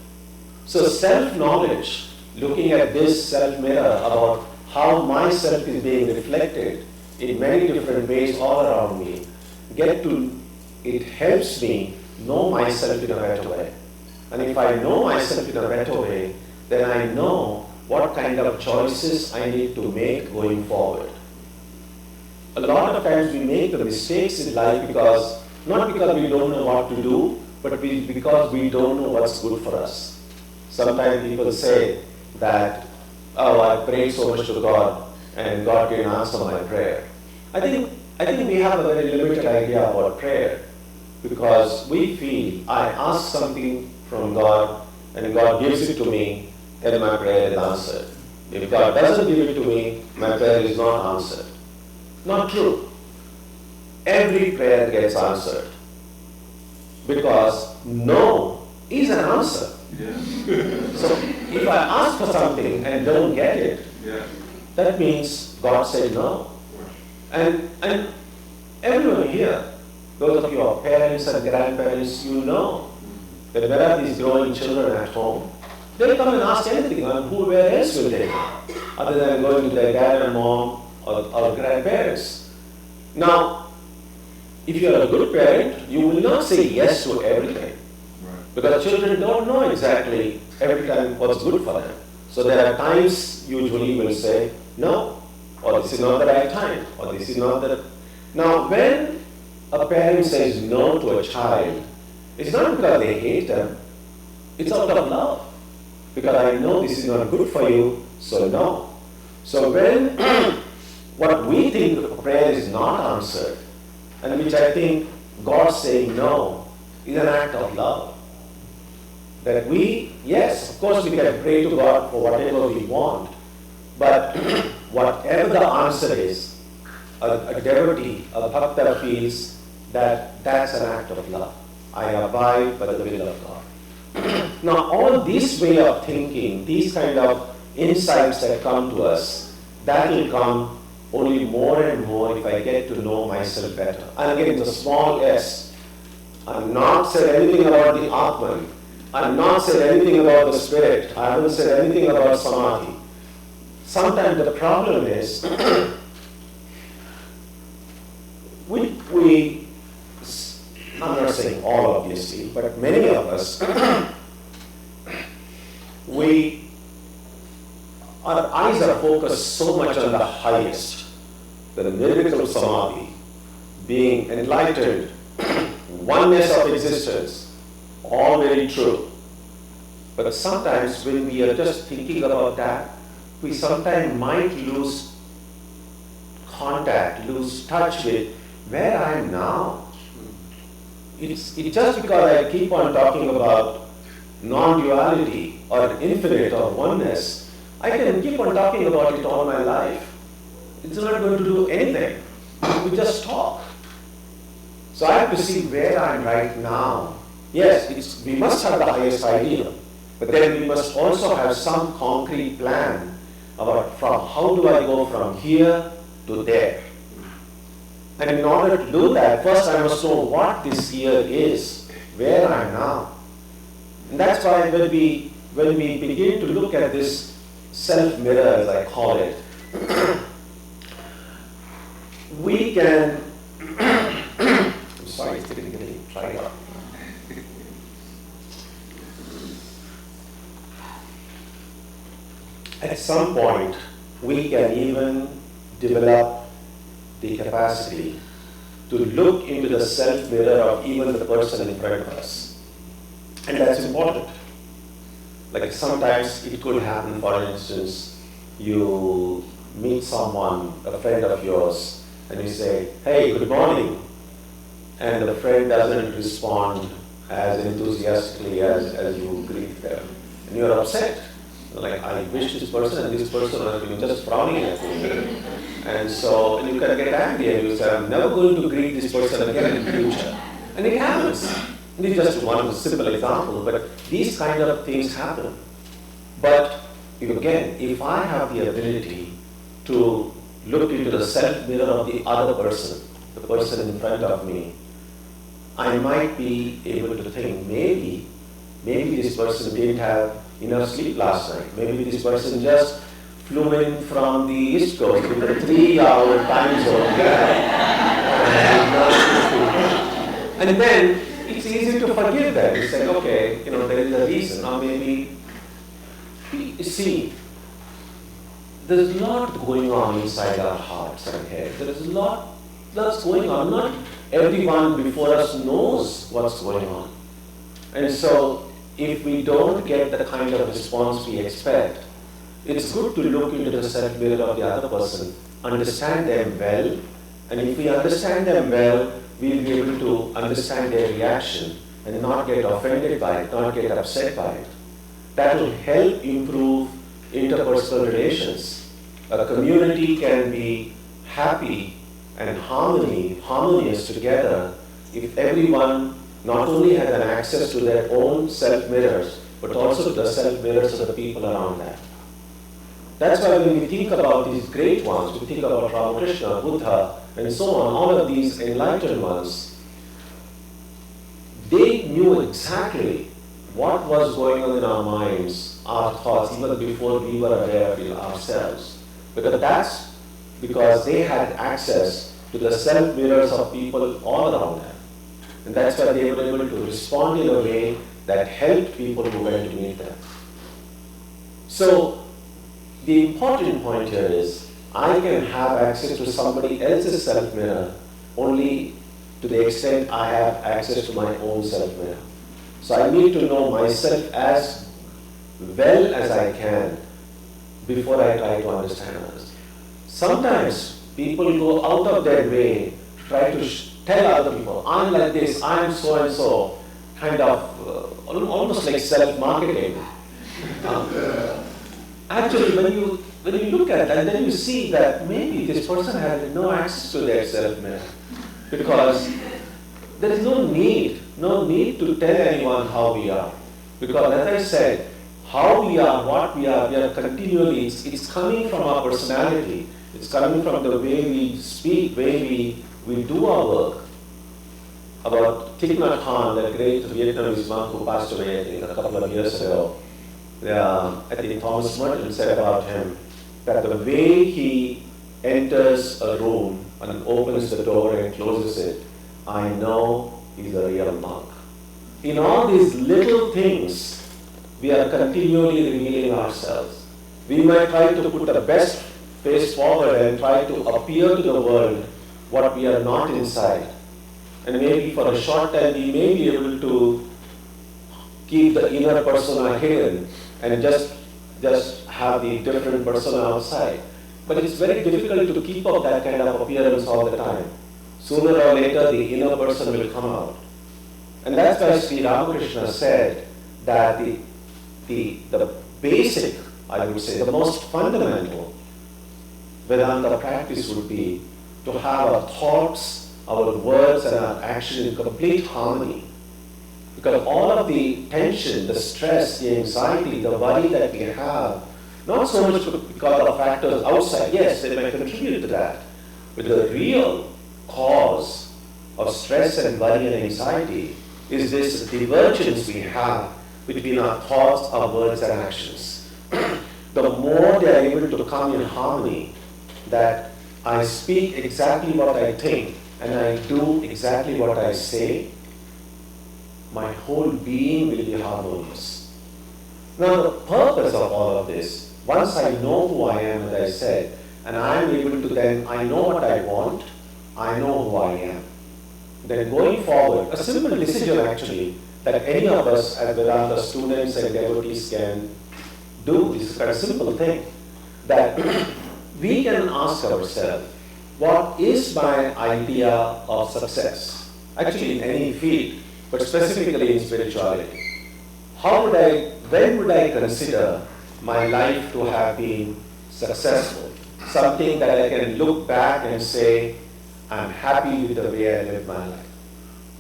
So self-knowledge, looking at this self-mirror about how myself is being reflected in many different ways all around me, it helps me know myself in a better way. And if I know myself in a better way, then I know what kind of choices I need to make going forward. A lot of times we make the mistakes in life not because we don't know what to do, but because we don't know what's good for us. Sometimes people say that, oh, I prayed so much to God and God didn't answer my prayer. I think we have a very limited idea about prayer because we feel I ask something from God and God gives it to me, then my prayer is answered. If God doesn't give it to me, my prayer is not answered. Not true. Every prayer gets answered because no is an answer. Yeah. So if I ask for something and don't get it, that means God said no. And everyone here, those of you who are parents and grandparents, you know that when there are these growing children at home, they'll come and ask anything, and where else will they go, other than going to their dad and mom or grandparents. Now, if you are a good parent, you will not say yes to everything. Because children don't know exactly every time what's good for them. So there are times usually will say no, or this is not the right time, or this is not the... Now when a parent says no to a child, it's not because they hate them, it's out of love. Because I know this is not good for you, so no. So when what we think prayer is not answered, and which I think God saying no, is an act of love. That yes, of course we can pray to God for whatever we want, but whatever the answer is, a devotee, a bhakta feels that that's an act of love. I abide by the will of God. Now all this way of thinking, these kind of insights that come to us, that will come only more and more if I get to know myself better. And again, the small s. I'm not said anything about the Atman. I've not said anything about the spirit. I haven't said anything about samadhi. Sometimes the problem is I'm not saying all obviously, but many of us, our eyes are focused so much on the highest, the miracle samadhi, being enlightened, oneness of existence, all very true. But sometimes when we are just thinking about that, we sometimes might lose contact, lose touch with where I am now. It's just because I keep on talking about non-duality or infinite or oneness, I can keep on talking about it all my life. It's not going to do anything. We just talk. So I have to see where I am right now. Yes, we must have the highest ideal, but then we must also have some concrete plan about from how do I go from here to there. And in order to do that, first I must know what this here is, where I am now. And that's why when we begin to look at this self-mirror, as I call it, we can, I'm sorry, it's getting tried out. At some point, we can even develop the capacity to look into the self-mirror of even the person in front of us. And that's important. Like sometimes it could happen, for instance, you meet someone, a friend of yours, and you say, hey, good morning. And the friend doesn't respond as enthusiastically as you greet them. And you're upset. Like, I wish this person and this person has been just frowning at me. And so, and you can get angry and you say, I'm never going to greet this person again in the future. And it happens. And it's just one simple example, but these kind of things happen. But again, if I have the ability to look into the self-mirror of the other person, the person in front of me, I might be able to think, maybe this person didn't have enough sleep last night. Maybe this person just flew in from the East Coast with a 3-hour time zone. And then it's easy to forgive them. It's like, okay, there is a reason. Or maybe, see, there's a lot going on inside our hearts and heads. There is a lot that's going on. Not everyone before us knows what's going on. And so, if we don't get the kind of response we expect, it's good to look into the self-mirror of the other person, understand them well, and if we understand them well, we'll be able to understand their reaction and not get offended by it, not get upset by it. That will help improve interpersonal relations. A community can be happy and harmonious together if everyone not only has an access to their own self-mirrors, but also to the self-mirrors of the people around them. That's why when we think about these great ones, we think about Ramakrishna, Buddha, and so on, all of these enlightened ones, they knew exactly what was going on in our minds, our thoughts, even before we were aware of it ourselves. Because they had access to the self-mirrors of people all around them. And that's why they were able to respond in a way that helped people who went to meet them. So, the important point here is, I can have access to somebody else's self-mirror only to the extent I have access to my own self-mirror. So I need to know myself as well as I can before I try to understand others. Sometimes people go out of their way to try to tell other people, I'm like this, I'm so and so, kind of almost like self-marketing. Actually, when you look at that, then you see that maybe this person has no access to their self-mirror, because there is no need to tell anyone how we are. Because as I said, how we are, what we are continually, it's coming from our personality, it's coming from the way we speak, way we do our work. About Thich Nhat Hanh, the great Vietnamese monk who passed away, I think, a couple of years ago, I think Thomas Merton said about him that the way he enters a room and opens the door and closes it, I know he's a real monk. In all these little things, we are continually revealing ourselves. We might try to put the best face forward and try to appear to the world what we are not inside. And maybe for a short time we may be able to keep the inner persona hidden and just have the different persona outside. But it's very difficult to keep up that kind of appearance all the time. Sooner or later the inner person will come out. And that's why Sri Ramakrishna said that the basic, I would say, the most fundamental Vedanta practice would be to have our thoughts our words and our action in complete harmony. Because all of the tension, the stress, the anxiety, the worry that we have, not so much because of factors outside, yes, they may contribute to that, but the real cause of stress and worry and anxiety is this divergence we have between our thoughts, our words and actions. The more they are able to come in harmony, that I speak exactly what I think and I do exactly what I say, my whole being will be harmonious. Now the purpose of all of this, once I know who I am, as I said, and I am able to then, I know what I want, I know who I am. Then going forward, a simple decision actually, that any of us as Vedanta students and devotees can do is a simple thing, that we can ask ourselves, what is my idea of success? Actually in any field, but specifically in spirituality. When would I consider my life to have been successful? Something that I can look back and say, I'm happy with the way I live my life.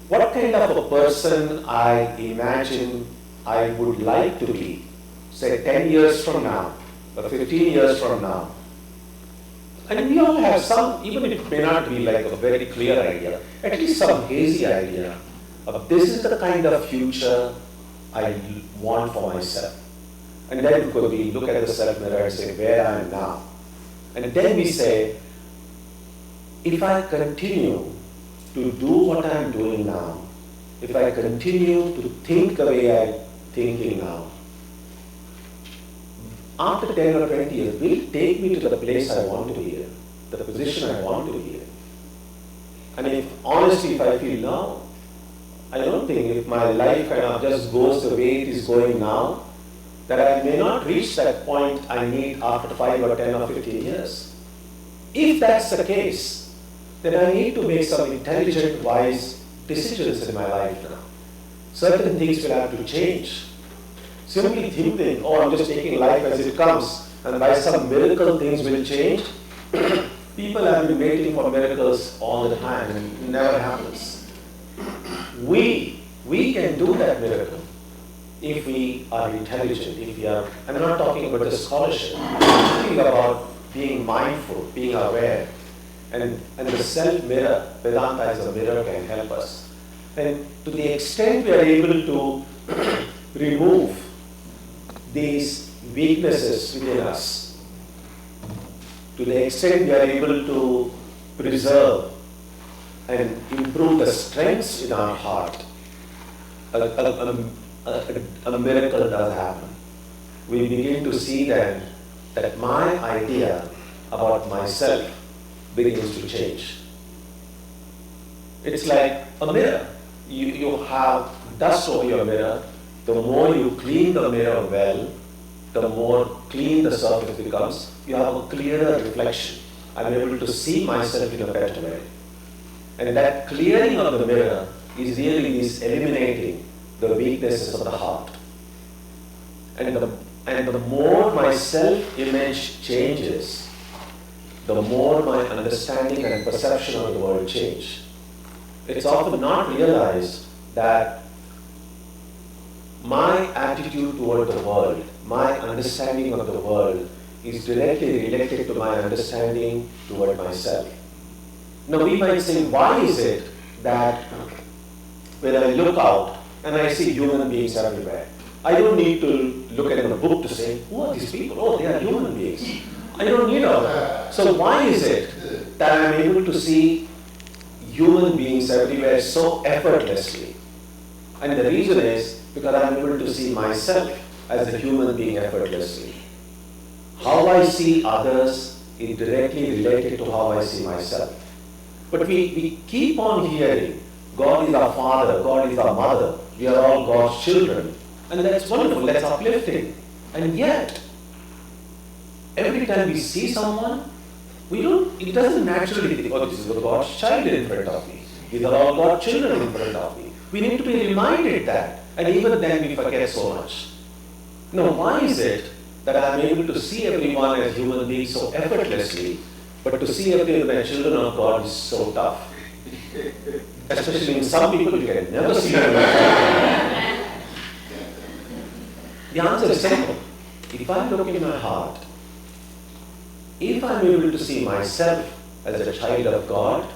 What kind of a person I imagine I would like to be, say 10 years from now, or 15 years from now. And we all have some, even if it may not be like a very clear idea, at least some hazy idea of this is the kind of future I want for myself. And then we look at the self mirror and say, where I am now. And then we say, if I continue to do what I am doing now, if I continue to think the way I am thinking now, after 10 or 20 years, will it take me to the place I want to be in, the position I want to be in? And if honestly, if I feel no, I don't think if my life kind of just goes the way it is going now, that I may not reach that point I need after 5 or 10 or 15 years. If that's the case, then I need to make some intelligent, wise decisions in my life now. Certain things will have to change. Simply thinking, oh, I'm just taking life as it comes, and by some miracle things will change. People have been waiting for miracles all the time, and it never happens. We can do that miracle if we are intelligent, if we are, I'm not talking about the scholarship, I'm talking about being mindful, being aware. And the self-mirror, Vedanta as a mirror can help us. And to the extent we are able to remove these weaknesses within us, to the extent we are able to preserve and improve the strengths in our heart, a miracle does happen. We begin to see then that my idea about myself begins to change. It's like a mirror. You have dust over your mirror. The more you clean the mirror well, the more clean the surface becomes. You have a clearer reflection. I'm able to see myself in a better way. And that clearing of the mirror is really this eliminating the weaknesses of the heart. And the more my self-image changes, the more my understanding and perception of the world change. It's often not realized that my attitude toward the world, my understanding of the world is directly related to my understanding toward myself. Now we might say, why is it that when I look out and I see human beings everywhere, I don't need to look at a book to say, who are these people? Oh, they are human beings. I don't need all that. So why is it that I'm able to see human beings everywhere so effortlessly? And the reason is because I'm able to see myself as a human being effortlessly. How I see others is directly related to how I see myself. But we keep on hearing, God is our father, God is our mother, we are all God's children. And that's wonderful, that's uplifting. And yet, every time we see someone, it doesn't naturally think, oh, this is a God's child in front of me. These are all God's children in front of me. We need to be reminded that. And even then we forget so much. Now, why is it that I am able to see everyone as human beings so effortlessly, but to see everyone as children of God is so tough? Especially in some people, you can never see them. The answer is simple. If I look in my heart, if I'm able to see myself as a child of God,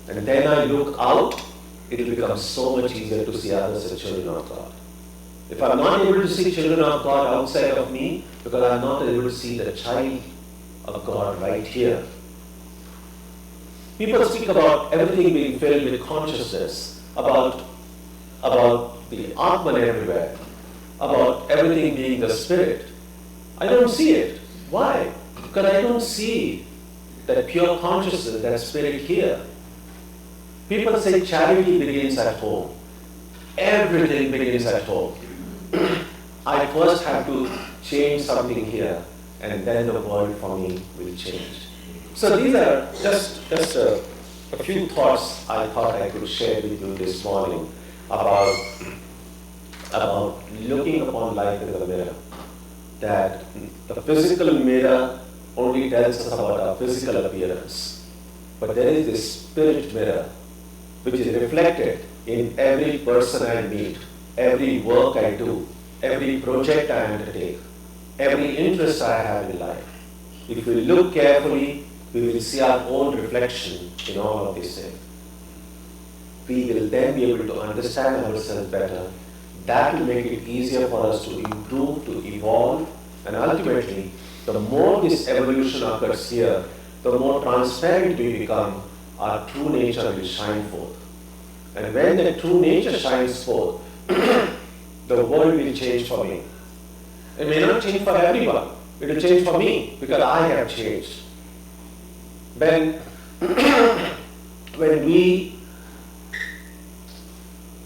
and then I look out, it will become so much easier to see others as children of God. If I'm not able to see children of God outside of me, because I'm not able to see the child of God right here. People speak about everything being filled with consciousness, about the Atman everywhere, about everything being the spirit. I don't see it. Why? Because I don't see that pure consciousness, that spirit here. People say charity begins at home. Everything begins at home. I first have to change something here, and then the world for me will change. So these are just a few thoughts I thought I could share with you this morning about looking upon life in the mirror. That the physical mirror only tells us about our physical appearance, but there is this spirit mirror which is reflected in every person I meet, every work I do, every project I undertake, every interest I have in life. If we look carefully, we will see our own reflection in all of these things. We will then be able to understand ourselves better. That will make it easier for us to improve, to evolve, and ultimately, the more this evolution occurs here, the more transparent we become, our true nature will shine forth. And when the true nature shines forth, the world will change for me. It may not change for everyone. It will change for me because I have changed. When we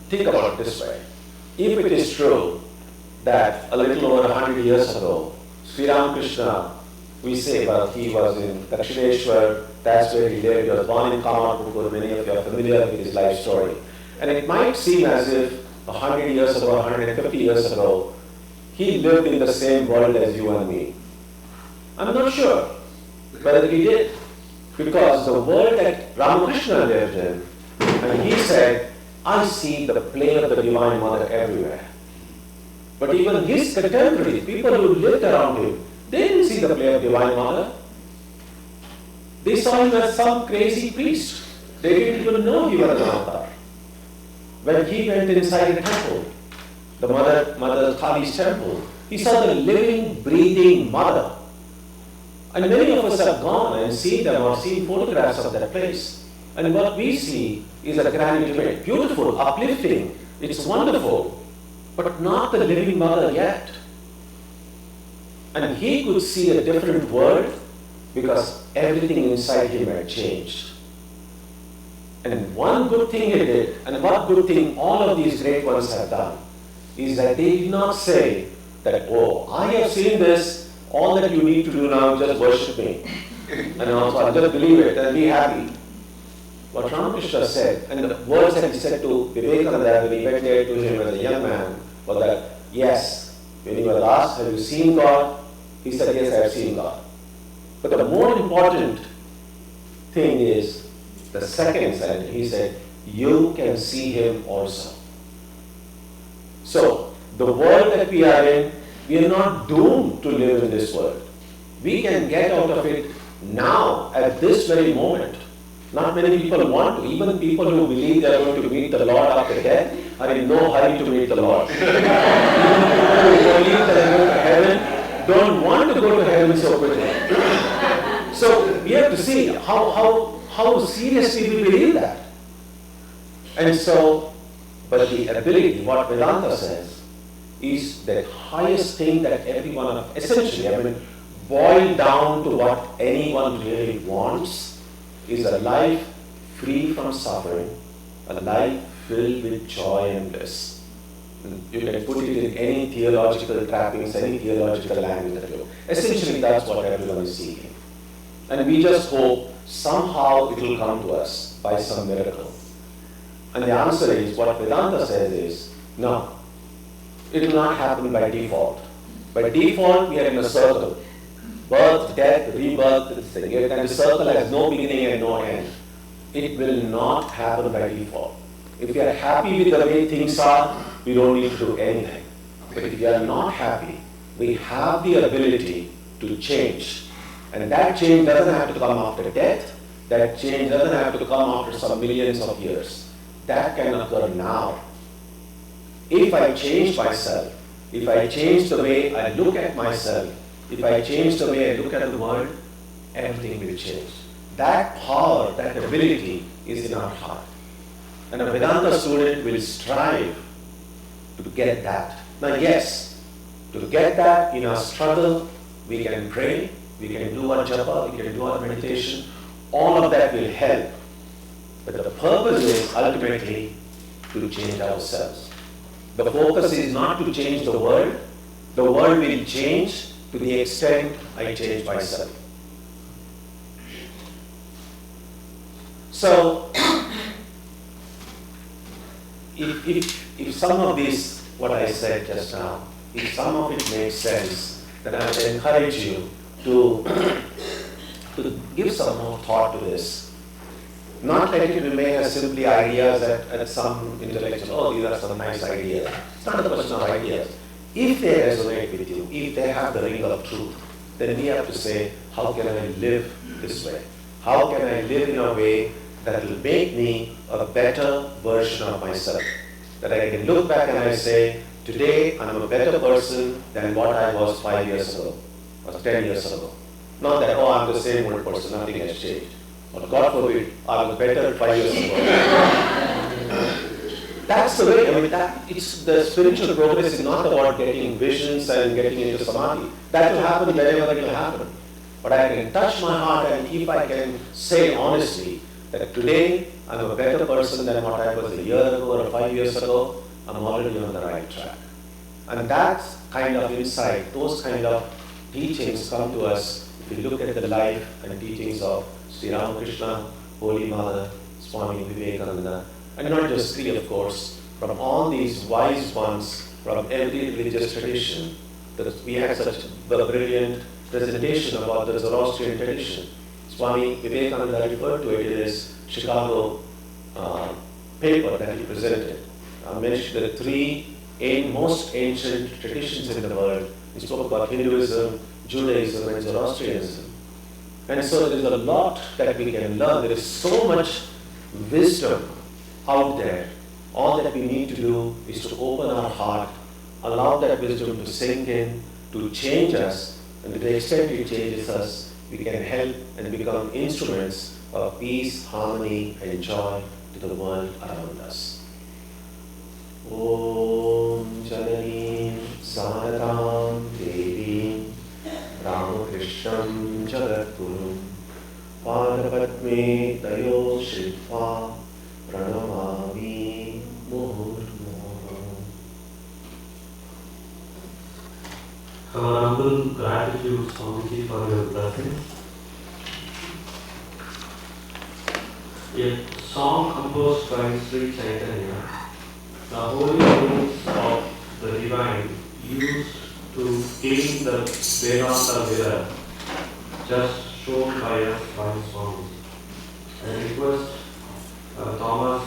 think about it this way, if it is true that a little over 100 years ago, Sri Ramakrishna, we say, well, he was in Dakshineshwar, that's where he lived, he was born in Kamarpukur, many of you are familiar with his life story. And it might seem as if 100 years ago, 150 years ago, he lived in the same world as you and me. I'm not sure whether he did, because the world that Ramakrishna lived in, and he said, I see the play of the Divine Mother everywhere. But even his contemporaries, people who lived around him, they didn't see the play of Divine Mother. They saw him as some crazy priest. They didn't even know he was an avatar. When he went inside the temple, the Mother Kali's temple, he saw the living, breathing Mother. And many of us have gone and seen them or seen photographs of that place. And what we see is a grand image, beautiful, uplifting, it's wonderful, but not the living Mother yet. And he could see a different world because everything inside him had changed. And one good thing he did, and one good thing all of these great ones have done, is that they did not say that, oh, I have seen this, all that you need to do now is just worship me. And also just believe it and be happy. What Ramakrishna said, and the words that he said to Vivekananda when he went there to him as a young man, was that, yes, when he was asked, have you seen God? He said, yes, I have seen God. But the more important thing is the second sentence. He said, you can see him also. So, the world that we are in, we are not doomed to live in this world. We can get out of it now, at this very moment. Not many people want to. Even people who believe they are going to meet the Lord after death are in no hurry to meet the Lord. Even people who believe that they are going to heaven don't want to go to heaven so quickly. So we have to see how seriously we believe that. And so, but the ability, what Vedanta says, is the highest thing that everyone, essentially, boiled down to what anyone really wants, is a life free from suffering, a life filled with joy and bliss. You can put it in any theological trappings, any theological language that you. Essentially, that's what everyone is seeking. And we just hope somehow it will come to us by some miracle. And the answer is, what Vedanta says is, no, it will not happen by default. By default, we are in a circle. Birth, death, rebirth, this thing. And the circle has no beginning and no end. it will not happen by default. If we are happy with the way things are, we don't need to do anything. But if we are not happy, we have the ability to change. And that change doesn't have to come after death. That change doesn't have to come after some millions of years. That can occur now. If I change myself, if I change the way I look at myself, if I change the way I look at the world, everything will change. That power, that ability is in our heart. And a Vedanta student will strive to get that. Now yes, to get that in our struggle, we can pray, we can do our japa, we can do our meditation. All of that will help. But the purpose is ultimately to change ourselves. The focus is not to change the world will change to the extent I change myself. So, if some of this, what I said just now, if some of it makes sense, then I would encourage you to give some more thought to this. Not let it remain as simply ideas at some intellectual, oh, these are some nice ideas. It's not a question of ideas. If they resonate with you, if they have the ring of truth, then we have to say, how can I live this way? How can I live in a way that will make me a better version of myself? That I can look back and I say, today I'm a better person than what I was 5 years ago, or 10 years ago. Not that, oh, I'm the same old person, nothing has changed. Or God forbid, I was better 5 years ago. That's the way, it's the spiritual progress is not about getting visions and getting into samadhi. That will happen wherever it will happen. But I can touch my heart, and if I can say honestly that today I'm a better person than what I was a year ago or 5 years ago, I'm already on the right track. And that kind of insight, those kind of teachings come to us if we look at the life and teachings of Sri Ramakrishna, Holy Mother, Swami Vivekananda, and not just three, of course, from all these wise ones from every religious tradition. We had such a brilliant presentation about the Zoroastrian tradition. Swami Vivekananda referred to it in his Chicago paper that he presented. I mentioned the three most ancient traditions in the world. He spoke about Hinduism, Judaism, and Zoroastrianism. And so there is a lot that we can learn. There is so much wisdom out there. All that we need to do is to open our heart, allow that wisdom to sink in, to change us, and to the extent it changes us, we can help and become instruments of peace, harmony, and joy to the world around us. Om Jananim Sanatam Devim Ramakrishnam Jagatgurum Padapadme Tayo Shritva Pranamami Murmur. Our humble gratitude, Swamiji, for your blessings. A song composed by Sri Chaitanya, the holy names of the divine used to clean the Vedanta mirror, just shown by us by Swami. I request Thomas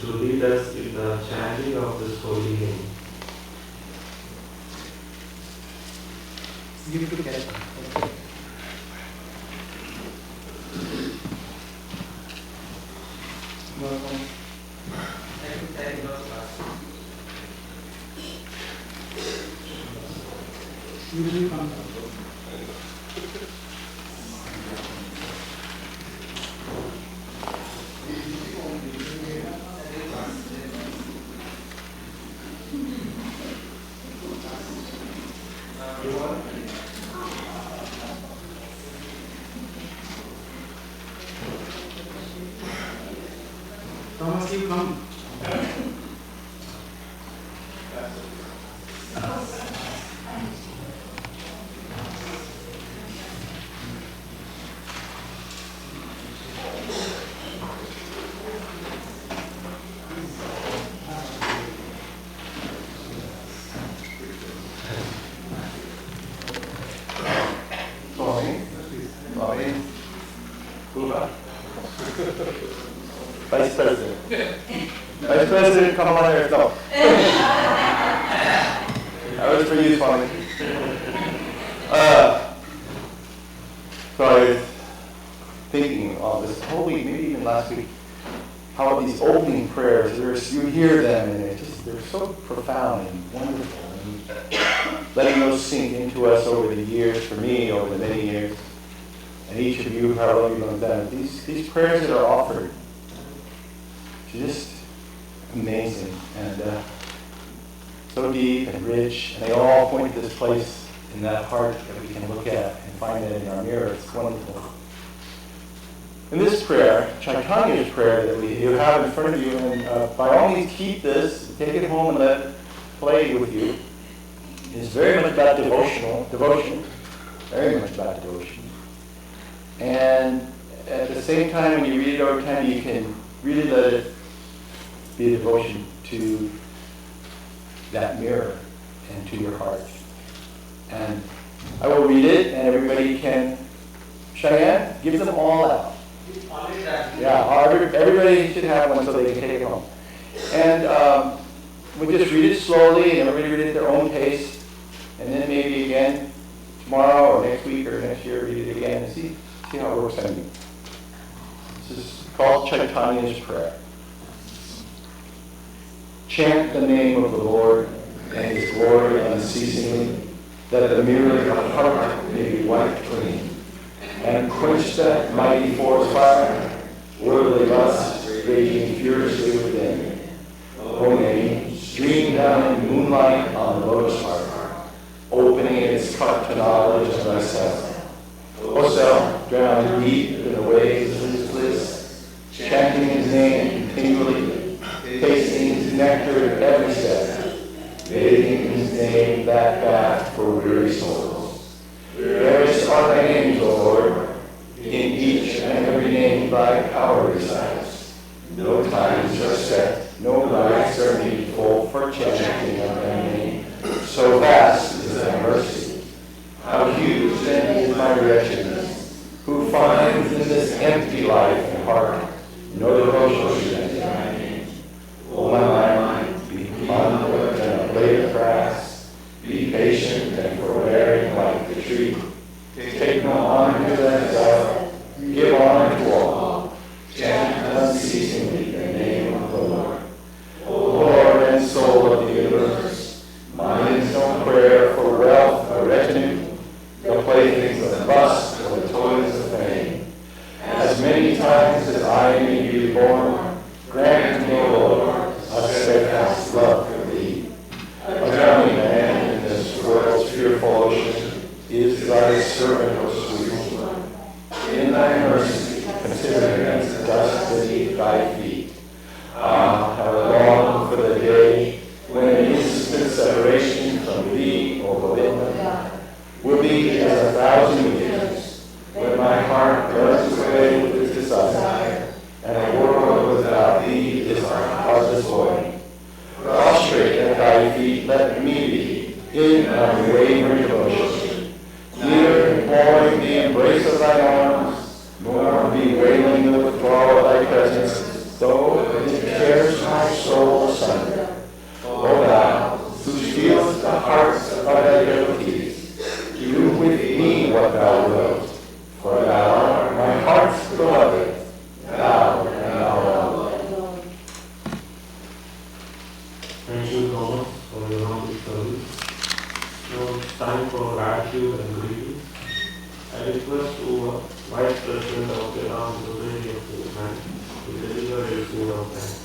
to lead us in the chanting of this holy name. You could get it. Thomas, you come. come on there? No. That was for you, Swami. So I was thinking all this whole week, maybe even last week, how these opening prayers, you hear them and they're so profound and wonderful. And letting those sink into us over the years, for me, over the many years. And each of you, however you've done it, these prayers that are offered, just amazing and so deep and rich, and they all point to this place in that heart that we can look at and find it in our mirror. It's wonderful. In this prayer, Chaitanya's prayer that you have in front of you, and by all means keep this, take it home and let it play with you, is very much about devotion, very much about devotion. And at the same time, when you read it over time, you can really let it be a devotion to that mirror and to your heart. And I will read it, and everybody can, Cheyenne, give them all out. Yeah, everybody should have one so they can take it home. And we just read it slowly, and everybody read it at their own pace. And then maybe again, tomorrow or next week or next year, read it again and see how it works on you. This is called Chaitanya's prayer. Chant the name of the Lord and His glory unceasingly, that the mirror of the heart may be wiped clean, and quench that mighty forest fire, worldly lust raging furiously within. O name, stream down in moonlight on the lotus heart, opening its cup to knowledge of thyself. O self, drowned deep in the waves of His bliss, chanting His name continually, tasting His nectar at every step, bathing His name that bath for weary souls. Various are thy names, O Lord, in each and every name thy power resides. No times are set, no nights are needful for chanting of thy name. So vast is thy mercy. How huge then is my wretchedness, who finds in this empty life and heart no devotion to thy name. O my mind, be confident than a blade of grass, be patient and forbearing like the tree. Take no honor to thyself, give honor to all. Chant unceasingly the name of the Lord. O Lord and soul of the universe, mine is no prayer for wealth or retinue, the playthings of lust or the toys of fame. As many times as I may be reborn, grant me, O Lord, a steadfast love for thee. A drowning man in this world's fearful ocean is thy servant, O sweet one. In thy mercy, consider against dust beneath thy feet. Ah, how I long for the day when an instant separation from thee, O Govinda, will be as 1,000 years, when my heart burns away with its desire, and a world without thee is our heartless void. Prostrate at thy feet, let me be, in unwavering devotion, neither imploring the embrace of thy arms, nor bewailing the withdrawal of thy presence, though it tears my soul asunder. O thou, who steelest the hearts of thy devotees, do with me what thou wilt, for thou art my heart's beloved, thou and thou alone. Thank you, Thomas, for your humble service. Now it's time for gratitude and greetings. I request to Vice President of the Ram Society of the Man to deliver a word of thanks.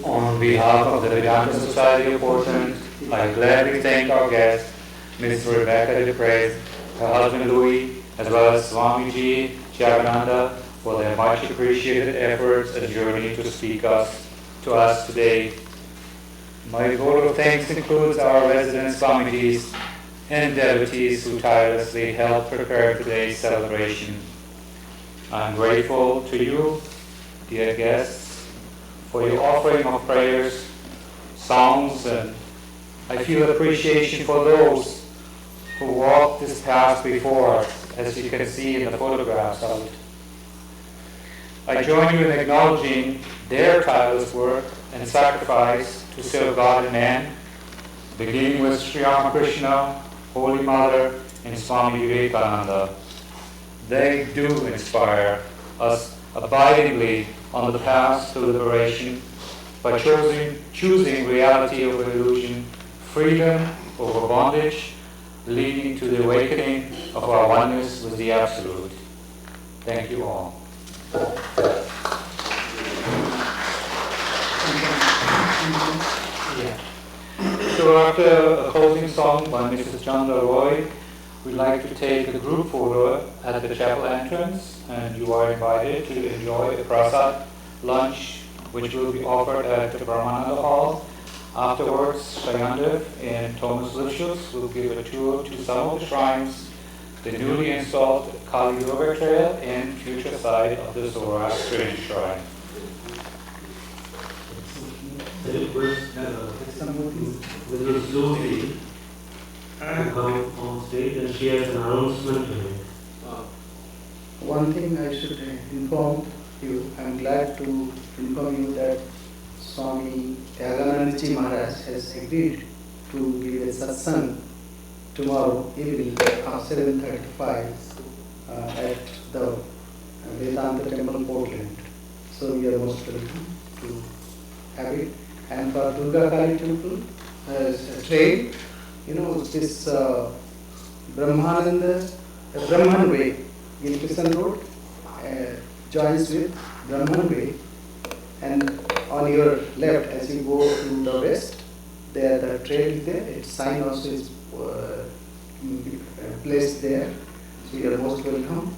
On behalf of the Vedanta Society of Portland, I gladly thank our guest, Ms. Rebecca DePraise, her husband Louis, as well as Swami Tyagananda for their much appreciated efforts and journey to speak to us today. My vote of thanks includes our resident Swamijis and devotees who tirelessly helped prepare today's celebration. I'm grateful to you, dear guests, for your offering of prayers, songs, and I feel appreciation for those who walked this path before us, as you can see in the photographs of it. I join you in acknowledging their tireless work and sacrifice to serve God and man, beginning with Sri Ramakrishna, Holy Mother, and Swami Vivekananda. They do inspire us abidingly on the path to liberation by choosing reality over illusion, freedom over bondage, leading to the awakening of our oneness with the Absolute. Thank you all. So after a closing song by Mrs. Chandra Roy, we'd like to take a group photo at the chapel entrance, and you are invited to enjoy a prasad lunch, which will be offered at the Brahmananda Hall. Afterwards, Shayandev and Thomas Lipschutz will give a tour to some of the shrines, the newly installed Kali Yoga Trail, and future site of the Zoroastrian shrine. Mrs. Lucy come on stage and she has an announcement to make. One thing I should inform you, I'm glad to inform you that Swami Tyagananda Ji Maharaj has agreed to give a satsang tomorrow evening at 7:35 at the Vedanta Temple, Portland. So you are most welcome to have it. And for Durga Kali Temple, trail, this Brahman Way, Gilkishan Road, joins with Brahman Way, and on your left as you go to the west, there the trail is there, its sign also is placed there, so you are most welcome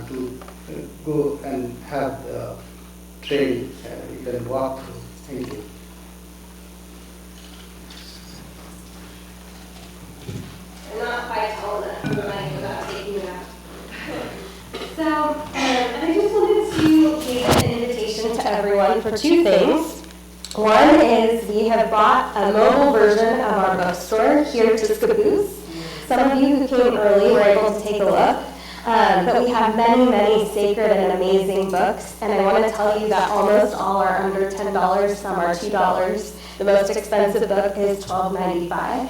to go and have the trail, you can walk through. Thank you. I'm not quite tall enough for the money without taking it out. So, I just wanted to give an invitation to everyone for two things. One is we have brought a mobile version of our bookstore here to Scappoose. Some of you who came early were able to take a look. But we have many, many sacred and amazing books, and I want to tell you that almost all are under $10, some are $2. The most expensive book is $12.95.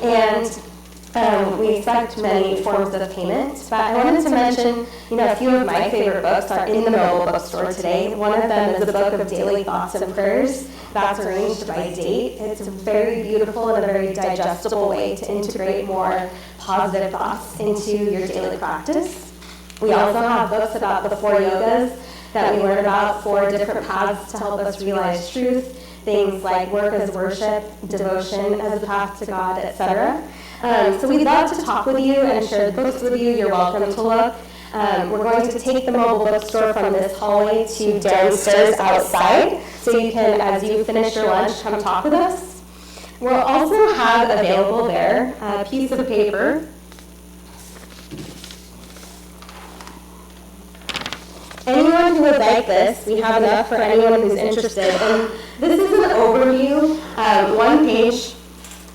And we expect many forms of payment, but I wanted to mention, a few of my favorite books are in the mobile bookstore today. One of them is a book of daily thoughts and prayers that's arranged by date. It's a very beautiful and a very digestible way to integrate more positive thoughts into your daily practice. We also have books about the 4 yogas that we learn about, 4 different paths to help us realize truth, things like work as worship, devotion as a path to God, etc. So we'd love to talk with you and share the books with you. You're welcome to look. We're going to take the mobile bookstore from this hallway to downstairs outside, so you can, as you finish your lunch, come talk with us. We'll also have available there a piece of paper. Anyone who would like this, we have enough for anyone who's interested. And this is an overview, one page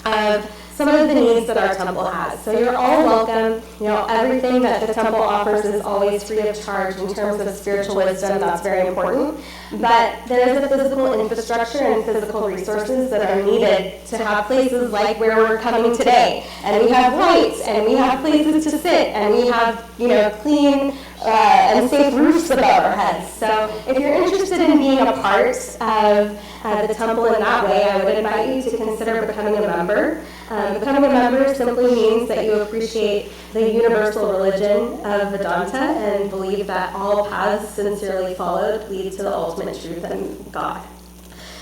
of some of the needs that our temple has. So you're all welcome. Everything that the temple offers is always free of charge in terms of spiritual wisdom. That's very important. But there is a physical infrastructure and physical resources that are needed to have places like where we're coming today. And we have lights, and we have places to sit, and we have, clean and safe roofs above our heads. So if you're interested in being a part of the temple in that way, I would invite you to consider becoming a member. Becoming a member simply means that you appreciate the universal religion of Vedanta and believe that all paths sincerely followed lead to the ultimate truth and God.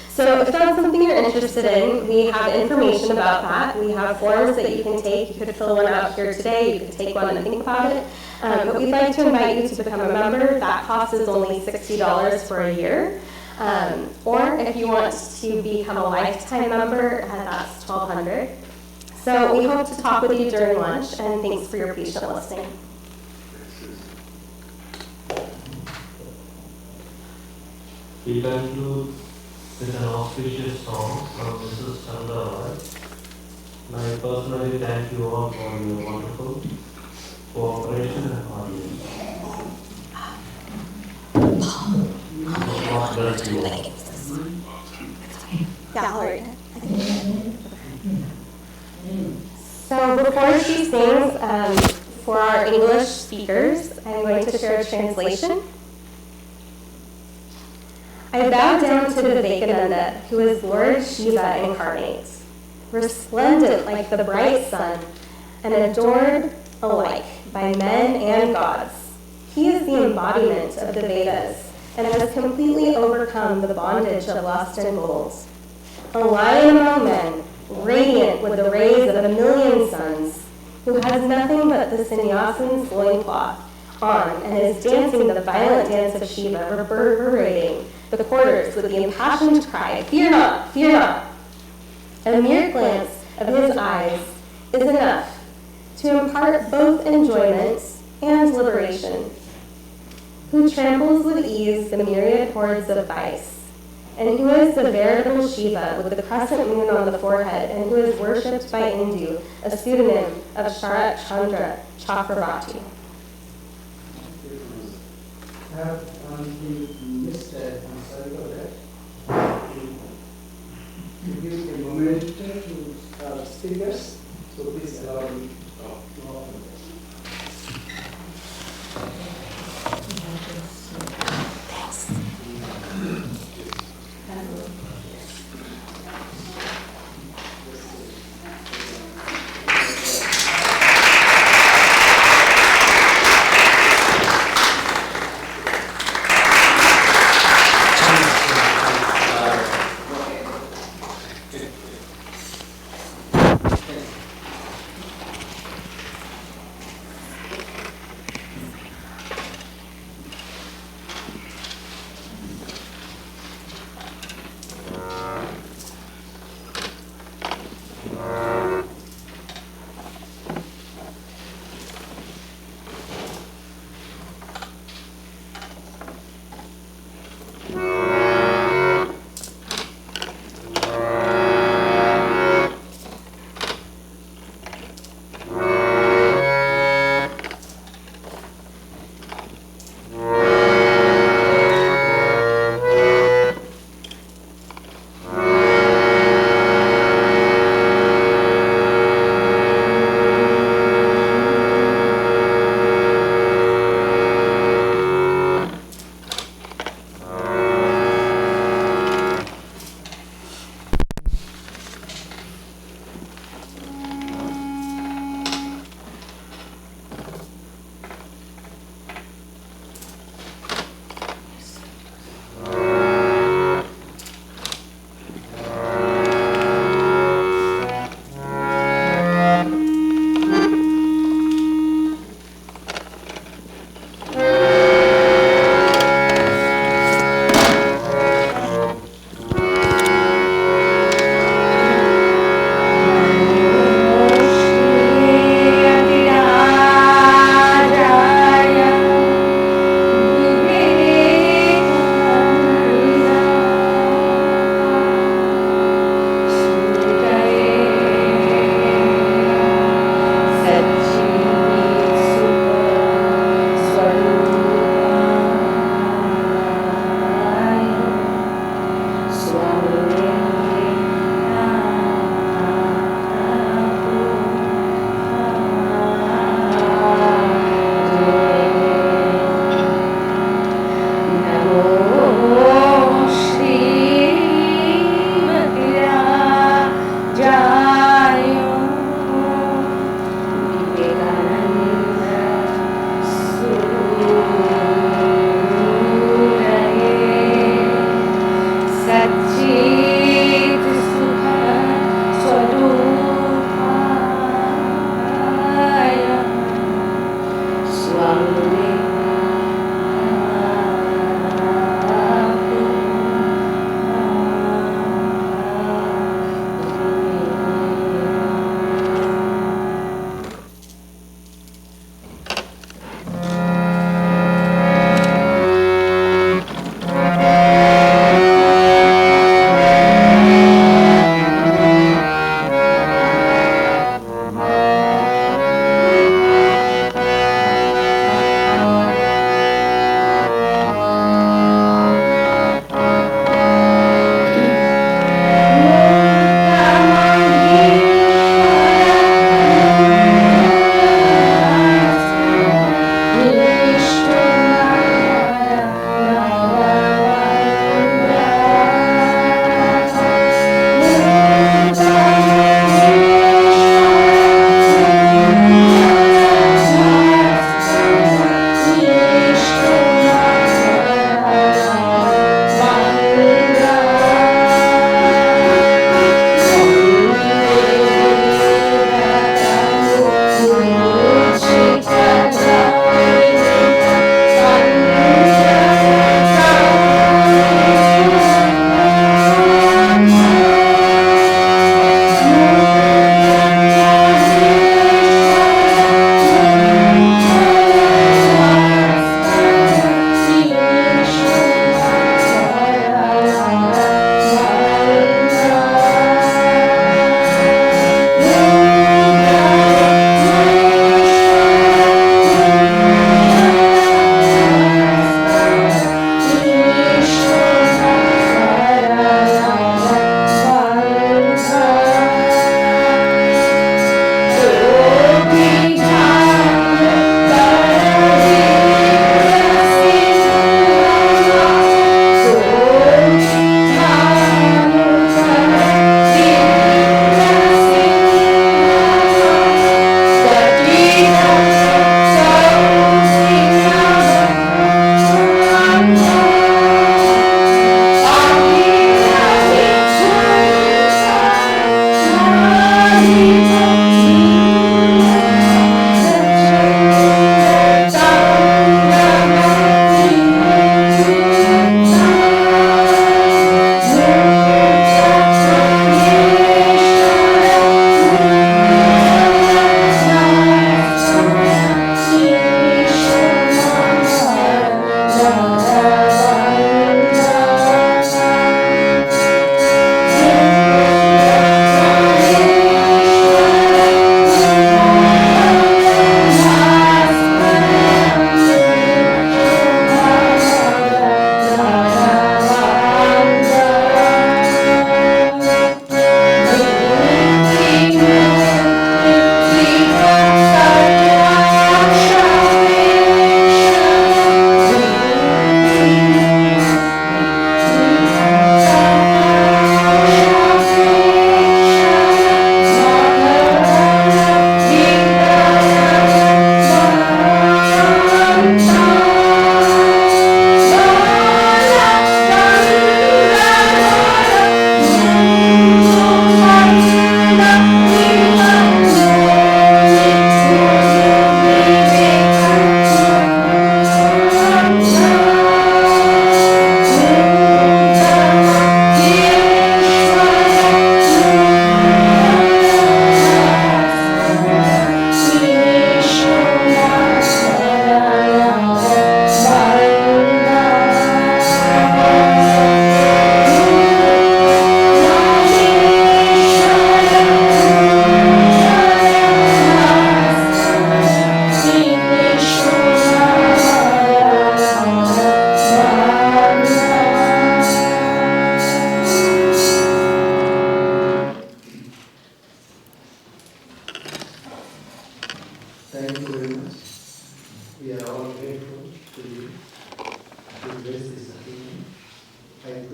So if that's something you're interested in, we have information about that. We have forms that you can take. You could fill one out here today. You could take one and think about it. But we'd like to invite you to become a member. That cost is only $60 for a year. Or if you want to become a lifetime member, that's $1,200. So we hope to talk with you during lunch, and thanks for your patient listening. We conclude with an auspicious song from Mrs. Chandra Roy. I personally thank you all for your wonderful cooperation and audience. Roberta, you like it. Gallery. So before she sings, for our English speakers, I'm going to share a translation. I bow down to Vivekananda, who is Lord Shiva incarnate, resplendent like the bright sun, and adored alike by men and gods. He is the embodiment of the Vedas and has completely overcome the bondage of lust and gold. A lion among men, radiant with the rays of a million suns, who has nothing but the sannyasin's loincloth on and is dancing the violent dance of Shiva, reverberating the quarters with the impassioned cry, "Fear not, fear not!" A mere glance of his eyes is enough to impart both enjoyment and liberation, who tramples with ease the myriad hordes of vice, and who is the veritable Shiva with the crescent moon on the forehead, and who is worshipped by Indu, a pseudonym of Sharat Chandra Chakravarti. I have missed that. I'm sorry for that. To give a moment to speakers, so please allow me to open this.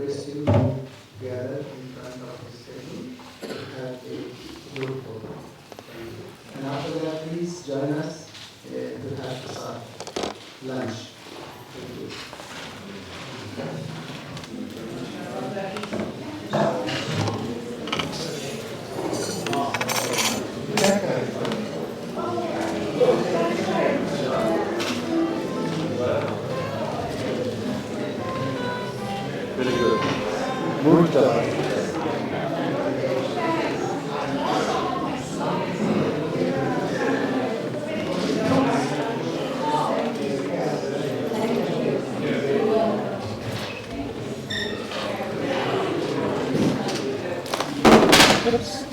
request you to gather in front of this table to have a group photo. And after that, please join us to have lunch. Thank you. Very good. Good job. Oops.